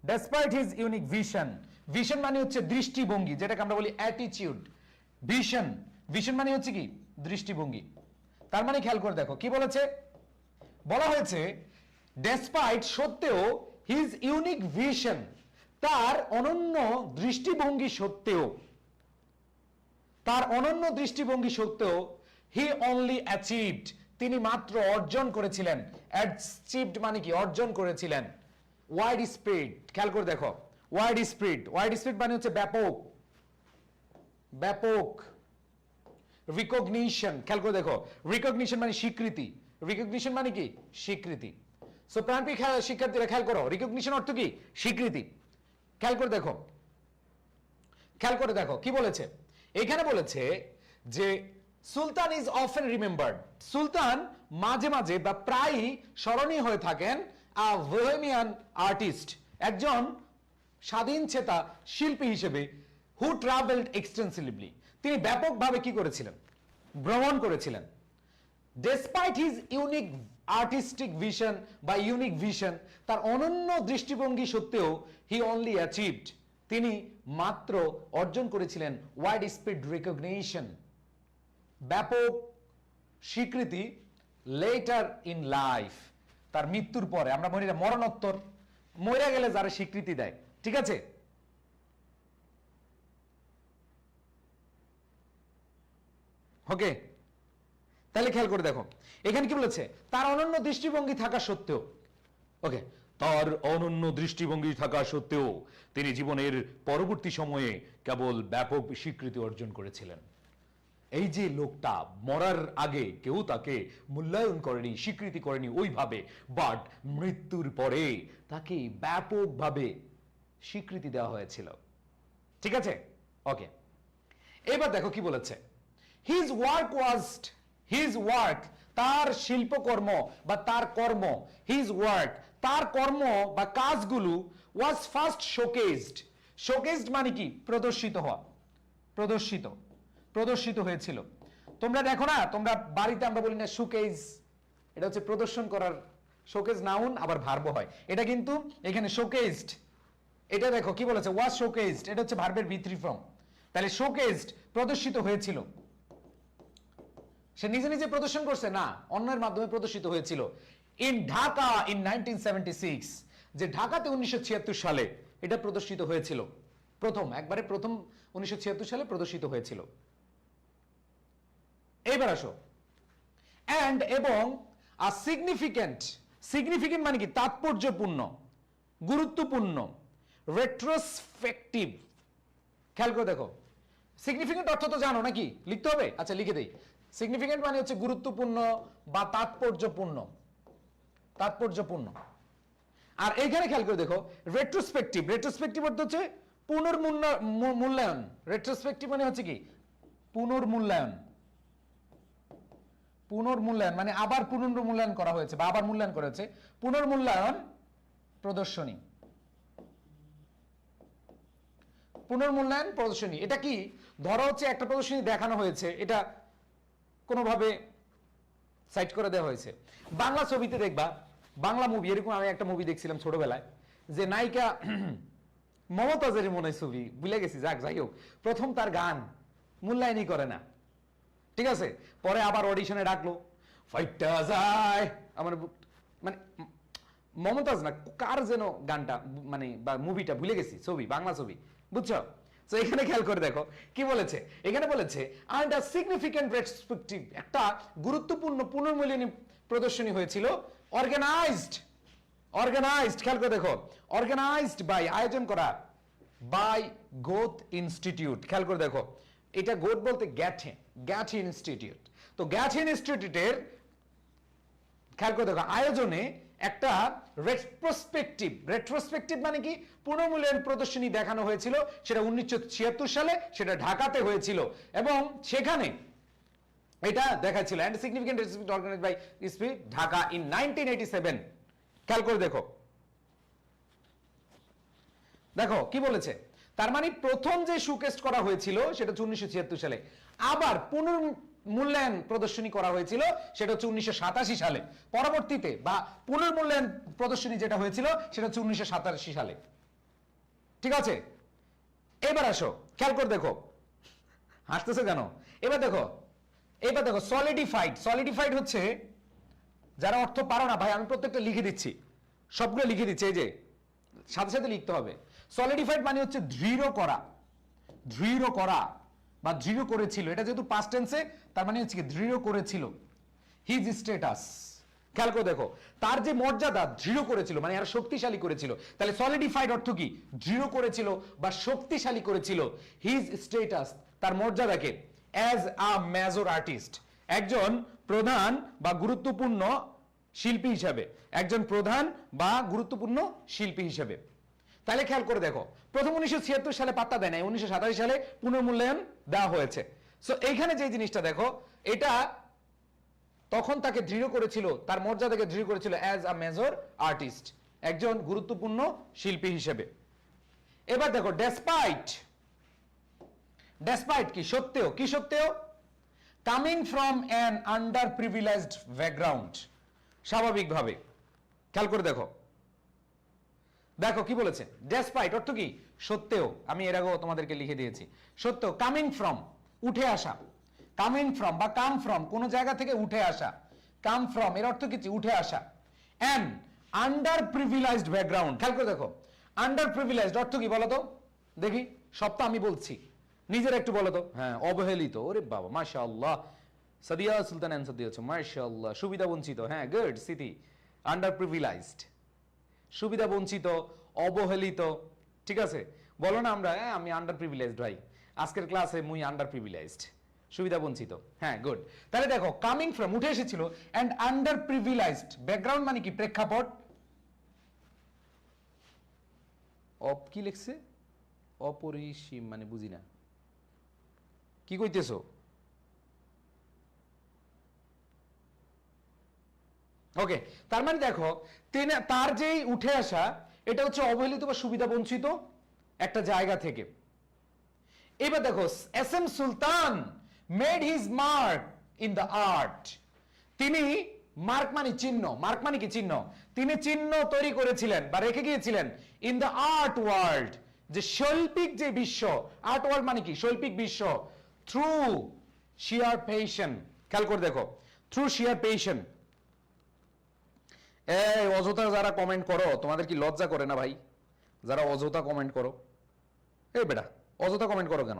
ডেসপাইট হিজ ইউনিক ভিশন মানে হচ্ছে দৃষ্টিভঙ্গি, যেটাকে আমরা বলি অ্যাটিটিউড, ভিশন মানে হচ্ছে কি দৃষ্টিভঙ্গি। তার মানে খেয়াল করে দেখো কি বলা হয়েছে, ডেসপাইট সত্ত্বেও, হিজ ইউনিক ভিশন, তার অনন্য দৃষ্টিভঙ্গি সত্ত্বেও, হি অনলি অ্যাচিভড, তিনি মাত্র অর্জন করেছিলেন, অ্যাচিভড মানে কি অর্জন করেছিলেন, ওয়াইড স্প্রেড, খেয়াল করে দেখো, ওয়াইড স্প্রেড মানে হচ্ছে ব্যাপক, রিকগনিশন, খেয়াল করে দেখো, রিকগনিশন মানে স্বীকৃতি, সো প্রাণপ্রিয় শিক্ষার্থীরা খেয়াল করো, রিকগনিশন অর্থ কি স্বীকৃতি। খেয়াল করে দেখো কি বলেছে, এখানে বলেছে যে সুলতান ইজ অফেন রিমেম্বার্ড, সুলতান মাঝে মাঝে বা প্রায়ই স্মরণীয় হয়ে থাকেন, আ বোহেমিয়ান আর্টিস্ট, একজন স্বাধীন চেতা শিল্পী হিসেবে, হু ট্রাভেলড এক্সটেন্সিভলি, তিনি ব্যাপকভাবে কি করেছিলেন, ভ্রমণ করেছিলেন, despite his unique artistic vision বা ইউনিক ভিশন, তার অনন্য দৃষ্টিভঙ্গি সত্ত্বেও হি অনলি অ্যাচিভড, তিনি মাত্র অর্জন করেছিলেন ওয়াইড স্প্রেড রিকগনিশন, ব্যাপক স্বীকৃতি, লেটার ইন লাইফ, তার মৃত্যুর পরে। আমরা বলি মরণোত্তর, মরে গেলে যারা স্বীকৃতি দেয়, ঠিক আছে? ওকে, তাহলে খেয়াল করে দেখো এখানে কি বলেছে, তার অনন্য দৃষ্টিভঙ্গি থাকা সত্ত্বেও, ওকে, তার অনন্য দৃষ্টিভঙ্গি থাকা সত্ত্বেও তিনি জীবনের পরবর্তী সময়ে কেবল ব্যাপক স্বীকৃতি অর্জন করেছিলেন। এই যে লোকটা মরার আগে কেউ তাকে মূল্যায়ন করেনি, স্বীকৃতি করেনি ওইভাবে, বাট মৃত্যুর পরে তাকে ব্যাপকভাবে স্বীকৃতি দেওয়া হয়েছিল, ঠিক আছে? ওকে, এবার দেখো কি বলেছে, হিজ ওয়ার্ক, তার শিল্পকর্ম বা তার কর্ম, হিজ ওয়ার্ক, তার কর্ম বা কাজগুলো ওয়াজ ফার্স্ট শোকেসড মানে কি? প্রদর্শিত হওয়া, প্রদর্শিত হয়েছিল। তোমরা দেখো না, তোমরা বাড়িতে আমরা বলি না শোকেস, এটা হচ্ছে প্রদর্শন করার, শোকেস নাউন আবার ভার্ব হয়, এটা কিন্তু এখানে শোকেসড, এটা দেখো কি বলেছে, ওয়াজ শোকেসড, এটা হচ্ছে ভার্বের বি3 ফর্ম। তাহলে শোকেসড প্রদর্শিত হয়েছিল, সে নিজে নিজে প্রদর্শন করছে না, অন্যের মাধ্যমে প্রদর্শিত হয়েছিল। ইন ঢাকা ইন 1976, যে ঢাকাতে 1976 সালে এটা প্রদর্শিত হয়েছিল, প্রথম 1976 সালে প্রদর্শিত হয়েছিল। এবার আসো, এন্ড এবং সিগনিফিক্যান্ট মানে কি? তাৎপর্যপূর্ণ, গুরুত্বপূর্ণ, রেট্রোস্পেক্টিভ। খেয়াল করে দেখো, সিগনিফিক্যান্ট অর্থ তো জানো নাকি? লিখতে হবে? আচ্ছা লিখে দেই। সিগনিফিক্যান্ট মানে হচ্ছে গুরুত্বপূর্ণ বা তাৎপর্যপূর্ণ। আর এইখানে খেয়াল করে দেখো, রেট্রোস্পেক্টিভ অর্থ হচ্ছে পুনর্মূল্যায়ন। রেট্রোস্পেক্টিভ মানে হচ্ছে কি? পুনর্মূল্যায়ন মানে আবার পুনর্মূল্যায়ন করা হয়েছে বা আবার মূল্যায়ন করা হয়েছে, পুনর্মূল্যায়ন প্রদর্শনী। এটা কি? ধরো হচ্ছে একটা প্রদর্শনী দেখানো হয়েছে, এটা কোনোভাবে সাইট করে দেওয়া হয়েছে। বাংলা ছবিতে দেখবা, বাংলা মুভি, এরকম আমি একটা মুভি দেখছিলাম ছোটবেলায়, যে নায়িকা মমতাজের মনে হয় ছবি, ভুলে গেছি, যাই হোক, প্রথম তার গান মূল্যায়নই করে না, ঠিক আছে? পরে আবার অডিশনে ডাকলো, ফাইটটা যায় আমার, মানে মমতাজ না কার যেন গানটা, মানে বা মুভিটা ভুলে গেছি, ছবি, বাংলা ছবি, বুঝছো? তো এখানে খেয়াল করে দেখো কি বলেছে, এখানে বলেছে আন্ড আ সিগনিফিক্যান্ট রেট্রোস্পেক্টিভ, একটা গুরুত্বপূর্ণ পুনর্মূল্যায়নী প্রদর্শনী হয়েছিল, অর্গানাইজড, খেয়াল করে দেখো, অর্গানাইজড বাই, আয়োজন করা, বাই গোথ ইনস্টিটিউট। খেয়াল করে দেখো, এটা গোথ বলতে গ্যাথে ইনস্টিটিউট, তো গ্যাথে ইনস্টিটিউটের খেয়াল করে দেখো আয়োজনে একটা রেট্রোস্পেক্টিভ মানে কি? পুনর্মূল্যায়ন প্রদর্শনী দেখানো হয়েছিল, সেটা 1976 সালে, সেটা ঢাকাতে হয়েছিল, এবং সেখানে এটা দেখাচ্ছিল এন্ড সিগনিফিক্যান্ট অর্গানাইজড বাই ইসপি ঢাকা ইন 1987। খেয়াল করে দেখো কি বলেছে, তার মানে প্রথম যে শোকেস করা হয়েছিল সেটা হচ্ছে 1976 সালে, আবার পুনর্মূল্যায়ন প্রদর্শনী করা হয়েছিল সেটা হচ্ছে 1987 সালে, পরবর্তীতে বা পুনর্মূল্যায়ন প্রদর্শনী যেটা হয়েছিল সেটা হচ্ছে 1987 সালে, ঠিক আছে? এবার আসো, খেয়াল করে দেখো, হাসতেছে জানো, এবার দেখো সলিডিফাইড হচ্ছে, যারা অর্থ পারো না ভাই, আমি প্রত্যেকটা লিখে দিচ্ছি, সবগুলো লিখে দিচ্ছি, এই যে সাথে সাথে লিখতে হবে। সলিডিফাইড মানে হচ্ছে দৃঢ় করা বা দৃঢ় করেছিল, এটা যেহেতু পাস্ট টেন্সে, তার মানে হচ্ছে কি দৃঢ় করেছিল। হিজ স্ট্যাটাস, খেয়াল করে দেখো, তার যে মর্যাদা দৃঢ় করেছিল, মানে আর শক্তিশালী করেছিল। তাহলে সলিডিফাইড অর্থ কি? দৃঢ় করেছিল বা শক্তিশালী করেছিল। হিজ স্ট্যাটাস, তার মর্যাদাকে, অ্যাজ আ মেজর আর্টিস্ট, একজন প্রধান বা গুরুত্বপূর্ণ শিল্পী হিসেবে। তাহলে খেয়াল করে দেখো, প্রথম 1976 সালে পাত্তা দেয় নাই, 1987 সালে পুনর্মূল্যায়ন দেওয়া হয়েছে। সো এইখানে যে জিনিসটা দেখো, এটা তখন তাকে দৃঢ় করেছিল, তার মর্যাদাকে দৃঢ় করেছিল অ্যাজ আ মেজর আর্টিস্ট, একজন গুরুত্বপূর্ণ শিল্পী হিসেবে। এবার দেখো ডেসপাইট কি? সত্ত্বেও, coming from an under privileged background, স্বাভাবিকভাবে। খেয়াল করে দেখো, দেখো কি বলেছে, ডেসপাইট অর্থ কি, সত্ত্বেও। আমি এর আগেও তোমাদেরকে লিখে দিয়েছি, সত্ত্বেও। কামিং ফ্রম, উঠে আসা। কামিং ফ্রম বা কাম ফ্রম, কোন জায়গা থেকে উঠে আসা। কাম ফ্রম এর অর্থ কি, উঠে আসা। An underprivileged background. খেয়াল করে দেখো, আন্ডার প্রিভিলাইজড অর্থ কি বলো তো দেখি, সব তো আমি বলছি, নিজের একটু বলো তো। হ্যাঁ, অবহেলিত। ওরে বাবা, মাশাআল্লাহ, সাদিয়া সুলতান অ্যান্সার দিয়েছো, মাশাআল্লাহ। সুবিধা বঞ্চিত, হ্যাঁ, গুড সিটি। আন্ডার প্রিভিলাইজড, সুবিধা বঞ্চিত, অবহেলিত। ঠিক আছে, বলো না আমরা, হ্যাঁ আমি আন্ডার প্রিভিলেজড ভাই, আজকের ক্লাসে মুই আন্ডার প্রিভিলেজড, সুবিধা বঞ্চিত। হ্যাঁ, গুড। তাহলে দেখো, কামিং ফ্রম উঠে এসেছিল, এন্ড আন্ডার প্রিভিলেজড ব্যাকগ্রাউন্ড মানে কি, প্রেক্ষাপট। কি লিখছে, অপরিসীম মানে বুঝি না, কি কইতেছো? ওকে, তার মানে দেখো, তার যেই উঠে আসা, এটা হচ্ছে অবহেলিত বা সুবিধা বঞ্চিত একটা জায়গা থেকে। এবার দেখো, S M Sultan made his mark in the art. তিনি, মার্ক মানে চিহ্ন, মার্ক মানে কি, চিহ্ন। তিনি চিহ্ন তৈরি করেছিলেন বা রেখে গিয়েছিলেন ইন দ্য আর্ট ওয়ার্ল্ড, যে শৈল্পিক যে বিশ্ব। আর্ট ওয়ার্ল্ড মানে কি, শৈল্পিক বিশ্ব। থ্রু শিয়ার পেশন, খেয়াল করে দেখো, থ্রু শিয়ার পেশন। এই অযথা যারা কমেন্ট করো, তোমাদের কি লজ্জা করে না ভাই? যারা অযথা কমেন্ট করো, এই বেটা অযথা কমেন্ট করো কেন?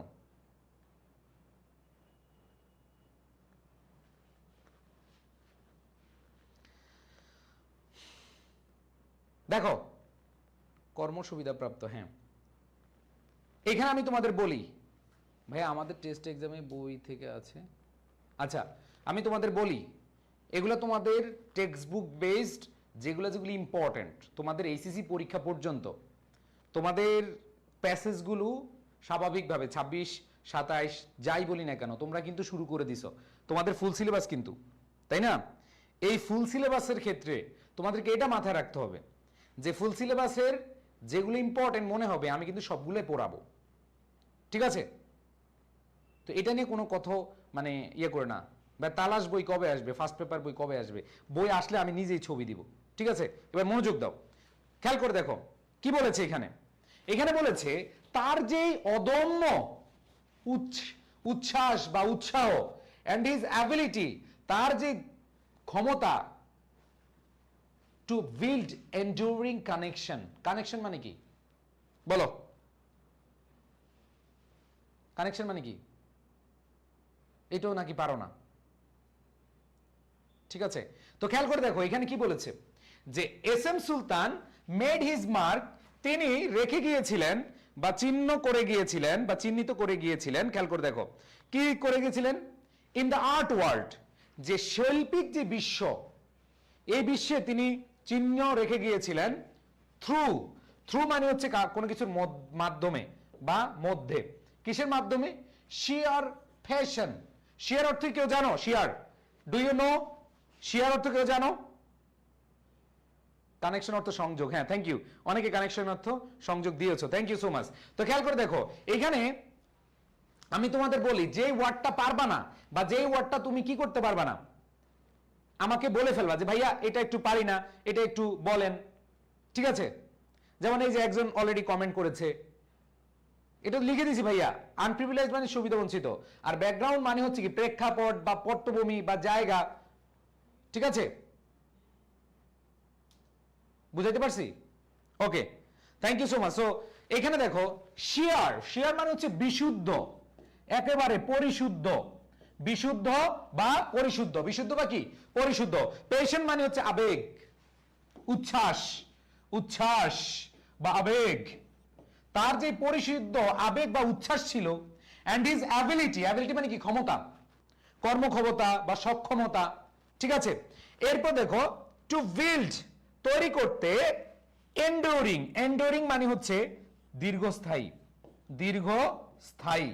দেখো, কর্ম সুবিধা প্রাপ্ত। হ্যাঁ, এখানে আমি তোমাদের বলি ভাই, আমাদের টেস্ট এক্সামে বই থেকে আছে। আচ্ছা, আমি তোমাদের বলি, এগুলো তোমাদের টেক্সট বুক বেসড, যেগুলো ইম্পর্টেন্ট তোমাদের এইচএসসি পরীক্ষা পর্যন্ত, তোমাদের প্যাসেজগুলো স্বাভাবিকভাবে 26, 27 যাই বলি না কেন, তোমরা কিন্তু শুরু করে দিছো তোমাদের ফুল সিলেবাস কিন্তু, তাই না? এই ফুল সিলেবাসের ক্ষেত্রে তোমাদেরকে এটা মাথায় রাখতে হবে যে ফুল সিলেবাসের যেগুলো ইম্পর্টেন্ট মনে হবে, আমি কিন্তু সবগুলোই পড়াবো। ঠিক আছে? তো এটা নিয়ে কোনো কথা মানে ইয়ে করে না, বা তালাশ বই কবে আসবে, ফার্স্ট পেপার বই কবে আসবে, বই আসলে আমি নিজেই ছবি দিব। ঠিক আছে, এবার মনোযোগ দাও, খেয়াল করে দেখো কি বলেছে এখানে। এখানে বলেছে তার যে অদম্য উচ্ছ্বাস বা উৎসাহ, অ্যান্ড হিজ অ্যাবিলিটি, তার যে ক্ষমতা, টু বিল্ড এন্ডুরিং কানেকশন। কানেকশন মানে কি বলো? কানেকশন মানে কি? এটাও নাকি পারো না? ঠিক আছে, তো খেয়াল করে দেখো এখানে কি বলেছে, যে S M Sultan made his mark, তিনি রেখে গিয়েছিলেন বা চিহ্ন করে গিয়েছিলেন বা চিহ্নিত করে গিয়েছিলেন। খেয়াল করে দেখো কি করে গিয়েছিলেন, ইন দ্য আর্ট ওয়ার্ল্ড, যে শৈল্পিক যে বিশ্ব, এই বিশ্বে তিনি চিহ্ন রেখে গিয়েছিলেন। থ্রু, থ্রু মানে হচ্ছে কোনো কিছুর মাধ্যমে বা মধ্যে। কিসের মাধ্যমে? শিয়ার ফ্যাশন। শিয়ার অর্থ কেউ জানো? শিয়ার, ডু ইউ নো শিয়ার অর্থ কেউ জানো? কানেকশন অর্থ সংযোগ। হ্যাঁ, থ্যাংক ইউ, অনেকে কানেকশন অর্থ সংযোগ দিয়েছো, থ্যাংক ইউ সো মাচ। তো খেয়াল করে দেখো এখানে আমি তোমাদের বলি, যে ওয়ার্ডটা পারবা না বা যে ওয়ার্ডটা তুমি কি করতে পারবা না, আমাকে বলে ফেলবা যে ভাইয়া এটা একটু পারি না, এটা একটু বলেন। ঠিক আছে, যেমন এই যে একজন অলরেডি কমেন্ট করেছে, এটা লিখে দিয়েছি ভাইয়া, আনপ্রিভিলেজ মানে সুবিধা বঞ্চিত, আর ব্যাকগ্রাউন্ড মানে হচ্ছে কি প্রেক্ষাপট বা পটভূমি বা জায়গা। ঠিক আছে, বুঝাইতে পারছি? Okay, thank you so much. So এখানে দেখো, শিয়ার, শিয়ার মানে হচ্ছে বিশুদ্ধ, একেবারে পরিশুদ্ধ, বিশুদ্ধ বা পরিশুদ্ধ, বিশুদ্ধ বা কি পরিশুদ্ধ। পেশন মানে হচ্ছে আবেগ, উচ্ছ্বাস, উচ্ছ্বাস বা আবেগ। তার যে পরিশুদ্ধ আবেগ বা উচ্ছ্বাস ছিল, অ্যান্ড হিজ অ্যাবিলিটি, অ্যাবিলিটি মানে কি ক্ষমতা, কর্মক্ষমতা বা সক্ষমতা। ঠিক আছে, এরপর দেখো টু বিল্ড, তৈরি করতে, এন্ডুরিং, এন্ডুরিং মানে হচ্ছে দীর্ঘস্থায়ী, দীর্ঘস্থায়ী।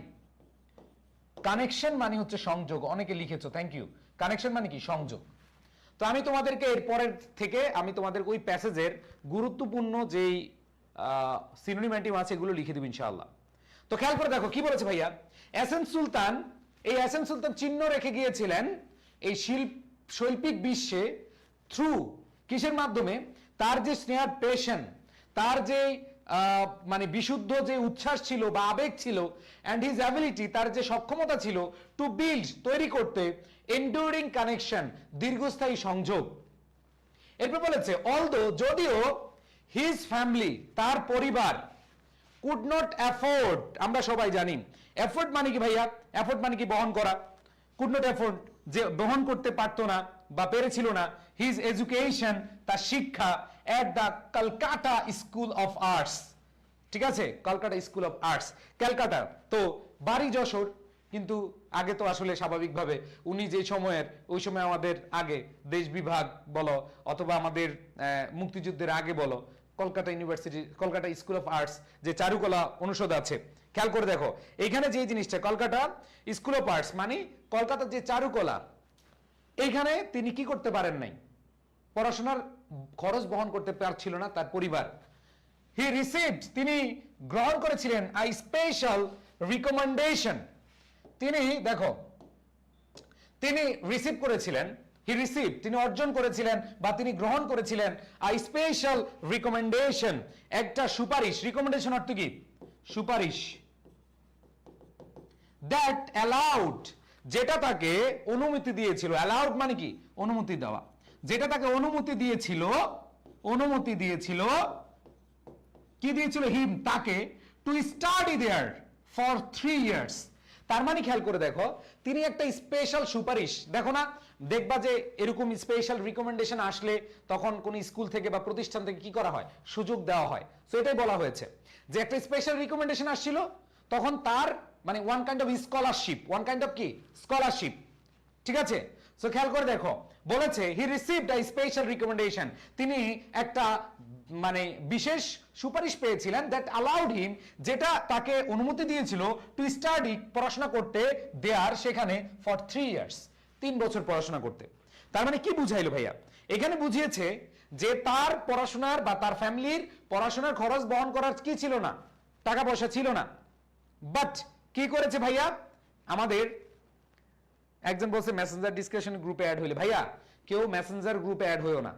কানেকশন মানে হচ্ছে সংযোগ, অনেকে লিখেছো, থ্যাংক ইউ। কানেকশন মানে কি সংযোগ। তো আমি তোমাদেরকে এরপরের থেকে আমি তোমাদের ওই প্যাসেজের গুরুত্বপূর্ণ যেই সিনোনিম অ্যান্টিনিম আছে এগুলো লিখে দেব ইনশাআল্লাহ। তো খেয়াল করে দেখো কি বলেছে ভাইয়া, এস এম সুলতান, এই এস এম সুলতান চিহ্ন রেখে গিয়েছিলেন এই শৈল্পিক বিশ্বে, থ্রু কিসের মাধ্যমে? তার যে স্নেহার পেশন, তার যে মানে বিশুদ্ধ যে উচ্ছ্বাস ছিল বা আবেগ ছিল, অ্যান্ড হিজ অ্যাবিলিটি, তার যে সক্ষমতা ছিল টু বিল্ড, তৈরি করতে, এন্ডুরিং কানেকশন, দীর্ঘস্থায়ী সংযোগ। এরপর বলেছে অলদো, যদিও, হিজ ফ্যামিলি, তার পরিবার, কুড নট অ্যাফোর্ড, আমরা সবাই জানি অ্যাফোর্ড মানে কি ভাইয়া? অ্যাফোর্ড মানে কি বহন করা। কুড নট অ্যাফোর্ড, যে বহন করতে পারতো না বা পেরেছিল না, হিজ এডুকেশন, তার শিক্ষা, at the Kolkata school of arts. ঠিক আছে, Kolkata school of arts, Calcutta. তো বাড়ি যশোর, কিন্তু আগে তো আসলে স্বাভাবিকভাবে উনি যে সময়ের, ওই সময় আমাদের আগে দেশ বিভাগ বলো অথবা আমাদের মুক্তিযুদ্ধের আগে বলো, Kolkata university, Kolkata school of arts যে চারুকলা অনুষদ আছে, খেয়াল করে দেখো এইখানে যে জিনিসটা কলকাতা স্কুল অফ আর্টস মানে কলকাতার যে চারুকলা, এইখানে তিনি কি করতে পারেন নাই? পড়াশোনার খরচ বহন করতে পারছিল না তার পরিবার। হি রিসিভড, তিনি গ্রহণ করেছিলেন আই স্পেশাল রিকমেন্ডেশন। তিনি দেখো, তিনি রিসিভ করেছিলেন, হি রিসিভ, তিনি অর্জন করেছিলেন বা তিনি গ্রহণ করেছিলেন আই স্পেশাল রিকমেন্ডেশন, একটা সুপারিশ। রিকমেন্ডেশন অর্থ কি? সুপারিশ। দ্যাট অ্যালাউড, যেটা তাকে অনুমতি দিয়েছিল। অ্যালাউড মানে কি? অনুমতি দেওয়া। যেটা তাকে অনুমতি দিয়েছিল, অনুমতি দিয়েছিল, কি দিয়েছিল? হিম, তাকে, to study there for 3 years. তার মানে খেয়াল করে দেখো, তিনি একটা স্পেশাল সুপারিশ, দেখো না, দেখবা যে এরকম স্পেশাল রিকমেন্ডেশন আসলে তখন কোন স্কুল থেকে বা প্রতিষ্ঠান থেকে কি করা হয়? সুযোগ দেওয়া হয়। সো এটাই বলা হয়েছে যে একটা স্পেশাল রিকমেন্ডেশন আসছিল, তখন তার মানে one kind of scholarship, one kind of কি? স্কলারশিপ। ঠিক আছে, সো খেয়াল করে দেখো, বলেছে হি রিসিভড আ স্পেশাল রিকমেন্ডেশন, তিনি একটা মানে বিশেষ সুপারিশ পেয়েছিলেন, দ্যাট অ্যালাউড হিম, যেটা তাকে অনুমতি দিয়েছিল টু স্টাডি, পড়াশোনা করতে, দেয়ার, সেখানে, ফর 3 ইয়ার্স, 3 বছর পড়াশোনা করতে। তার মানে কি বুঝাইলো ভাইয়া? এখানে বুঝিয়েছে যে তার পড়াশোনার বা তার ফ্যামিলির পড়াশোনার খরচ বহন করার কি ছিল না? টাকা পয়সা ছিল না। বাট কি করেছে ভাইয়া? আমাদের একজন বলছে মেসেঞ্জার ডিসকাশন গ্রুপে অ্যাড হইলে, ভাইয়া কেউ মেসেঞ্জার গ্রুপে অ্যাড হইও না,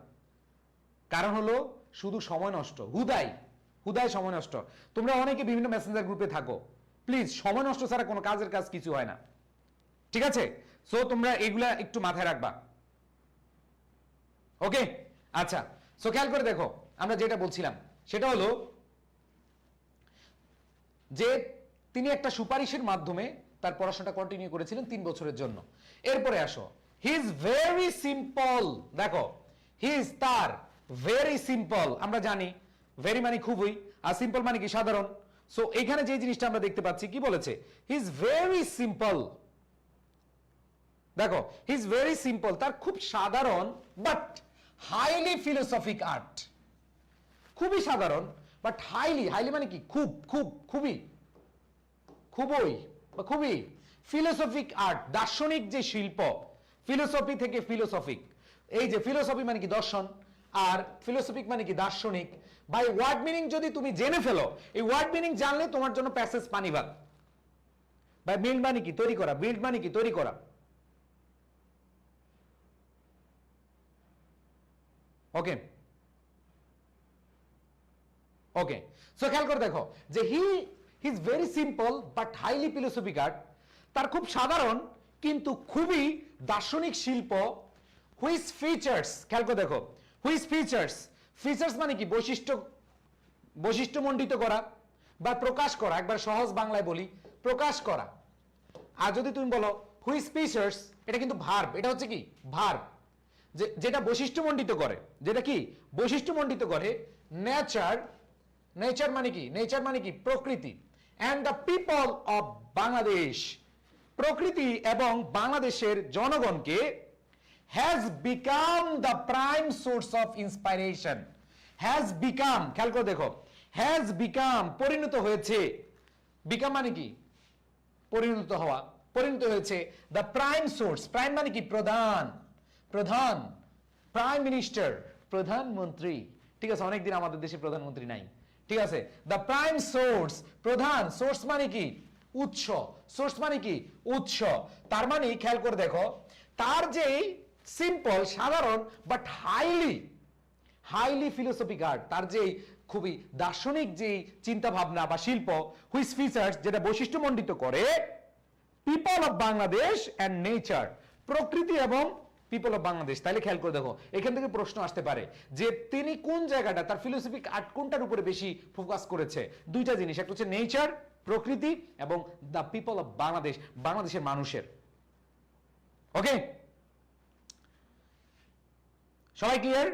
কারণ হলো শুধু সময় নষ্ট, হুদাই হুদাই সময় নষ্ট। তোমরা অনেকে বিভিন্ন মেসেঞ্জার গ্রুপে থাকো, প্লিজ সময় নষ্ট ছাড়া কোনো কাজের কাজ কিছু হয় না। ঠিক আছে, সো তোমরা এগুলা একটু মাথায় রাখবা। ওকে, আচ্ছা, সো খেয়াল করে দেখো, আমরা যেটা বলছিলাম সেটা হলো যে তিনি একটা সুপারিশের মাধ্যমে তার পড়াশোনাটা কন্টিনিউ করেছিলেন 3 বছরের জন্য। এরপরে আসো, হি ইজ ভেরি সিম্পল। দেখো, হি ইজ, তার, ভেরি সিম্পল, আমরা জানি ভেরি মানে খুবই, আর সিম্পল মানে কি? সাধারণ। সো এখানে যে জিনিসটা আমরা দেখতে পাচ্ছি, কি বলেছে? He is very simple. দেখো, হি ইজ ভেরি সিম্পল, তার খুব সাধারণ বাট হাইলি ফিলোসফিক আর্ট। খুবই সাধারণ বাট হাইলি, হাইলি মানে কি? খুব, খুব, খুবই, খুবই বা খুবই ফিলোসফিক আর্ট, দার্শনিক যে শিল্প, ফিলোসফি থেকে ফিলোসফিক, এই যে ফিলোসফি মানে কি? দর্শন, আর ফিলোসফিক মানে কি? দার্শনিক। বাই ওয়ার্ড মিনিং যদি তুমি জেনে ফেলো, এই ওয়ার্ড মিনিং জানলে তোমার জন্য প্যাসেজ পানি ভাত। বাই বিল্ড মানে কি? তৈরি করা। বিল্ড মানে কি? তৈরি করা। ওকে, ওকে, সো খেয়াল করে দেখো যে he is very simple but highly philosophic art, তার খুব সাধারণ কিন্তু খুবই দার্শনিক শিল্প। হুইচ ফিচার্স, খেয়াল করে দেখো, হুইচ ফিচার্স, ফিচার্স মানে কি? বৈশিষ্ট্য, বৈশিষ্ট্যমণ্ডিত করা বা প্রকাশ করা। একবার সহজ বাংলায় বলি, প্রকাশ করা। আর যদি তুমি বলো হুইচ ফিচার্স, এটা কিন্তু ভার্ব, এটা হচ্ছে কি? ভার্ব, যেটা বৈশিষ্ট্যমণ্ডিত করে, যেটা কি? বৈশিষ্ট্যমণ্ডিত করে। নেচার, নেচার মানে কি? নেচার মানে কি? প্রকৃতি। And the people of Bangladesh, প্রকৃতি এবং বাংলাদেশের জনগণকে, has become the prime source of inspiration. Has become, খেয়াল করে দেখো, হ্যাজ বিকাম, পরিণত হয়েছে। বিকাম মানে কি? পরিণত হওয়া, পরিণত হয়েছে। দ্য প্রাইম সোর্স, প্রাইম মানে কি? প্রধান, প্রধান, প্রাইম মিনিস্টার, প্রধানমন্ত্রী। ঠিক আছে, অনেকদিন আমাদের দেশে প্রধানমন্ত্রী নাই। ঠিক আছে, দ্য প্রাইম সোর্স, প্রধান, সোর্স মানে কি? উৎস, সোর্স মানে কি? উৎস। তার মানে খেয়াল করে দেখো, তার যে সিম্পল, সাধারণ, বাট হাইলি ফিলোসফিক্যাল, তার যে খুবই দার্শনিক যে চিন্তা ভাবনা বা শিল্প, হুইচ ফিচার্স, যেটা বৈশিষ্ট্যমণ্ডিত করে people of Bangladesh and nature, প্রকৃতি এবং পিপল অফ বাংলাদেশ। তাহলে খেয়াল করে দেখো, এখান থেকে প্রশ্ন আসতে পারে যে তিনি কোন জায়গাটা, তার ফিলোসফিক আর্ট কোনটার উপরে বেশি ফোকাস করেছে। দুইটা জিনিস, একটা হচ্ছে নেচার, প্রকৃতি, এবং দ্য পিপল অফ বাংলাদেশ, বাংলাদেশের মানুষের। ওকে, সবাই ক্লিয়ার?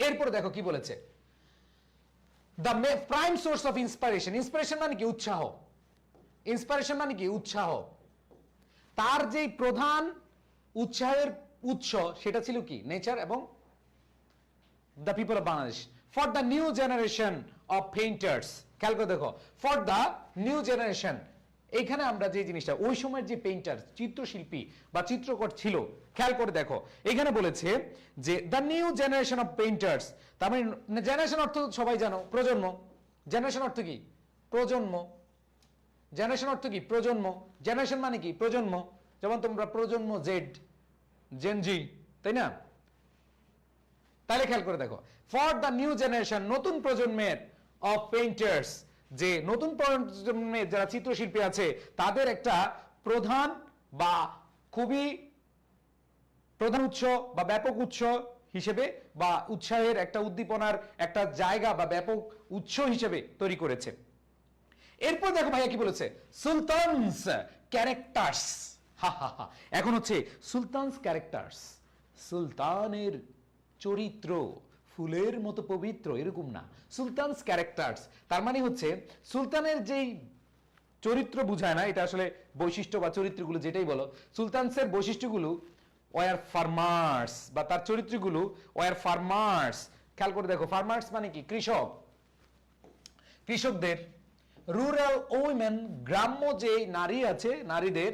এরপরে দেখো কি বলেছে, the prime source of inspiration. Inspiration মানে কি? উৎসাহ। ইন্সপিরেশন মানে কি? উৎসাহ। তার যে প্রধান উৎসাহের উৎস সেটা ছিল কি? নেচার এবং the people of Bangladesh. For the new generation of painters, খেয়াল করে দেখো, ফর দ্য নিউ জেনারেশন, এইখানে আমরা যে জিনিসটা, ওই সময়ের যে পেইন্টার, চিত্রশিল্পী বা চিত্রকর ছিল, খেয়াল করে দেখো এখানে বলেছে যে the new generation of painters. তার মানে জেনারেশন অর্থ সবাই জানো, প্রজন্ম। জেনারেশন অর্থ কি? প্রজন্ম। জেনারেশন অর্থ কি? প্রজন্ম। জেনারেশন মানে কি? প্রজন্ম। যেমন তোমরা প্রজন্ম জেড, জেনজি, তাই না? তাহলে খেয়াল করে দেখো, ফর দ্য নিউ জেনারেশন, নতুন প্রজন্মের, অফ পেইন্টার্স, যে নতুন প্রজন্মের যারা চিত্রশিল্পী আছে তাদের একটা প্রধান বা খুবই প্রধান উৎস বা ব্যাপক উৎস হিসেবে, বা উৎসাহের একটা উদ্দীপনার একটা জায়গা বা ব্যাপক উৎস হিসেবে তৈরি করেছে। এরপর দেখো ভাইয়া কি বলেছে, সুলতানস ক্যারেক্টার্স। হা হা হা, এখন হচ্ছে সুলতানস ক্যারেক্টার্স, সুলতানের চরিত্র ফুলের মতো পবিত্র, এরকম না, সুলতানস ক্যারেক্টার্স। তার মানে হচ্ছে সুলতানের যেই চরিত্র বুঝায় না, এটা আসলে বৈশিষ্ট্য বা চরিত্রগুলো যেটাই বলো, সুলতানসের বৈশিষ্ট্যগুলো ওয়ার ফার্মার্স, বা তার চরিত্রগুলো ওয়ার ফার্মার্স। খেয়াল করে দেখো, ফার্মার্স মানে কি? কৃষক, কৃষকদের। রুরাল উইমেন, গ্রাম্য যে নারী আছে, নারীদের।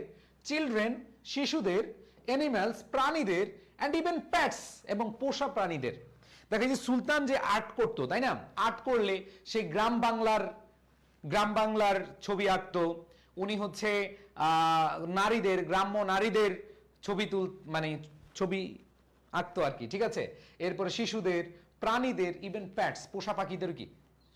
চিলড্রেন, শিশুদের। অ্যানিমালস, প্রাণীদের। অ্যান্ড ইভেন প্যাটস, এবং পোষা প্রাণীদের। দেখা যায় সুলতান যে আর্ট করতো, তাই না? আর্ট করলে সেই গ্রাম বাংলার ছবি আঁকতো। উনি হচ্ছে নারীদের, গ্রাম্য নারীদের মানে ছবি আঁকতো আর কি, ঠিক আছে? এরপরে শিশুদের, প্রাণীদের, ইভেন প্যাটস, পোষা পাখিদের কি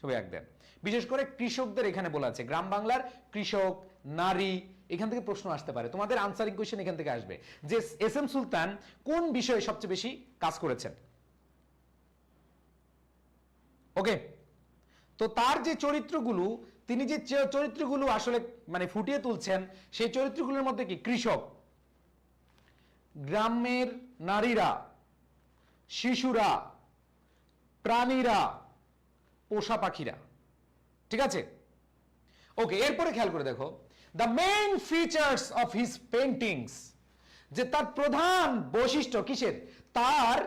ছবি আঁকতেন। বিশেষ করে কৃষকদের এখানে বলা আছে, গ্রাম বাংলার কৃষক, নারী। এখান থেকে প্রশ্ন আসতে পারে, তোমাদের আনসারিং কোয়েশ্চেন এখান থেকে আসবে যে এস এম সুলতান কোন বিষয়ে সবচেয়ে বেশি কাজ করেছেন। ওকে, তো তার যে চরিত্রগুলো, তিনি যে চরিত্রগুলো আসলে মানে ফুটিয়ে তুলছেন, সেই চরিত্রগুলোর মধ্যে কি? কৃষক, গ্রামের নারীরা, শিশুরা, প্রাণীরা, পোষা পাখিরা, ঠিক আছে? ওকে, এরপরে খেয়াল করে দেখো, the main features of his paintings, যে তার প্রধান বৈশিষ্ট্য কিসের? তার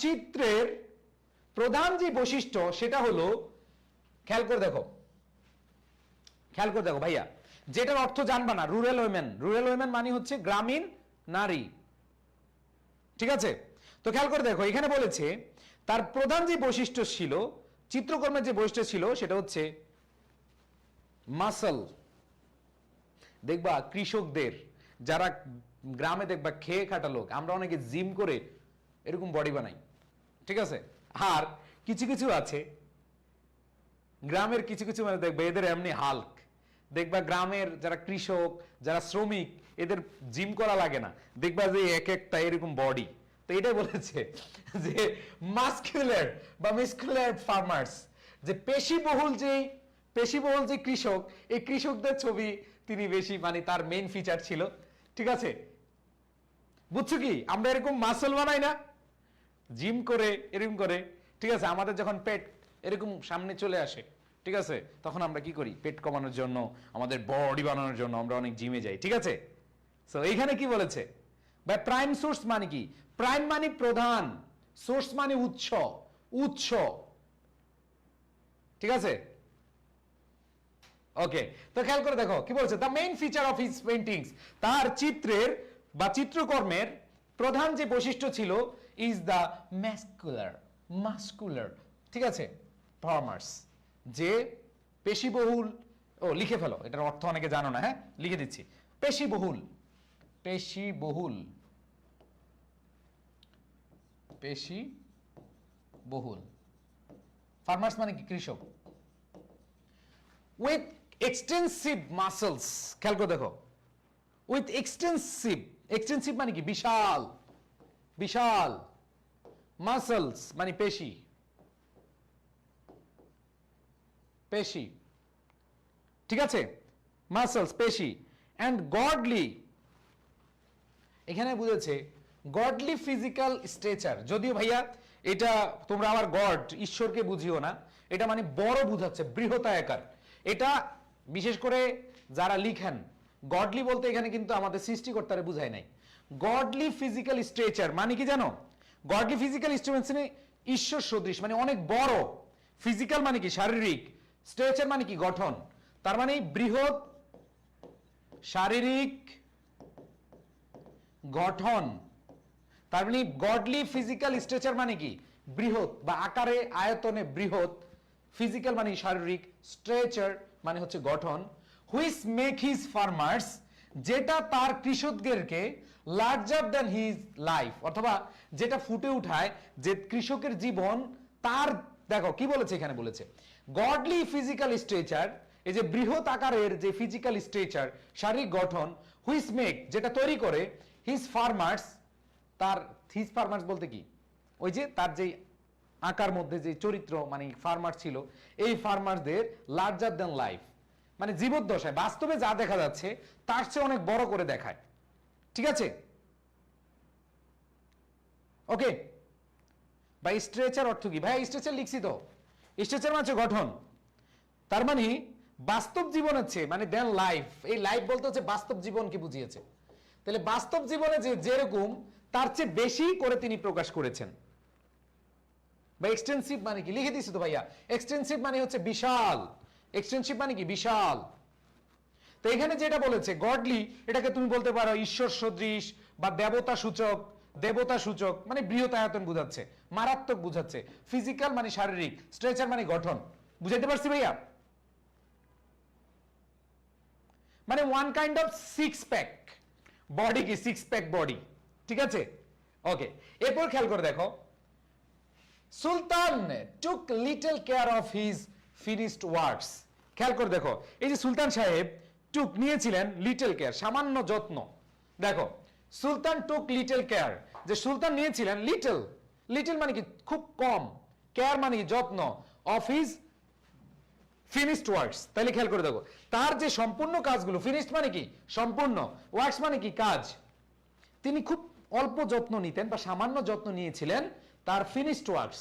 চিত্রের প্রধান যে বৈশিষ্ট্য সেটা হলো, খেয়াল করে দেখো ভাইয়া, যেটার অর্থ জানবা না, রুরাল উইমেন। রুরাল উইমেন মানে হচ্ছে গ্রামীণ নারী, ঠিক আছে? তো খেয়াল করে দেখো, এখানে বলেছে তার প্রধান যে বৈশিষ্ট্য ছিল, চিত্রকর্মের যে বৈশিষ্ট্য ছিল, সেটা হচ্ছে মাসল। দেখবা কৃষকদের, যারা গ্রামে দেখবা খেয়ে খাটা লোক, আমরা অনেকে জিম করে এরকম বডি বানাই, ঠিক আছে? আর কিছু কিছু আছে গ্রামের, কিছু মানে দেখবা এদের এমনি হাল্ক। দেখবা গ্রামের যারা কৃষক, যারা শ্রমিক, এদের জিম করা লাগে না, দেখবা যে এক একটা এরকম বডি। তো এটাই বলেছে যে মাস্কুলার বা মিসকুলার ফার্মার্স, যে পেশিবহুল যে কৃষক, এই কৃষকদের ছবি তিনি বেশি, মানে তার মেইন ফিচার ছিল, ঠিক আছে? বুঝছো কি? আমরা এরকম মাসল বানাই না, জিম করে এরকম করে, ঠিক আছে? আমাদের যখন পেট এরকম সামনে চলে আসে, ঠিক আছে, তখন আমরা কি করি? পেট কমানোর জন্য, আমাদের বডি বানানোর জন্য আমরা অনেক জিমে যাই, ঠিক আছে? সো এইখানে কি বলেছে ভাই, প্রাইম সোর্স মানে কি? প্রাইম মানে প্রধান, সোর্স মানে উৎস, ঠিক আছে? ওকে, তো খেয়াল করে দেখো কি বলছে, the main feature of his paintings, তার চিত্রের বা চিত্রকর্মের প্রধান যে বৈশিষ্ট্য ছিল, ইজ দ্য মাস্কুলার, ঠিক আছে, ফার্মার্স, যে পেশিবহুল। লিখে ফেলো, এটার অর্থ অনেকে জানো না, হ্যাঁ লিখে দিচ্ছি, পেশিবহুল পেশি বহুল, পেশি বহুল। ফার্মার্স মানে কি? কৃষক। উইথ এক্সটেন্সিভ মাসলস, খেয়াল করে দেখো, উইথ এক্সটেন্সিভ, এক্সটেন্সিভ মানে কি? বিশাল, বিশাল। মাসলস মানে পেশি, পেশি, ঠিক আছে, মাসলস পেশি। অ্যান্ড গডলি, এখানে বুঝেছে গডলি ফিজিক্যাল স্ট্রেচার। যদিও ভাইয়া এটা তোমরা আবার গড ঈশ্বরকে বুঝিও না, এটা মানে বড় বুঝাচ্ছে, বৃহতায়কার। এটা বিশেষ করে যারা লিখেন গডলি বলতে এখানে কিন্তু আমাদের সৃষ্টিকর্তারে বুঝায় নাই। গডলি ফিজিক্যাল স্ট্রেচার মানে কি জানো? গডলি ফিজিক্যাল স্ট্রেচার মানে ঈশ্বর সদৃশ, মানে অনেক বড়। ফিজিক্যাল মানে কি? শারীরিক। স্ট্রেচার মানে কি? গঠন। তার মানে বৃহৎ শারীরিক গঠন। তার মানে গডলি ফিজিক্যাল স্ট্রেচার মানে কি? বৃহৎ বা আকারে আয়তনে বৃহৎ। ফিজিক্যাল মানে শারীরিক, স্ট্রেচার মানে হচ্ছে গঠন। হুইচ মেক হিজ ফার্মার্স, যেটা তার কৃষকদেরকে লার্জার দ্যান হিজ লাইফ, অথবা যেটা ফুটে উঠায় যে কৃষকের জীবন তার, দেখো কি বলেছে এখানে, বলেছে গডলি ফিজিক্যাল স্ট্রেচার, এই যে বৃহৎ আকারের যে ফিজিক্যাল স্ট্রেচার, শারীরিক গঠন, হুইচ মেক যেটা তৈরি করে, হিজ ফার্মার্স, তার হিজ ফার্মার্স বলতে কি? ওই যে তার যে আকার মধ্যে যে চরিত্র মানে ফার্মার ছিল, এই ফার্মারদের লার্জার দ্যান লাইফ মানে জীবদ্দশায় বাস্তবে যা দেখা যাচ্ছে তার চেয়ে অনেক বড় করে দেখায়। ঠিক আছে, ওকে। ভাই স্ট্রেচার অর্থ কি? ভাই স্ট্রেচার লিখছি তো, স্ট্রেচার মানে হচ্ছে গঠন। তার মানে বাস্তব জীবন হচ্ছে মানে দেন লাইফ, এই লাইফ বলতে হচ্ছে বাস্তব জীবনকে বুঝিয়েছে। তাহলে বাস্তব জীবনে যে যেরকম তার চেয়ে বেশি করে তিনি প্রকাশ করেছেন। বা এক্সটেন্সিভ মানে কি? লিখে দিছি তো ভাইয়া, এক্সটেন্সিভ মানে হচ্ছে বিশাল। এক্সটেন্সিভ মানে কি? বিশাল। তো এখানে যেটা বলেছে গডলি, এটাকে তুমি বলতে পারো ঈশ্বর সদৃশ বা দেবতা সূচক। দেবতা সূচক মানে বৃহতায়তন বুঝাচ্ছে, মারাত্মক বুঝাচ্ছে। ফিজিক্যাল মানে শারীরিক, স্ট্রেচার মানে গঠন। বুঝাইতে পারছি ভাইয়া? মানে one kind of six pack body, কি সিক্স প্যাক বডি। ঠিক আছে, ওকে। এরপর খেয়াল করে দেখো, Sultan took little care of his finished works. খেয়াল করে দেখো, এই যে সুলতান সাহেব টুক নিয়েছিলেন লিটল কেয়ার, সামান্য যত্ন। দেখো সুলতান টুক লিটল কেয়ার, যে সুলতান নিয়েছিলেন লিটল, লিটল মানে কি? খুব কম, কেয়ার মানে কি? যত্ন, অফ হিজ ফিনিশড ওয়ার্কস। তাহলে খেয়াল করে দেখো, তার যে সম্পূর্ণ কাজগুলো, ফিনিশড মানে কি? সম্পূর্ণ, ওয়ার্কস মানে কি? কাজ। তিনি খুব অল্প যত্ন নিতেন বা সামান্য যত্ন নিয়েছিলেন তার ফিনিশড ওয়ার্কস।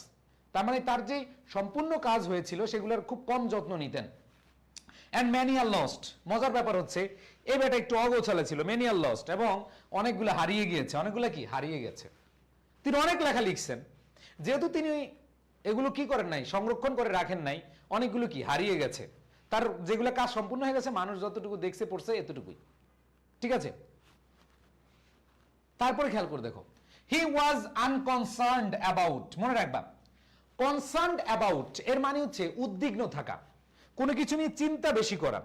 তার মানে তার যে সম্পূর্ণ কাজ হয়েছিল সেগুলোর খুব কম যত্ন নিতেন। অ্যান্ড ম্যানি আর লস্ট, মজার ব্যাপার হচ্ছে এই বেটা একটু অগোছালো ছিল, ম্যানি আর লস্ট, এবং অনেকগুলো হারিয়ে গিয়েছে। অনেকগুলো কি? হারিয়ে গেছে। তিনি অনেক লেখা লিখছেন, যেহেতু তিনি এগুলো কি করেন নাই, সংরক্ষণ করে রাখেন নাই, অনেকগুলো কি? হারিয়ে গেছে। তার যেগুলো কাজ সম্পূর্ণ হয়ে গেছে, মানুষ যতটুকু দেখছে পড়ছে এতটুকুই। ঠিক আছে, তারপরে খেয়াল করে দেখো, হি ওয়াজ আনকনসার্নড অ্যাবাউট। মনে রাখবা, কনসার্নড অ্যাবাউট এর মানে হচ্ছে উদ্বিগ্ন থাকা, কোনো কিছু নিয়ে চিন্তা বেশি করা।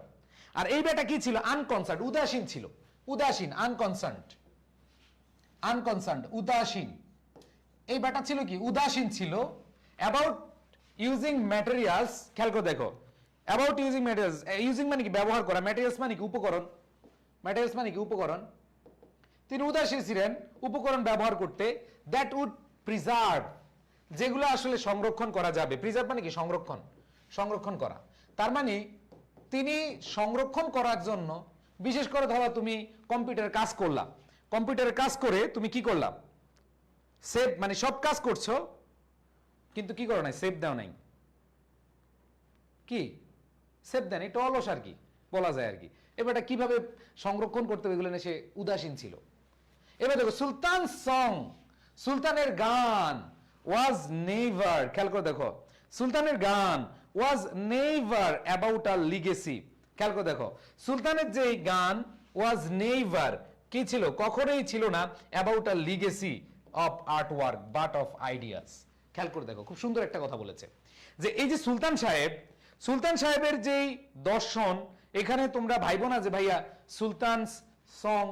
আর এই বেটা কি ছিল? আনকনসার্নড, উদাসীন ছিল। উদাসীন, আনকনসার্নড, আনকনসার্নড উদাসীন। এই বেটা ছিল কি? উদাসীন ছিল। অ্যাবাউট ইউজিং ম্যাটেরিয়ালস, খেয়াল করে দেখো, অ্যাবাউট ইউজিং ম্যাটেরিয়ালস, ইউজিং মানে কি? ব্যবহার করা, ম্যাটেরিয়ালস মানে কি? উপকরণ, ম্যাটেরিয়ালস মানে কি? উপকরণ। তিনি উদাসীন ছিলেন উপকরণ ব্যবহার করতে, দ্যাট উড প্রিজার্ভ, যেগুলো আসলে সংরক্ষণ করা যাবে। প্রিজার্ভ মানে কি? সংরক্ষণ, সংরক্ষণ করা। তার মানে তিনি সংরক্ষণ করার জন্য, বিশেষ করে ধরো তুমি কম্পিউটারে কাজ করলা, কম্পিউটারে কাজ করে তুমি কি করলা? সেভ, মানে সব কাজ করছো কিন্তু কি করো নাই? সেভ দাও নাই। কি? সেভ দেন, একটু অলস আর কি বলা যায় আর কি। এবারটা কিভাবে সংরক্ষণ করতে হবে এগুলো নিয়ে সে উদাসীন ছিল। এবার দেখো, সুলতান সং, সুলতানের গান, ওয়াজ নেভার, খেয়াল করে দেখো, সুলতানের গান was never about a legacy. খেয়াল করে দেখো, সুলতানের যে গান ওয়াজ নেভার কি ছিল? কখনোই ছিল না about a legacy of art work but of ideas. খেয়াল করে দেখো, খুব সুন্দর একটা কথা বলেছে যে এই যে সুলতান সাহেব, সুলতান সাহেবের যেই দর্শন, এখানে তোমরা ভাইবো না যে ভাইয়া সুলতানস সং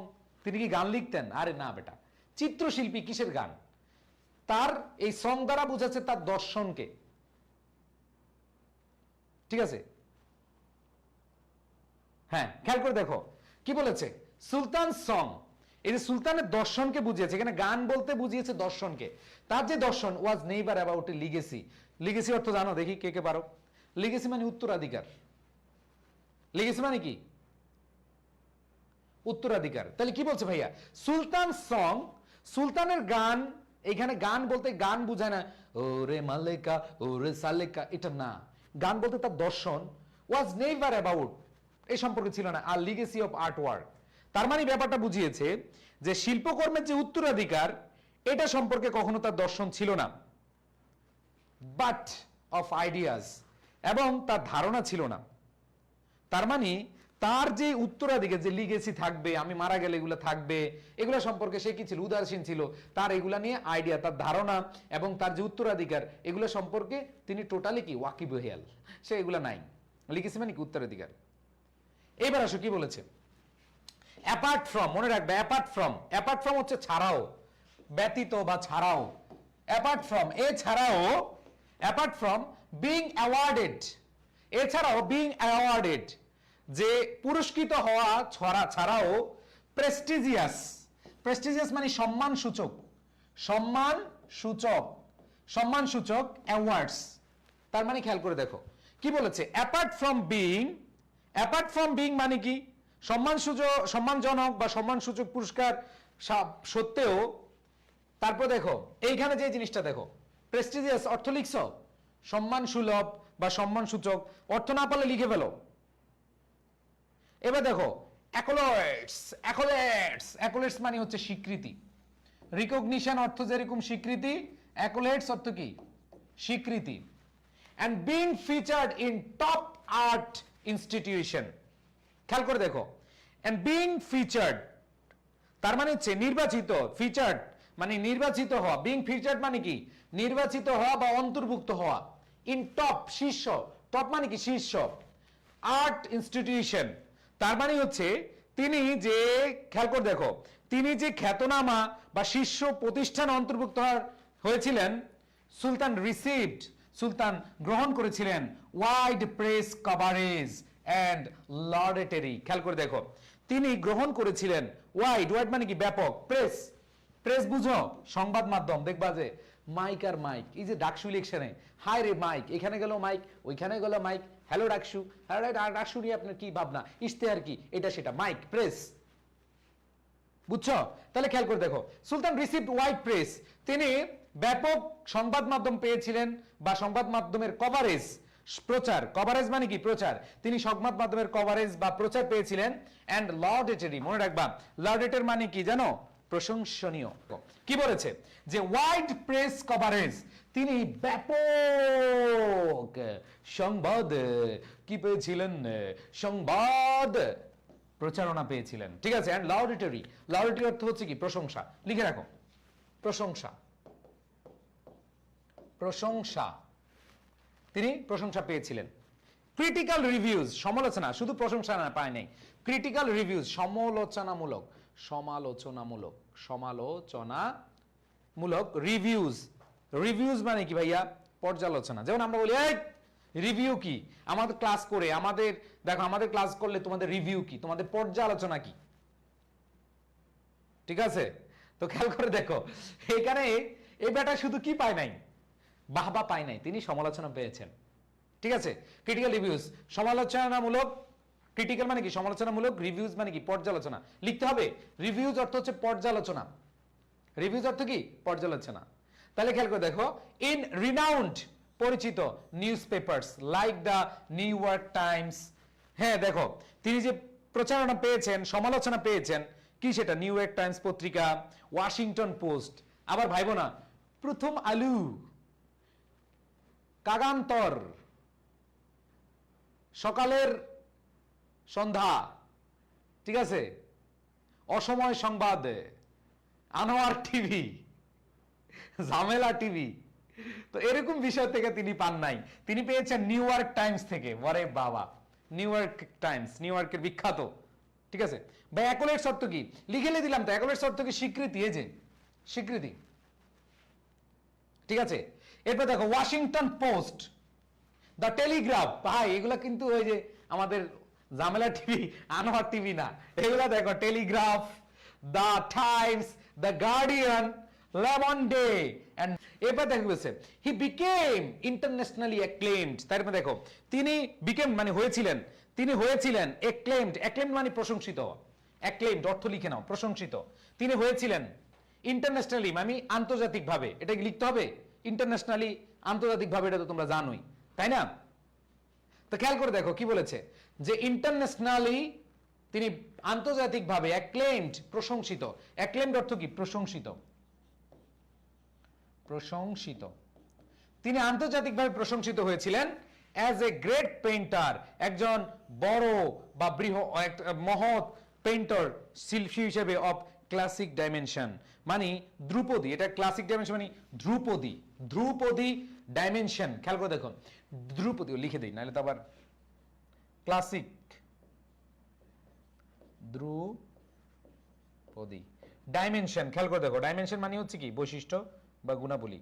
তিনি কি গান লিখতেন? আরে না বেটা, চিত্রশিল্পী কিসের গান? তার এই সং দ্বারা বোঝাচ্ছে তার দর্শনকে। ঠিক আছে, হ্যাঁ খেয়াল করে দেখো কি বলেছে, সুলতান সং, এই যে সুলতানের দর্শনকে বুঝিয়েছে, এখানে গান বলতে বুঝিয়েছে দর্শনকে। তার যে দর্শন was neither about a legacy. Legacy অর্থ জানো? দেখি কে কে পারো। লিগেসি মানে উত্তরাধিকার। লিগেসি মানে কি? উত্তরাধিকার। তাহলে কি বলছে ভাইয়া, সুলতান সং, সুলতানের গান। এখানে গান বলতে গান বুঝায় না ওরে মালেকা ওরে সালেকা, এটা না। গান বলতে তার দর্শন ওয়াজ নেভার অ্যাবাউট, এই সম্পর্কে ছিল না, আর লিগেসি অফ আর্ট ওয়ার্ক। তার মানে ব্যাপারটা বুঝিয়েছে যে শিল্পকর্মের যে উত্তরাধিকার, এটা সম্পর্কে কখনো তার দর্শন ছিল না, বাট অফ আইডিয়াস, এবং তার ধারণা ছিল না। তার মানে তার যে উত্তরাধিকার, যে লিগেসি থাকবে, আমি মারা গেলে এগুলো থাকবে, এগুলো সম্পর্কে সে কি ছিল? উদাসীন ছিল। তার এগুলা নিয়ে আইডিয়া, তার ধারণা এবং তার যে উত্তরাধিকার, এগুলো সম্পর্কে তিনি টোটালি কি ওয়াকিবহাল, সে এগুলা নাই। লিগেসি মানে কি? উত্তরাধিকার। এবার আসো কি বলেছে, অ্যাপার্ট ফ্রম, মনে রাখবে অ্যাপার্ট ফ্রম, অ্যাপার্ট ফ্রম হচ্ছে ছাড়াও, ব্যতীত বা ছাড়াও। অ্যাপার্ট ফ্রম, এছাড়াও, অ্যাপার্ট ফ্রম বিং অ্যাওয়ার্ডেড, এছাড়াও বিং অ্যাওয়ার্ডেড, যে পুরস্কৃত হওয়া ছাড়াও, প্রেস্টিজিয়াস, প্রেস্টিজিয়াস মানে সম্মান সূচক, সম্মান সূচক, সম্মান সূচক অ্যাওয়ার্ডস। তার মানে খেয়াল করে দেখো কি বলেছে, apart from being, apart from being মানে কি? সম্মানসূচক, সম্মানজনক বা সম্মানসূচক পুরস্কার সত্ত্বেও। তারপর দেখো এইখানে যে জিনিসটা দেখো, প্রেস্টিজিয়াস অর্থ লিখছ, সম্মান সুলভ বা সম্মান সূচক, অর্থ না পারলে লিখে ফেলো। এবার দেখো অ্যাকোলেটস, অ্যাকোলেটস, অ্যাকোলেটস মানে হচ্ছে স্বীকৃতি। রিকগনিশন অর্থ যেরকম স্বীকৃতি, অ্যাকোলেটস অর্থ কি? স্বীকৃতি। and being featured in top art institution, খেয়াল করে দেখো, and being featured তার মানে হচ্ছে নির্বাচিত, ফিচার্ড মানে নির্বাচিত হওয়া, being featured মানে কি? নির্বাচিত হওয়া বা অন্তর্ভুক্ত হওয়া, in top শীর্ষ, টপ মানে কি? শীর্ষ, আর্ট ইনস্টিটিউশন তার মানে হচ্ছে তিনি যে, খেয়াল করে দেখো, তিনি যে খ্যাতনামা বা শীর্ষ প্রতিষ্ঠান অন্তর্ভুক্ত হয়েছিলেন, সুলতান রিসিভড, সুলতান গ্রহণ করেছিলেন ওয়াইড প্রেস কভারেজ অ্যান্ড লডেটারি। খেয়াল করে দেখো, তিনি গ্রহণ করেছিলেন ওয়াইড, ওয়াইড মানে কি? ব্যাপক, প্রেস, প্রেস বুঝো সংবাদ মাধ্যম। দেখবা যে মাইক আর মাইক, এই যে ডাকসু ইলেকশনে, হাই রে মাইক, এখানে গেল মাইক, ওইখানে গেল mike, hello DUCSU, hello DUCSU নিয়ে আপনার কি ভাবনা, ইশতেহার কি, এটা সেটা, মাইক, প্রেস, বুঝছো? তাহলে খেয়াল করে দেখো, সুলতান রিসিভড ওয়াইড প্রেস, তিনি ব্যাপক সংবাদ মাধ্যম পেয়েছিলেন বা সংবাদ মাধ্যমের কভারেজ, প্রচার, কভারেজ মানে কি? প্রচার। তিনি সংবাদ মাধ্যমের কভারেজ বা প্রচার পেয়েছিলেন, এন্ড লডেটারি, মনে রাখবা লডেটারি মানে কি জানো? প্রশংসনীয়। কি বলেছে যে ওয়াইড প্রেস কভারেজ, তিনি ব্যাপক সংবাদ কি পেয়েছিলেন? সংবাদ প্রচারণা পেয়েছিলেন। ঠিক আছে, এন্ড লাউডেটরি, লাউডেটরি অর্থ হচ্ছে কি? প্রশংসা। লিখে রাখো, প্রশংসা, প্রশংসা, তিনি প্রশংসা পেয়েছিলেন। ক্রিটিক্যাল রিভিউজ, সমালোচনা, শুধু প্রশংসা না পায় নাই, ক্রিটিক্যাল রিভিউজ, সমালোচনামূলক, সমালোচনামূলক, সমালোচনামূলক রিভিউজ। রিভিউজ মানে কি ভাইয়া? পর্যালোচনা। যেমন আমরা বলি এই রিভিউ কি? আমাদের ক্লাস করে, আমাদের দেখো, আমাদের ক্লাস করলে তোমাদের রিভিউ কি? তোমাদের পর্যালোচনা কি? ঠিক আছে, তো খেয়াল করে দেখো এখানে এই ব্যাটা শুধু কি পায় নাই? বাহবা পায় নাই, তিনি সমালোচনা পেয়েছেন। ঠিক আছে, ক্রিটিক্যাল রিভিউজ, সমালোচনামূলক, ক্রিটিক্যাল মানে কি? সমালোচনামূলক, রিভিউজ মানে কি? পর্যালোচনা। লিখতে হবে রিভিউজ অর্থ হচ্ছে পর্যালোচনা, রিভিউজ অর্থ কি? পর্যালোচনা। তাহলে খেয়াল করে দেখো, ইন রিনাউন্ড, পরিচিত, news papers like the new York Times. হ্যাঁ দেখো, তিনি যে প্রচারণা পেয়েছেন, সমালোচনা পেয়েছেন, কি সেটা? নিউ ইয়র্ক টাইমস পত্রিকা, ওয়াশিংটন পোস্ট, আবার ভাইবো না, প্রথম আলু, কাগান্তর, সকালের সন্ধ্যা, ঠিক আছে, অসময় সংবাদ, আনোয়ার টিভি, ঝামেলা টিভি। তো এরকম বিষয় থেকে তিনি পান নাই, তিনি পেয়েছেন নিউ ইয়র্ক টাইমস থেকে। ওরে বাবা, নিউ ইয়র্ক টাইমস, নিউ ইয়র্কের বিখ্যাত ঠিক আছে, বা অ্যাকোলেটস অর্থ কি লিখে দিলাম তো, অ্যাকোলেটস অর্থ কি স্বীকৃতি, এই যে স্বীকৃতি, ঠিক আছে। এরপর দেখো ওয়াশিংটন পোস্ট, দ্য টেলিগ্রাফ, ভাই এগুলা কিন্তু ওই যে আমাদের জামেলা টিভি, আনোয়ার টিভি না, এগুলা দেখো Telegraph, the Times, the Guardian, Le Monde. And এবার দেখবেছে হি বিকেম ইন্টারন্যাশনালি অ্যাক্লেমড, তারপরে দেখো তিনি বিকেম মানে হয়েছিলেন, তিনি হয়েছিলেন অ্যাক্লেমড, অ্যাক্লেমড মানে প্রশংসিত, অ্যাক্লেমড অর্থ লিখে নাও প্রশংসিত, তিনি হয়েছিলেন ইন্টারন্যাশনালি মানে আন্তর্জাতিকভাবে, এটা কি লিখতে হবে ইন্টারন্যাশনালি, আন্তর্জাতিকভাবে, এটা তো তোমরা জানোই তাই না। তো খেয়াল করে দেখো কি বলেছে যে ইন্টারন্যাশনালি তিনি আন্তর্জাতিকভাবে অ্যাক্লেমড প্রশংসিত, অ্যাক্লেমড অর্থ কি প্রশংসিত, প্রশংসিত, তিনি আন্তর্জাতিকভাবে প্রশংসিত হয়েছিলেন অ্যাজ এ গ্রেট পেইন্টার, একজন বড় বা বৃহৎ মহৎ পেইন্টার শিল্পী হিসেবে অফ ক্লাসিক ডাইমেনশন, মানে ধ্রুপদী, এটা ক্লাসিক ডাইমেনশন মানে ধ্রুপদী, ধ্রুপদী ডাইমেনশন, খেয়াল করে দেখুন ধ্রুপদী লিখে দিই নাহলে তো আবার ক্লাসিক ধ্রুপদী ডাইমেনশন, খেয়াল করে দেখো ডাইমেনশন মানে হচ্ছে কি বৈশিষ্ট্য বা গুণাবলী,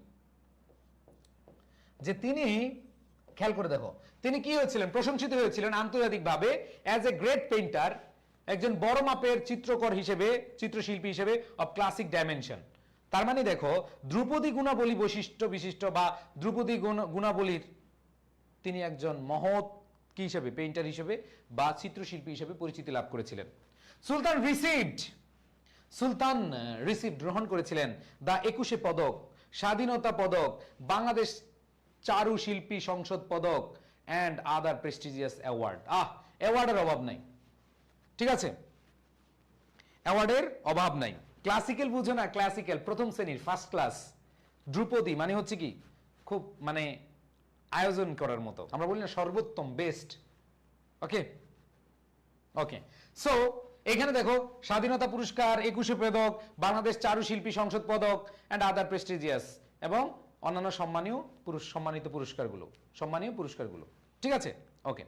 যে তিনি খেয়াল করে দেখো তিনি কি হয়েছিলেন প্রশংসিত হয়েছিলেন আন্তর্জাতিকভাবে অ্যাজ এ গ্রেট পেইন্টার, একজন বড় মাপের চিত্রকর হিসেবে, চিত্রশিল্পী হিসেবে অফ ক্লাসিক ডাইমেনশন। তার মানে দেখো ধ্রুপদী গুণাবলী বৈশিষ্ট্য বিশিষ্ট বা ধ্রুপদী গুণাবলীর তিনি একজন মহৎ কি হিসেবে পেইন্টার হিসেবে বা চিত্রশিল্পী হিসেবে পরিচিতি লাভ করেছিলেন। সুলতান রিসিভড গ্রহণ করেছিলেন দ্য 21 পদক, স্বাধীনতা পদক, বাংলাদেশ চারুশিল্পী সংসদ পদক অ্যান্ড আদার প্রেস্টিজিয়াস অ্যাওয়ার্ড। অ্যাওয়ার্ডের অভাব নাই, ঠিক আছে, অ্যাওয়ার্ডের অভাব নাই। ক্লাসিক্যাল বুঝো না, ক্লাসিক্যাল প্রথম শ্রেণীর ফার্স্ট ক্লাস, ধ্রুপদী মানে হচ্ছে কি খুব মানে আয়োজন করার মতো, আমরা বলি না সর্বোত্তম বেস্ট। ওকে ওকে, সো এখানে দেখো স্বাধীনতা পুরস্কার, 21 পদক, বাংলাদেশ চারুশিল্পী সংসদ পদক অ্যান্ড আদার প্রেস্টিজিয়াস, এবং অন্যান্য সম্মানিত পুরস্কারগুলো, ঠিক আছে। ওকে।